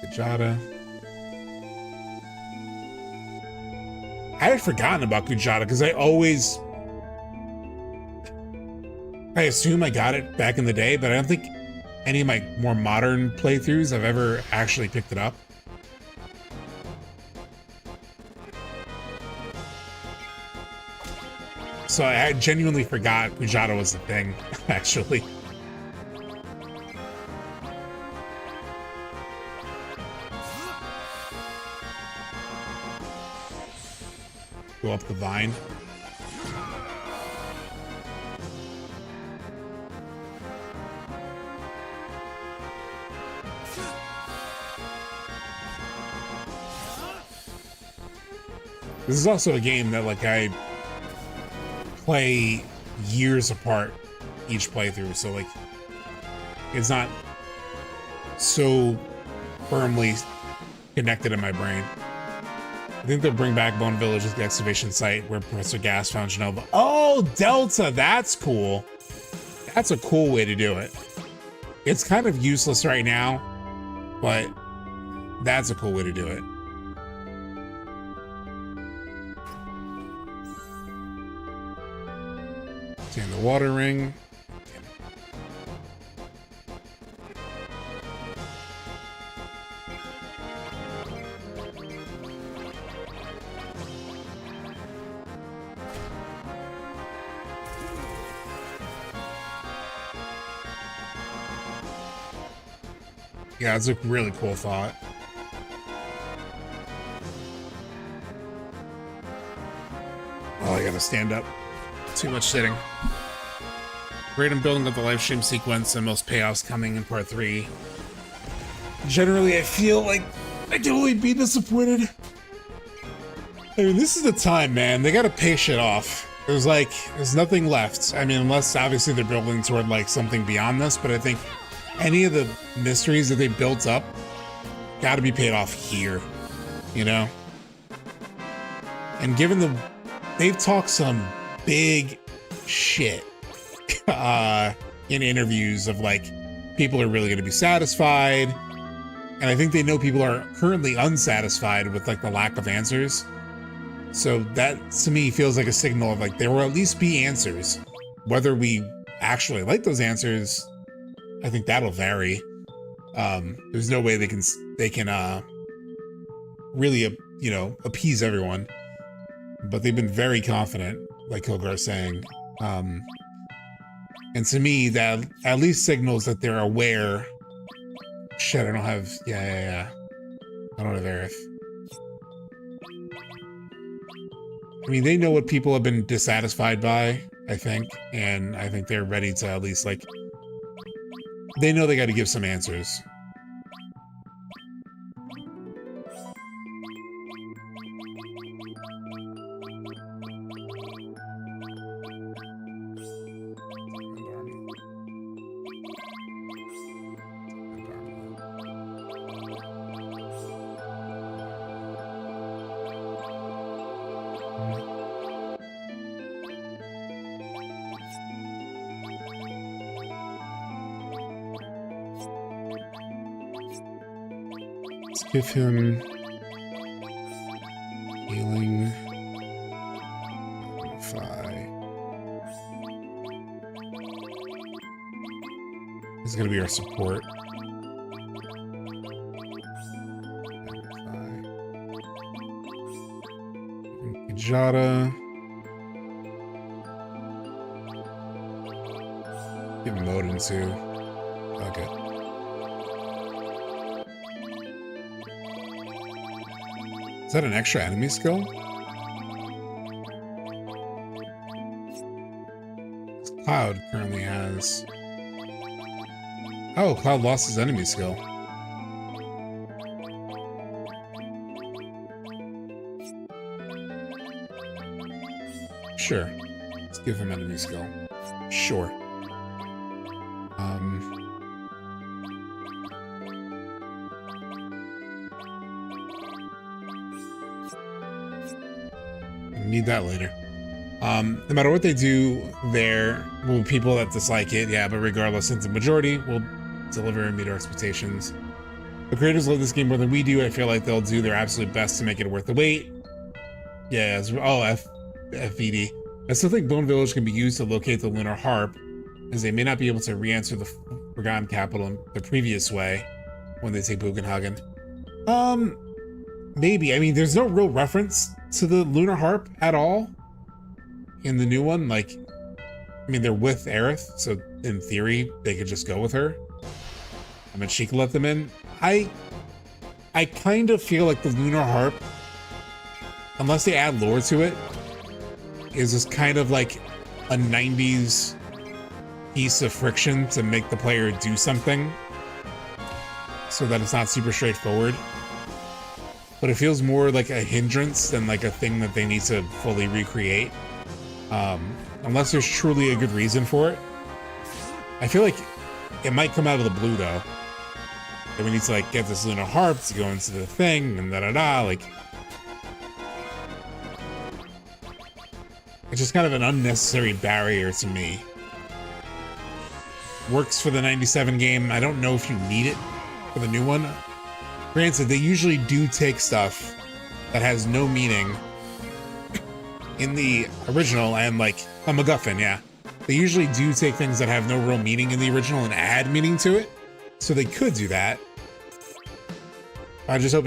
A: Kujata. I had forgotten about Kujata because I assume I got it back in the day, but I don't think any of my more modern playthroughs I've ever actually picked it up. So I genuinely forgot Kujata was the thing, actually. Go up the vine. This is also a game that like I play years apart each playthrough, so like it's not so firmly connected in my brain. I think they'll bring back Bone Village as the excavation site where Professor Gas found Genova. Oh, Delta, that's cool. That's a cool way to do it. It's kind of useless right now, but that's a cool way to do it. In the water ring. Yeah, it's a really cool thought. Oh, I gotta stand up. Too much sitting. Great in building up the live stream sequence and most payoffs coming in part 3. Generally, I feel like I can only be disappointed. I mean, this is the time, man. They gotta pay shit off. There's nothing left. I mean, unless obviously they're building toward like something beyond this, but I think any of the mysteries that they built up gotta be paid off here, you know? And given they've talked some big shit in interviews of like people are really going to be satisfied, and I think they know people are currently unsatisfied with like the lack of answers. So that to me feels like a signal of like there will at least be answers. Whether we actually like those answers, I think that'll vary. There's no way they can really appease everyone, but they've been very confident, like Kilgar's saying. And to me, that at least signals that they're aware. Shit, I don't have, I don't have Aerith. I mean, they know what people have been dissatisfied by, I think, and I think they're ready to at least, like, they know they got to give some answers. Give him healing. This is going to be our support. Jada. Give him Odin too. Okay. Is that an extra enemy skill? Cloud currently has... Oh, Cloud lost his enemy skill. Sure. Let's give him enemy skill. Sure. Need that later. No matter what they do, there will be people that dislike it, yeah, but regardless, since the majority will deliver and meet our expectations. The creators love this game more than we do. I feel like they'll do their absolute best to make it worth the wait. Yeah, FVD. I still think Bone Village can be used to locate the Lunar Harp, as they may not be able to re-enter the Forgotten Capital in the previous way when they take Bugenhagen. Maybe. I mean, there's no real reference to the Lunar Harp at all in the new one. Like, I mean, they're with Aerith, so in theory, they could just go with her. I mean, she could let them in. I kind of feel like the Lunar Harp, unless they add lore to it, is just kind of like a 90s piece of friction to make the player do something so that it's not super straightforward. But it feels more like a hindrance than like a thing that they need to fully recreate. Unless there's truly a good reason for it. I feel like it might come out of the blue though. That we need to like get this lunar harp to go into the thing and da-da-da, like. It's just kind of an unnecessary barrier to me. Works for the 97 game. I don't know if you need it for the new one. Granted, they usually do take stuff that has no meaning in the original and like a MacGuffin, yeah. They usually do take things that have no real meaning in the original and add meaning to it. So they could do that. I just hope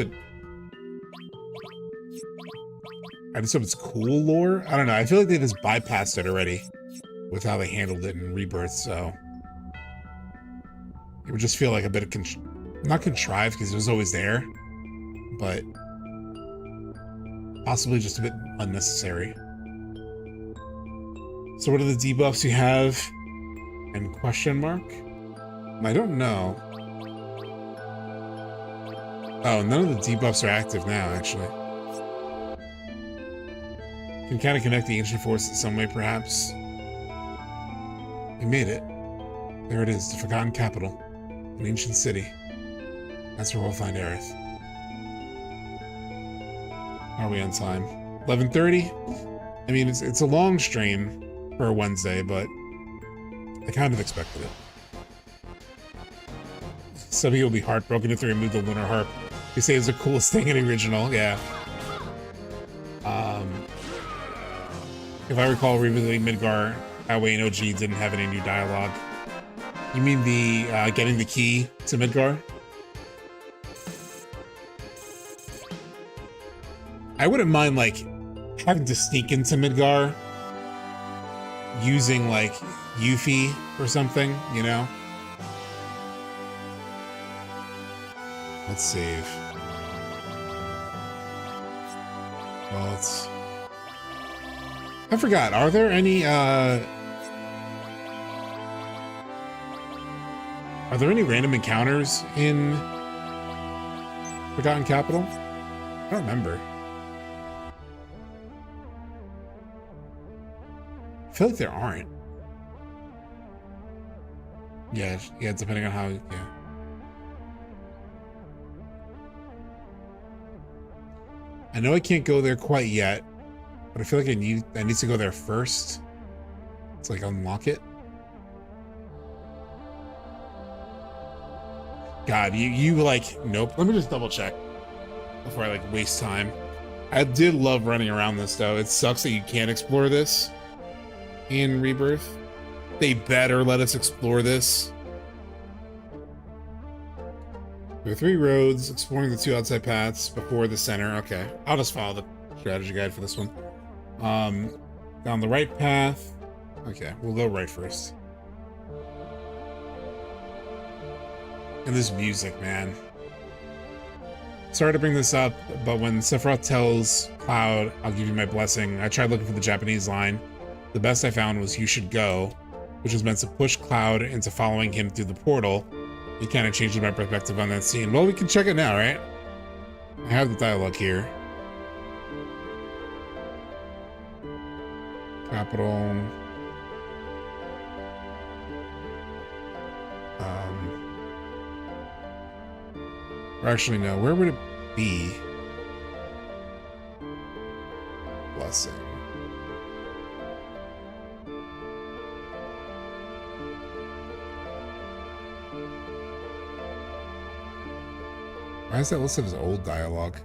A: it's cool lore. I don't know. I feel like they just bypassed it already with how they handled it in Rebirth, so it would just feel like a bit of not contrived because it was always there, but possibly just a bit unnecessary. So what are the debuffs you have? And question mark? I don't know. Oh, none of the debuffs are active now, actually. Can kind of connect the ancient force in some way, perhaps. We made it. There it is, the Forgotten Capital, an ancient city. That's where we'll find Aerith. Are we on time? 11:30? I mean, it's a long stream for a Wednesday, but I kind of expected it. Some people will be heartbroken if they remove the lunar harp. They say it's the coolest thing in the original, yeah. If I recall revisiting Midgar, that way in OG didn't have any new dialogue. You mean the getting the key to Midgar? I wouldn't mind like having to sneak into Midgar using like Yuffie or something, you know? Let's save. Well, it's... I forgot, are there any random encounters in Forgotten Capital? I don't remember. I feel like there aren't. Yeah, depending on how, yeah. I know I can't go there quite yet, but I feel like I need to go there first to like unlock it. God, you like, nope. Let me just double check before I like waste time. I did love running around this though. It sucks that you can't explore this in Rebirth. They better let us explore this. There are 3 roads, exploring the 2 outside paths before the center. Okay, I'll just follow the strategy guide for this one. Down the right path. Okay, we'll go right first. And this music, man. Sorry to bring this up, but when Sephiroth tells Cloud, I'll give you my blessing, I tried looking for the Japanese line. The best I found was, you should go, which was meant to push Cloud into following him through the portal. It kind of changed my perspective on that scene. Well, we can check it now, right? I have the dialogue here. Capital. Or actually, no. Where would it be? Blessing. Why is that listed as old dialogue?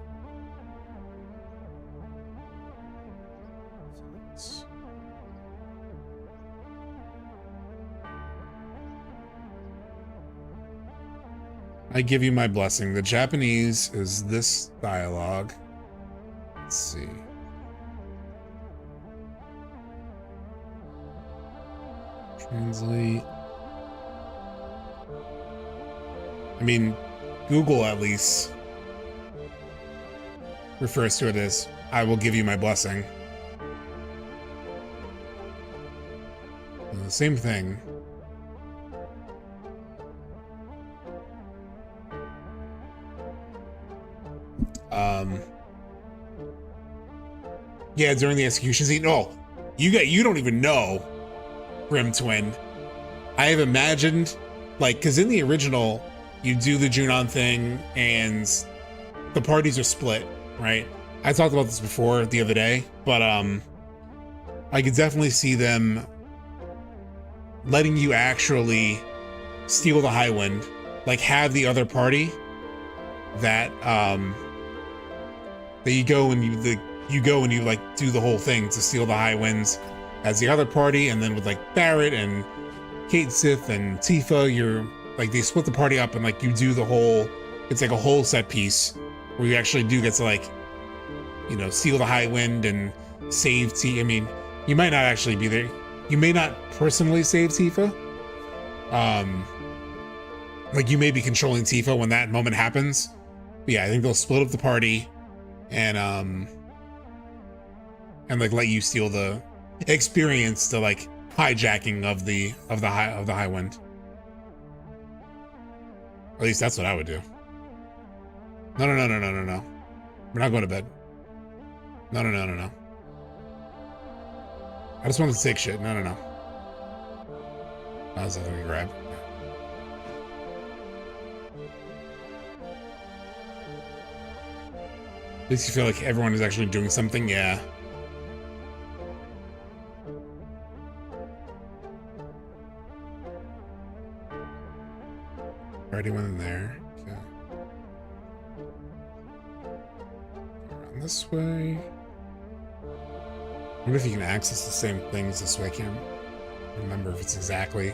A: I give you my blessing. The Japanese is this dialogue. Let's see. Translate. I mean, Google at least refers to it as, I will give you my blessing. And the same thing. Yeah, during the execution scene. Oh, You don't even know Qhimm Twin. I have imagined, like, because in the original, you do the Junon thing and the parties are split, right? I talked about this before the other day, but I could definitely see them letting you actually steal the High Wind, like have the other party that you go and you like do the whole thing to steal the High Winds as the other party, and then with like Barrett and Cait Sith and Tifa, you're like, they split the party up and like you do the whole, it's like a whole set piece where you actually do get to, like, you know, steal the High Wind and save I mean, you might not actually be there. You may not personally save Tifa. Like you may be controlling Tifa when that moment happens. But yeah, I think they'll split up the party and like let you steal the experience, the like hijacking of the High Wind. At least that's what I would do. No. We're not going to bed. No. I just wanted to take shit. No. That was something to grab. Makes you feel like everyone is actually doing something, yeah. Already went in there. Okay. Around this way. I wonder if you can access the same things this way. I can't remember if it's exactly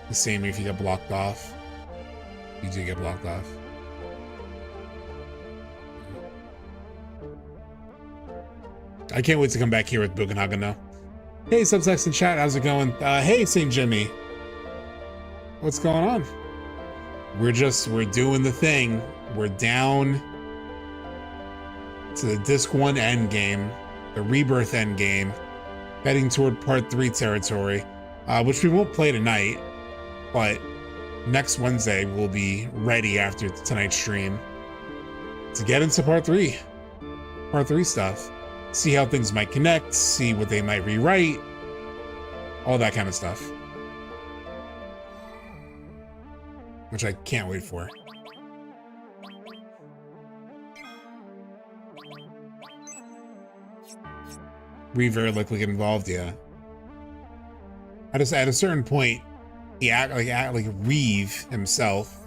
A: the same if you get blocked off. You do get blocked off. I can't wait to come back here with Bugenhagen now. Hey, Subtext in chat, how's it going? Hey, St. Jimmy. What's going on? We're doing the thing. We're down to the Disc 1 endgame, the Rebirth endgame, heading toward Part 3 territory, which we won't play tonight, but next Wednesday we'll be ready after tonight's stream to get into Part 3 stuff. See how things might connect, see what they might rewrite, all that kind of stuff. Which I can't wait for. We very likely get involved, yeah. At a certain point, like Reeve himself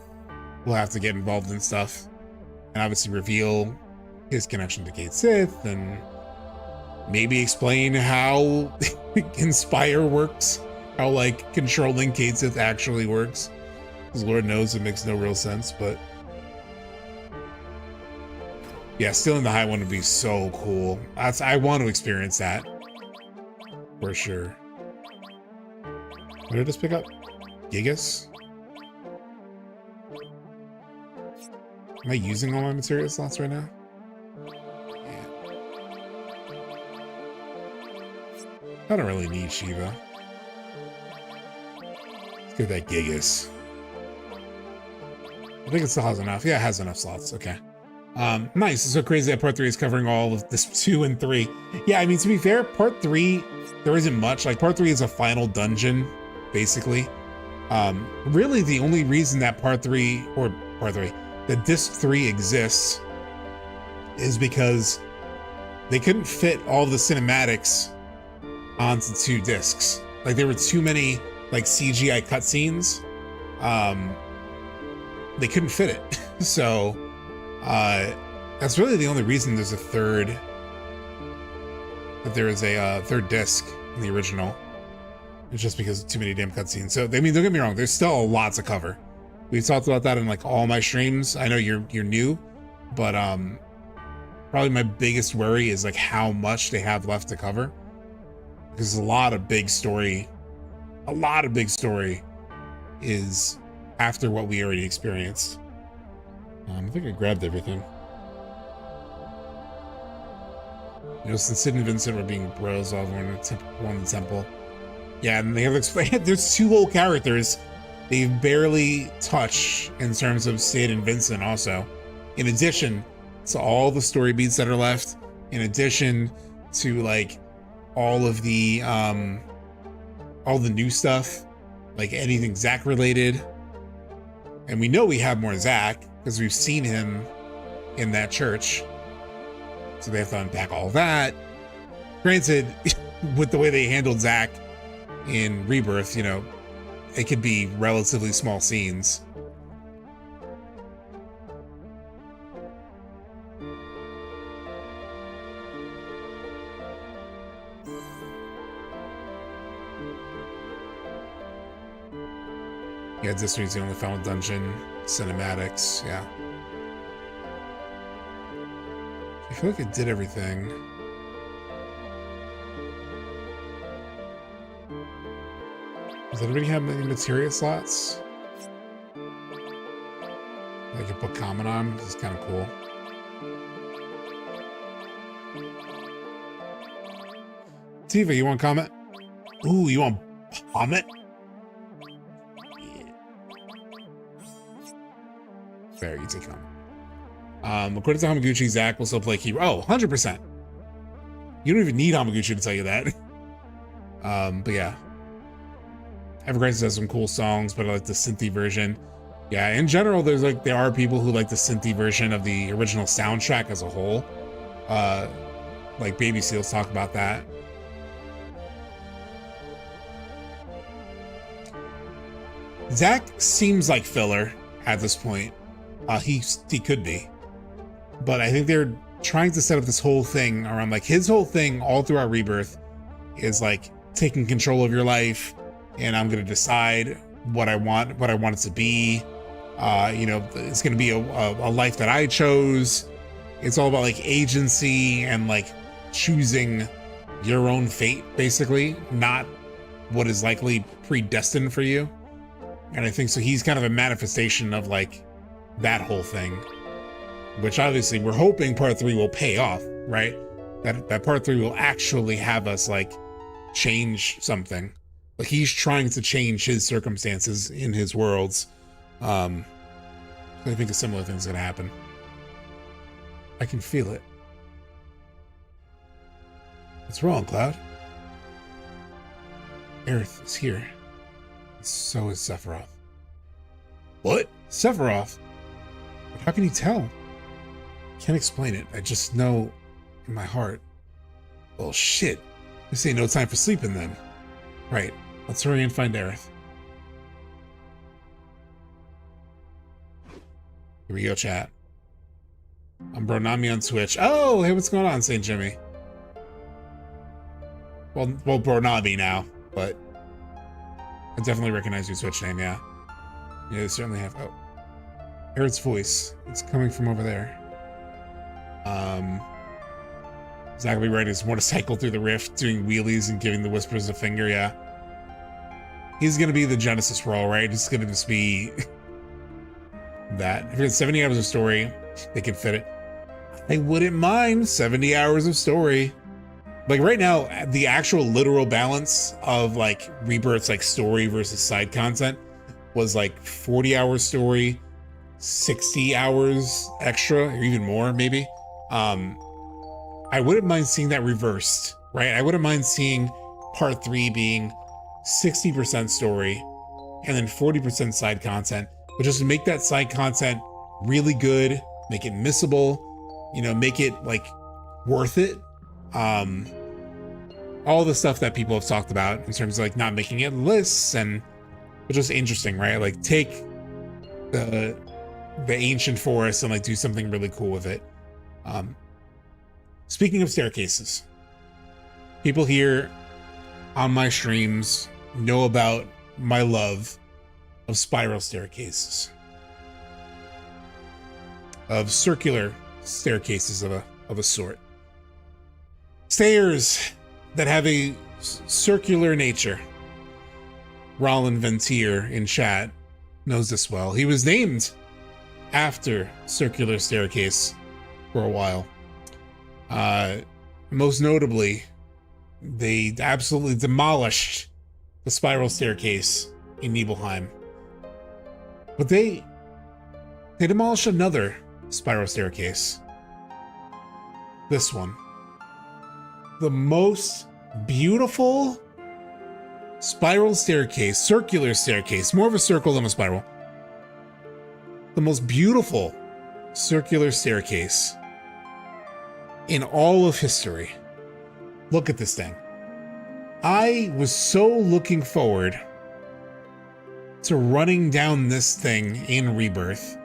A: will have to get involved in stuff, and obviously reveal his connection to Cait Sith, and maybe explain how Inspire works, how like controlling Cait Sith actually works. Because Lord knows it makes no real sense, but yeah, stealing the High One would be so cool. I want to experience that for sure. What did I just pick up? Gigas? Am I using all my material slots right now? Yeah. I don't really need Shiva. Let's get that Gigas. I think it still has enough. Yeah, it has enough slots. Okay. Nice. It's so crazy that Part 3 is covering all of this 2 and 3. Yeah, I mean, to be fair, Part 3, there isn't much. Like, Part 3 is a final dungeon, basically. Really, the only reason that that Disc 3 exists is because they couldn't fit all the cinematics onto 2 discs. Like, there were too many, like, CGI cutscenes. They couldn't fit it. So, that's really the only reason there's a third disc in the original. It's just because of too many damn cutscenes. So, I mean, don't get me wrong, there's still a lot to cover. We've talked about that in like all my streams. I know you're new, but probably my biggest worry is like how much they have left to cover. Because a lot of big story is after what we already experienced. I think I grabbed everything. You know, since Sid and Vincent were being bros all one in the temple. Yeah, and they have explained there's 2 whole characters they've barely touched in terms of Sid and Vincent also. In addition to all the story beats that are left, in addition to like all the new stuff, like anything Zack related. And we know we have more Zack because we've seen him in that church. So they have to unpack all that. Granted, with the way they handled Zack in Rebirth, you know, it could be relatively small scenes. Yeah, this one's the only final dungeon. Cinematics, yeah. I feel like it did everything. Does anybody have any materia slots? I can put comment on. This is kind of cool. Tifa, you want comment? Ooh, you want comment? Fair, you take comment. According to Hamaguchi, Zack will still play key. Oh, 100%. You don't even need Hamaguchi to tell you that. But yeah. Evercrisis has some cool songs, but I like the synthy version. Yeah, in general, there are people who like the synthy version of the original soundtrack as a whole. Like Baby Seals talk about that. Zack seems like filler at this point. He could be, but I think they're trying to set up this whole thing around, like, his whole thing all throughout Rebirth is like taking control of your life, and I'm gonna decide what I want it to be. You know, it's gonna be a life that I chose. It's all about like agency and like choosing your own fate, basically, not what is likely predestined for you. And I think so he's kind of a manifestation of like that whole thing, which obviously we're hoping part 3 will pay off, right? That part 3 will actually have us like change something. Like he's trying to change his circumstances in his worlds. I think a similar thing's gonna happen. I can feel it. What's wrong, Cloud? Aerith is here. So is Sephiroth. What? Sephiroth? But how can you tell? Can't explain it. I just know in my heart. Well, shit. This ain't no time for sleeping then. Right. Let's hurry and find Aerith. Here we go, chat. I'm Bronami on Twitch. Oh, hey, what's going on, St. Jimmy? Well, Bronami now, but I definitely recognize your Twitch name, yeah. Yeah, they certainly have. Oh. Aerith's voice. It's coming from over there. Exactly right. His motorcycle through the rift, doing wheelies and giving the whispers a finger, yeah. He's gonna be the Genesis role, right? It's gonna just be that. If it's 70 hours of story, they can fit it. I wouldn't mind 70 hours of story. Like right now, the actual literal balance of like Rebirth's like story versus side content was like 40 hours story, 60 hours extra, or even more maybe. I wouldn't mind seeing that reversed, right? I wouldn't mind seeing part 3 being 60% story and then 40% side content, but just to make that side content really good, make it missable, you know, make it like worth it. All the stuff that people have talked about in terms of like not making it lists and just interesting, right? Like take the ancient forest and like do something really cool with it. Speaking of staircases, people here on my streams know about my love of spiral staircases, of circular staircases of a sort. Stairs that have a circular nature. Roland Ventier in chat knows this well. He was named after Circular Staircase for a while. Most notably, they absolutely demolished the spiral staircase in Nibelheim. But they demolished another spiral staircase. This one. The most beautiful spiral staircase, circular staircase, more of a circle than a spiral. The most beautiful circular staircase in all of history. Look at this thing. I was so looking forward to running down this thing in Rebirth,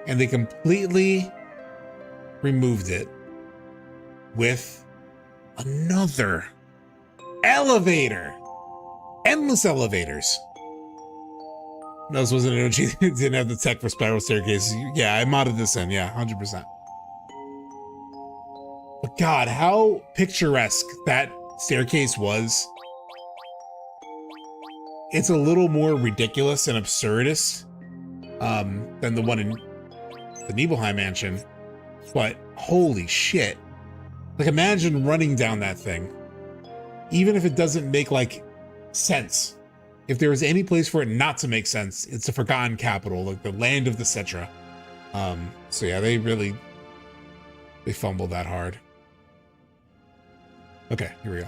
A: and they completely removed it with another elevator. Endless elevators. No, this wasn't an OG. It didn't have the tech for spiral staircases. Yeah, I modded this in. Yeah, 100%. But God, how picturesque that staircase was. It's a little more ridiculous and absurdist than the one in the Nibelheim Mansion. But holy shit. Like, imagine running down that thing. Even if it doesn't make, like, sense. If there was any place for it not to make sense, it's the Forgotten Capital, like the land of the Cetra. So yeah, they fumbled that hard. Okay, here we go.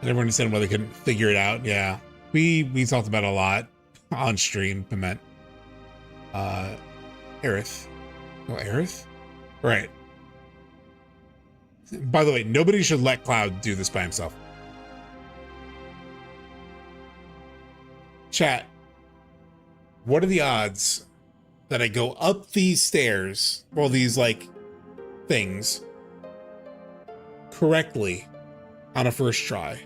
A: And everyone said why they couldn't figure it out. Yeah, we talked about it a lot on stream. Piment. Aerith. Oh, Aerith? Right. By the way, nobody should let Cloud do this by himself. Chat, what are the odds that I go up these stairs, well, these, like, things, correctly on a first try?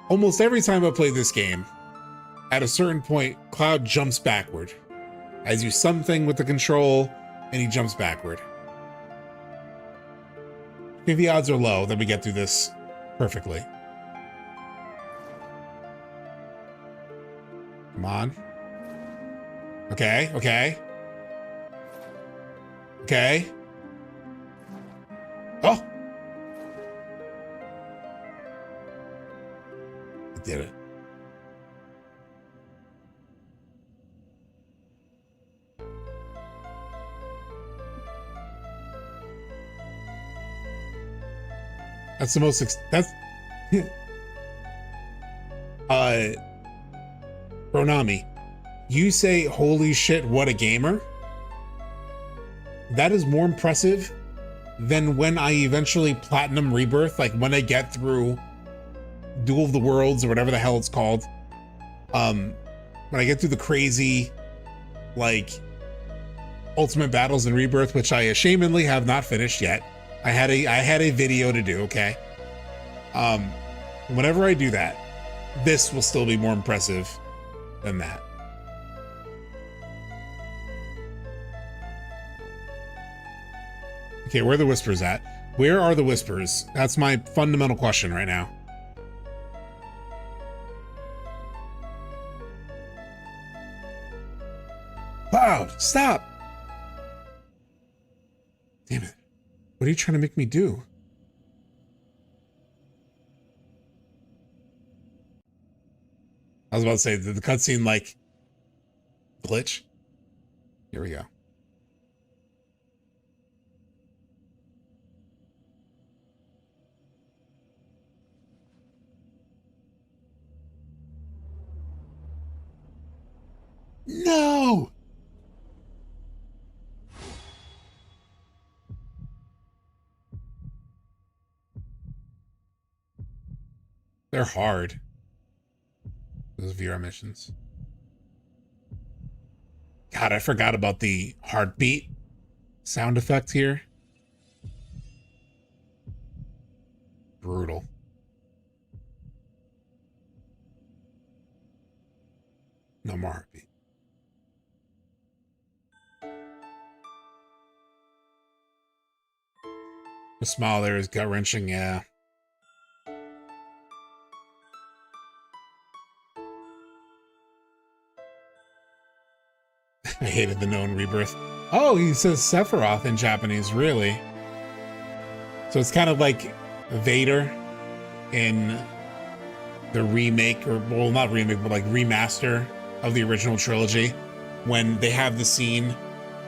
A: Almost every time I play this game, at a certain point, Cloud jumps backward. I do something with the control, and he jumps backward. If the odds are low, then we get through this perfectly. Come on. Okay, okay. Okay. Oh! I did it. That's the most, that's, Ronami, you say, holy shit, what a gamer? That is more impressive than when I eventually platinum Rebirth, like when I get through Duel of the Worlds or whatever the hell it's called. When I get through the crazy, like, ultimate battles in Rebirth, which I ashamedly have not finished yet. I had a video to do, okay? Whenever I do that, this will still be more impressive than that. Okay, where are the whispers at? Where are the whispers? That's my fundamental question right now. Cloud, stop! Damn it. What are you trying to make me do? I was about to say, did the cutscene, like, glitch? Here we go. No! They're hard. Those VR missions. God, I forgot about the heartbeat sound effect here. Brutal. No more heartbeat. The smile there is gut-wrenching, yeah. I hated the known Rebirth. Oh, he says Sephiroth in Japanese, really? So it's kind of like Vader in the remake, or, well, not remake, but like remaster of the original trilogy, when they have the scene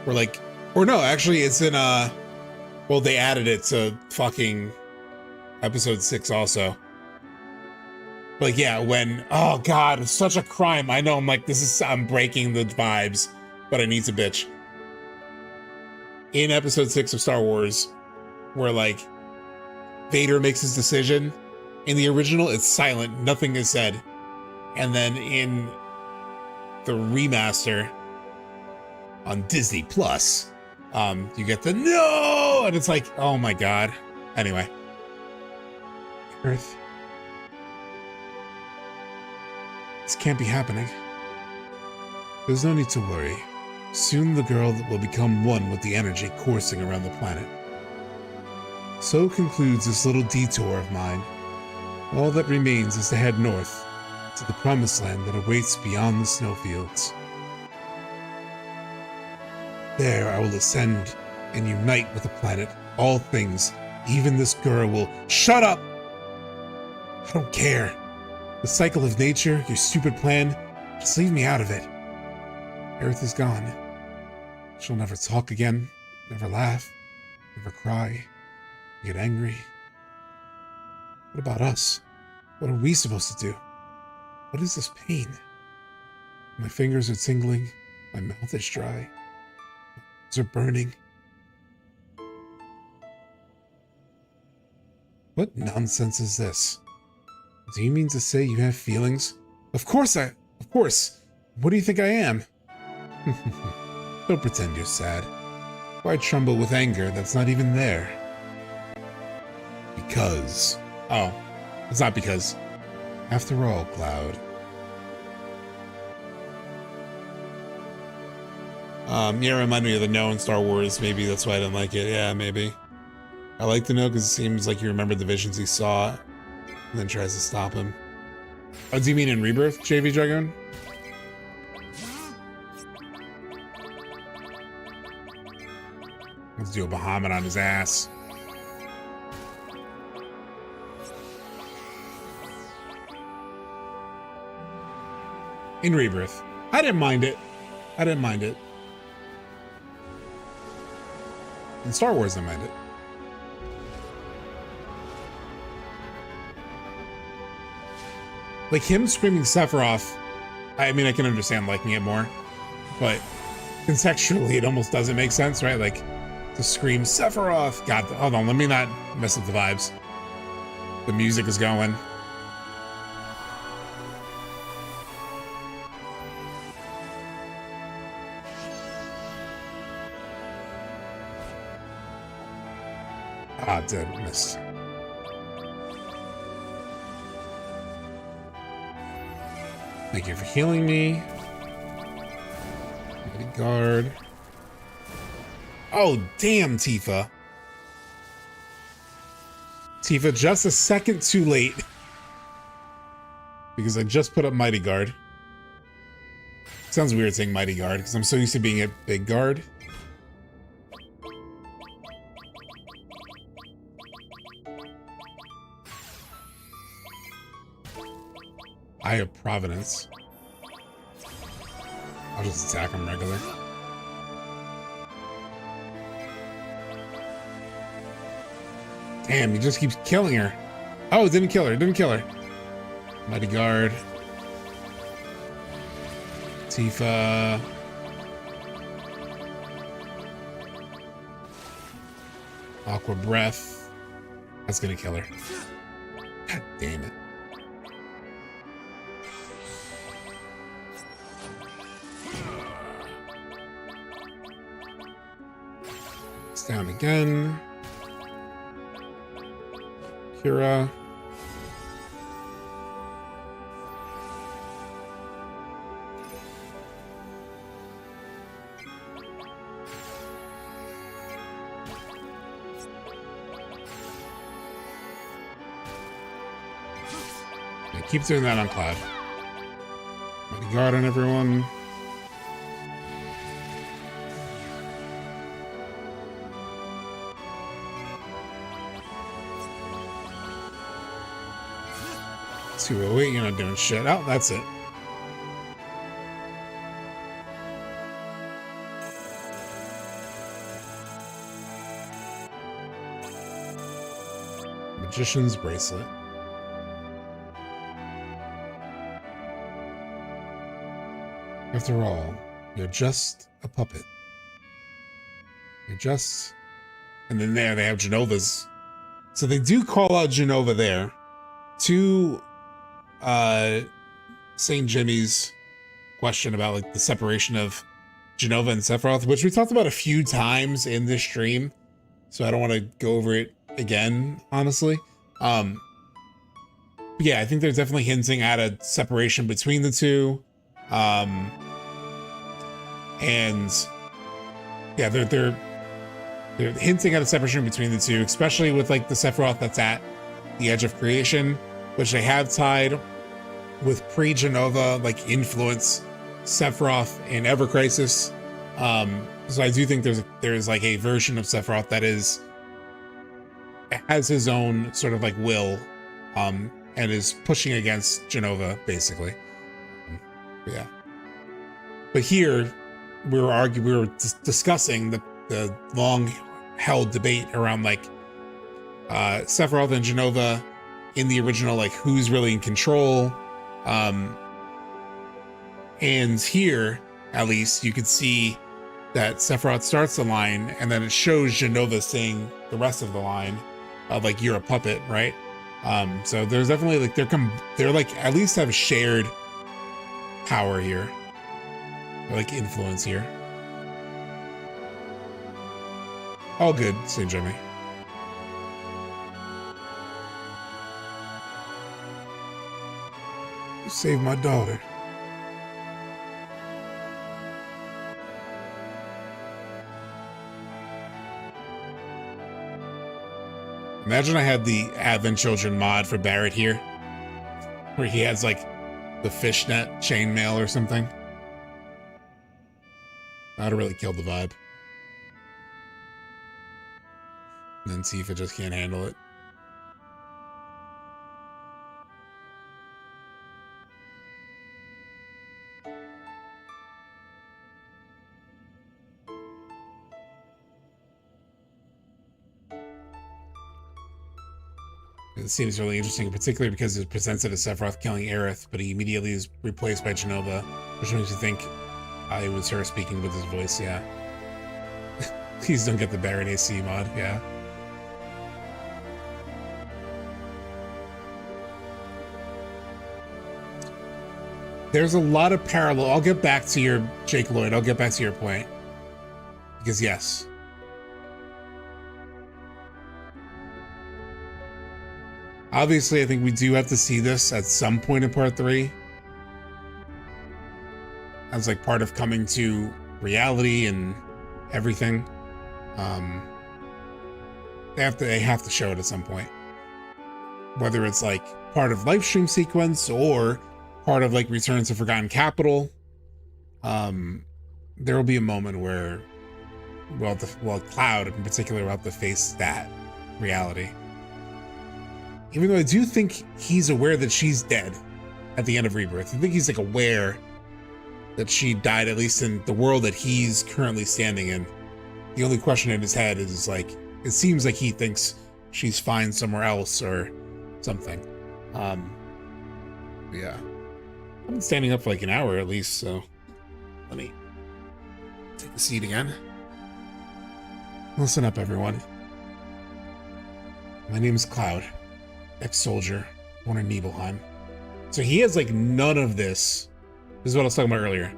A: where, like, or no, actually it's in Well, they added it to fucking episode 6 also. But yeah, when, oh God, it's such a crime. I know, I'm like, I'm breaking the vibes, but I need to bitch. In episode 6 of Star Wars, where like Vader makes his decision, in the original, it's silent, nothing is said. And then in the remaster on Disney Plus, you get the no, and it's like, oh my God. Anyway. Earth. This can't be happening. There's no need to worry. Soon the girl will become one with the energy coursing around the planet. So concludes this little detour of mine. All that remains is to head north, to the promised land that awaits beyond the snowfields. There I will ascend and unite with the planet. All things, even this girl will— Shut up! I don't care. The cycle of nature, your stupid plan, just leave me out of it. Earth is gone. She'll never talk again, never laugh, never cry, get angry. What about us? What are we supposed to do? What is this pain? My fingers are tingling, my mouth is dry, my eyes are burning. What nonsense is this? Do you mean to say you have feelings? Of course. What do you think I am? Don't pretend you're sad. Why tremble with anger that's not even there? Because. Oh, it's not because. After all, Cloud. Yeah, remind me of the no in Star Wars. Maybe that's why I didn't like it. Yeah, maybe. I like the no because it seems like you remember the visions he saw and then tries to stop him. Oh, do you mean in Rebirth, JV Dragon? Let's do a Bahamut on his ass. In Rebirth. I didn't mind it. In Star Wars, I mind it. Like him screaming Sephiroth, I mean, I can understand liking it more, but contextually, it almost doesn't make sense, right? Like, to scream Sephiroth. God, hold on, let me not mess up the vibes. The music is going. Ah, dead, missed. Thank you for healing me. Guard. Oh, damn, Tifa. Tifa, just a second too late. Because I just put up Mighty Guard. Sounds weird saying Mighty Guard, because I'm so used to being a Big Guard. Eye of Providence. I'll just attack him regular. Damn, he just keeps killing her. Oh, it didn't kill her, Mighty Guard. Tifa. Aqua Breath. That's gonna kill her. God damn it. It's down again. Kira. Yeah, keep doing that on Cloud. Mighty Guard on everyone. Wait, you're not doing shit. Oh, that's it. Magician's Bracelet. After all, you're just a puppet. You're just... And then there they have Jenova's. So they do call out Jenova there to St. Jimmy's question about like the separation of Jenova and Sephiroth, which we talked about a few times in this stream. So I don't want to go over it again, honestly. Yeah, I think they're definitely hinting at a separation between the two. And yeah, they're hinting at a separation between the two, especially with like the Sephiroth that's at the edge of creation, which they have tied with pre-Jenova like influence Sephiroth in Ever Crisis. So I do think there's like a version of Sephiroth that has his own sort of like will, and is pushing against Jenova basically. Yeah. But here we were discussing the long-held debate around like Sephiroth and Jenova in the original, like who's really in control. And here, at least, you could see that Sephiroth starts the line, and then it shows Jenova saying the rest of the line of like you're a puppet, right? So there's definitely like they're like at least have shared power here, or like influence here. All good, St. Jimmy. You saved my daughter. Imagine I had the Advent Children mod for Barrett here, where he has like the fishnet chainmail or something. That'd have really killed the vibe. And then Tifa just can't handle it. It seems really interesting, particularly because it presents it as Sephiroth killing Aerith, but he immediately is replaced by Jenova, which makes you think it was her speaking with his voice, yeah. Please don't get the Baron AC mod, yeah. There's a lot of parallel. I'll get back to your, Jake Lloyd, I'll get back to your point. Because yes. Obviously, I think we do have to see this at some point in part 3. As like part of coming to reality and everything. They have to show it at some point. Whether it's like part of live stream sequence or part of like Return to Forgotten Capital. There will be a moment where, well, Cloud in particular will have to face that reality. Even though I do think he's aware that she's dead at the end of Rebirth. I think he's like aware that she died, at least in the world that he's currently standing in. The only question in his head is like, it seems like he thinks she's fine somewhere else or something. Yeah. I've been standing up for like an hour at least, so let me take a seat again. Listen up, everyone. My name is Cloud. Ex-soldier, born in Nibelheim. So he has like none of this. This is what I was talking about earlier.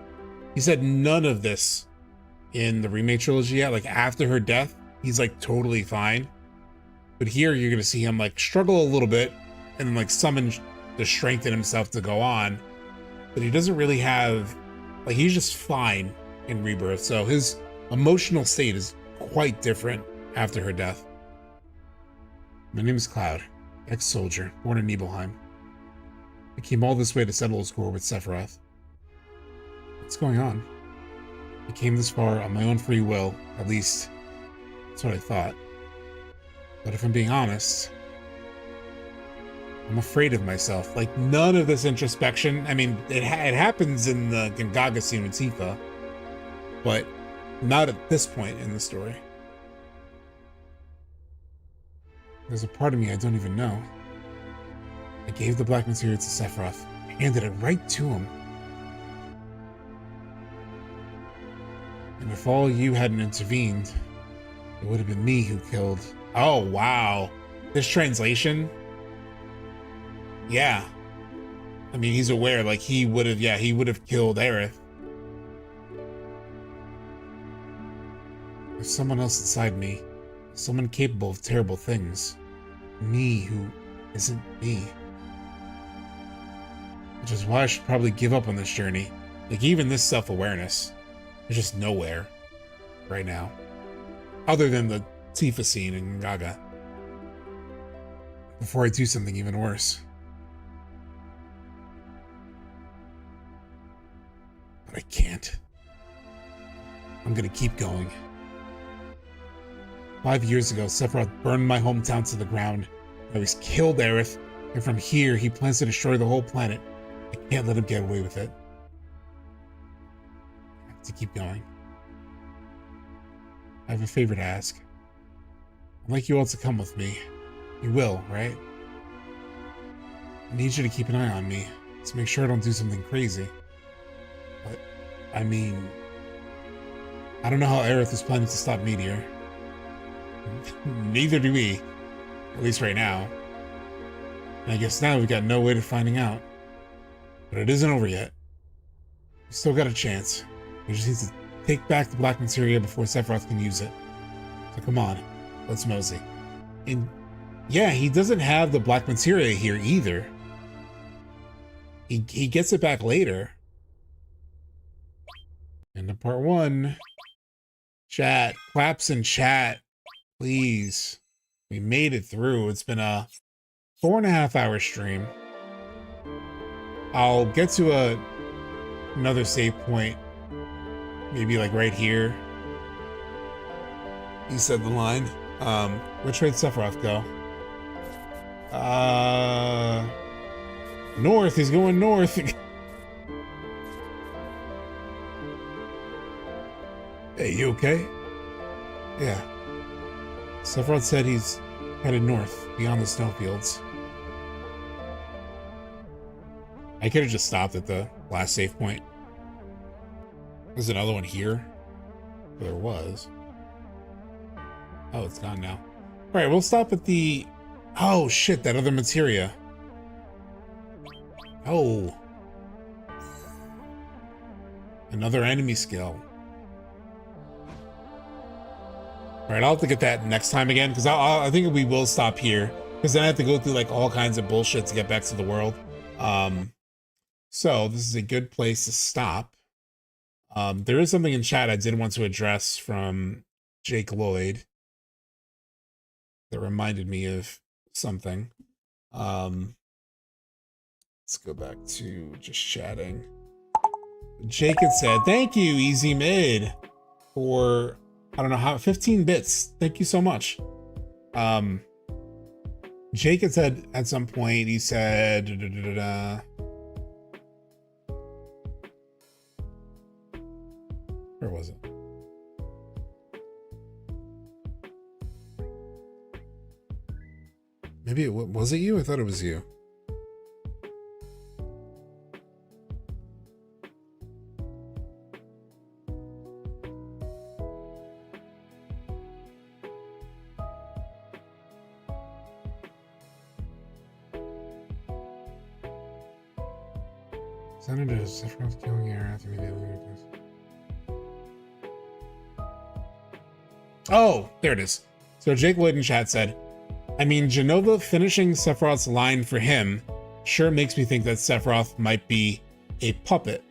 A: He said none of this in the remake trilogy yet. Like after her death, he's like totally fine. But here you're gonna see him like struggle a little bit and then like summon the strength in himself to go on. But he doesn't really have, like he's just fine in Rebirth. So his emotional state is quite different after her death. My name is Cloud. Ex-soldier, born in Nibelheim. I came all this way to settle a score with Sephiroth. What's going on? I came this far on my own free will, at least that's what I thought. But if I'm being honest, I'm afraid of myself. Like none of this introspection. I mean, it happens in the Gongaga scene with Tifa, but not at this point in the story. There's a part of me I don't even know. I gave the black material to Sephiroth, handed it right to him. And if all you hadn't intervened, it would have been me who killed. Oh, wow. This translation? Yeah. I mean, he's aware, like, he would have killed Aerith. There's someone else inside me. Someone capable of terrible things. Me who isn't me. Which is why I should probably give up on this journey. Like, even this self-awareness is just nowhere right now. Other than the Tifa scene in Gaga. Before I do something even worse. But I can't. I'm gonna keep going. 5 years ago, Sephiroth burned my hometown to the ground. Now he's killed Aerith, and from here, he plans to destroy the whole planet. I can't let him get away with it. I have to keep going. I have a favor to ask. I'd like you all to come with me. You will, right? I need you to keep an eye on me, to make sure I don't do something crazy. But, I mean, I don't know how Aerith is planning to stop Meteor. Neither do we, at least right now. And I guess now we've got no way of finding out. But it isn't over yet. We still got a chance. We just need to take back the black materia before Sephiroth can use it. So come on, let's mosey. And yeah, he doesn't have the black materia here either. He gets it back later. End of part 1. Chat, claps in chat, please. We made it through. It's been a 4.5-hour stream. I'll get to another save point, maybe like right here. He said the line. Which way did Sephiroth go? North. He's going north. Hey, you okay? Yeah. Sephiroth said he's headed north, beyond the snowfields. I could have just stopped at the last save point. There's another one here. There was. Oh, it's gone now. All right, we'll stop at the... Oh, shit, that other materia. Oh. Another enemy skill. All right, I'll have to get that next time again, because I think we will stop here, because then I have to go through like all kinds of bullshit to get back to the world. So this is a good place to stop. There is something in chat I did want to address from Jake Lloyd that reminded me of something. Let's go back to just chatting. Jake had said, thank you, Easy Mid, for, I don't know how, 15 bits. Thank you so much. Jake had said at some point, he said, where was it? Maybe it was it you? I thought it was you. Senator Sephiroth killing Aerith immediately. Oh, there it is. So Jake Lloyd in chat said, I mean, Jenova finishing Sephiroth's line for him sure makes me think that Sephiroth might be a puppet,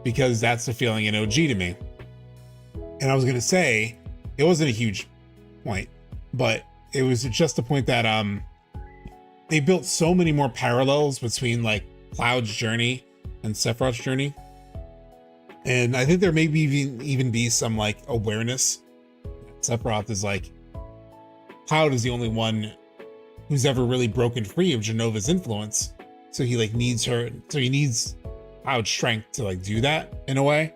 A: because that's the feeling in OG to me. And I was going to say, it wasn't a huge point, but it was just a point that they built so many more parallels between like Cloud's journey and Sephiroth's journey. And I think there may be even be some like awareness. Sephiroth is like, Cloud is the only one who's ever really broken free of Jenova's influence. So he like needs her, so he needs Cloud's strength to like do that in a way.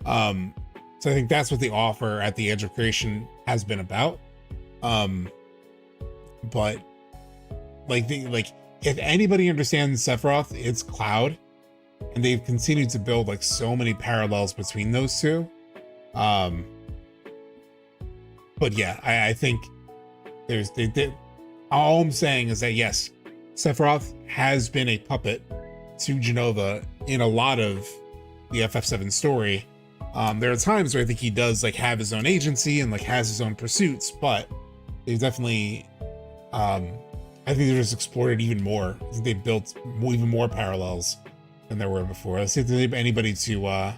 A: So I think that's what the offer at the Edge of Creation has been about. but like if anybody understands Sephiroth, it's Cloud, and they've continued to build like so many parallels between those two. But yeah, I think all I'm saying is that yes, Sephiroth has been a puppet to Jenova in a lot of the FF7 story. There are times where I think he does like have his own agency and like has his own pursuits, but they've definitely, I think they've just explored it even more. I think they built even more parallels than there were before. Let's see if there's anybody to,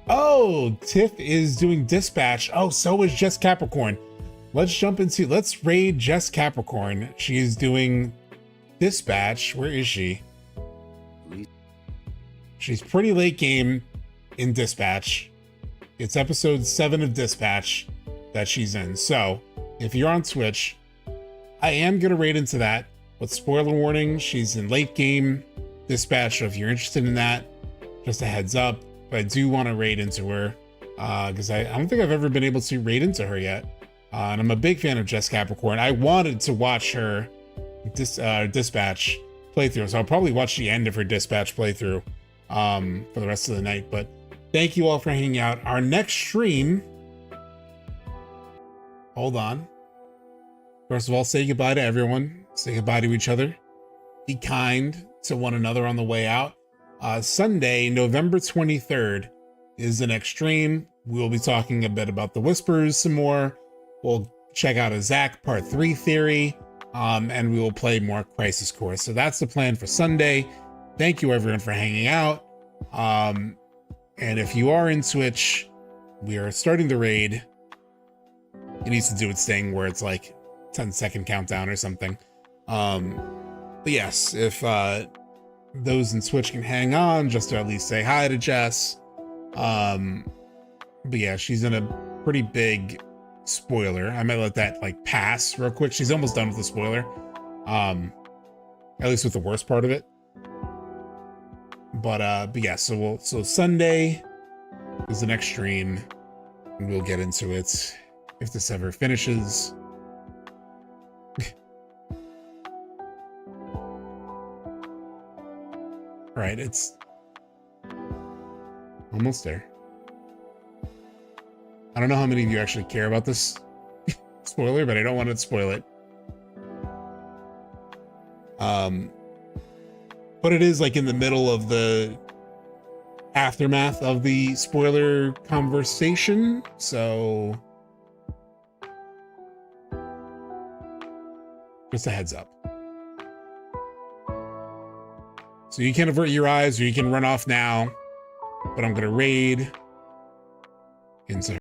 A: oh, Tiff is doing dispatch. Oh, so is Jess Capricorn. Let's raid Jess Capricorn. She is doing dispatch. Where is she? She's pretty late game in dispatch. It's episode 7 of dispatch that she's in. So if you're on Twitch, I am going to raid into that. But spoiler warning, she's in late game dispatch. So if you're interested in that, just a heads up. But I do want to raid into her because I don't think I've ever been able to raid into her yet. And I'm a big fan of Jess Capricorn. I wanted to watch her dispatch playthrough, so I'll probably watch the end of her dispatch playthrough for the rest of the night. But thank you all for hanging out. Our next stream, hold on. First of all, say goodbye to everyone. Say goodbye to each other. Be kind to one another on the way out. Sunday, November 23rd is the next stream. We'll be talking a bit about the Whispers some more. We'll check out a Zack Part 3 theory, and we will play more Crisis Core. So that's the plan for Sunday. Thank you everyone for hanging out. And if you are in Twitch, we are starting the raid. It needs to do its thing where it's like 10-second countdown or something. But yes, if those in Twitch can hang on just to at least say hi to Jess. But yeah, she's in a pretty big spoiler. I might let that like pass real quick. She's almost done with the spoiler. At least with the worst part of it. But yeah, so Sunday is the next stream, and we'll get into it if this ever finishes. All right, it's almost there. I don't know how many of you actually care about this spoiler, but I don't want to spoil it. But it is like in the middle of the aftermath of the spoiler conversation, so just a heads up. So you can avert your eyes or you can run off now, but I'm gonna raid into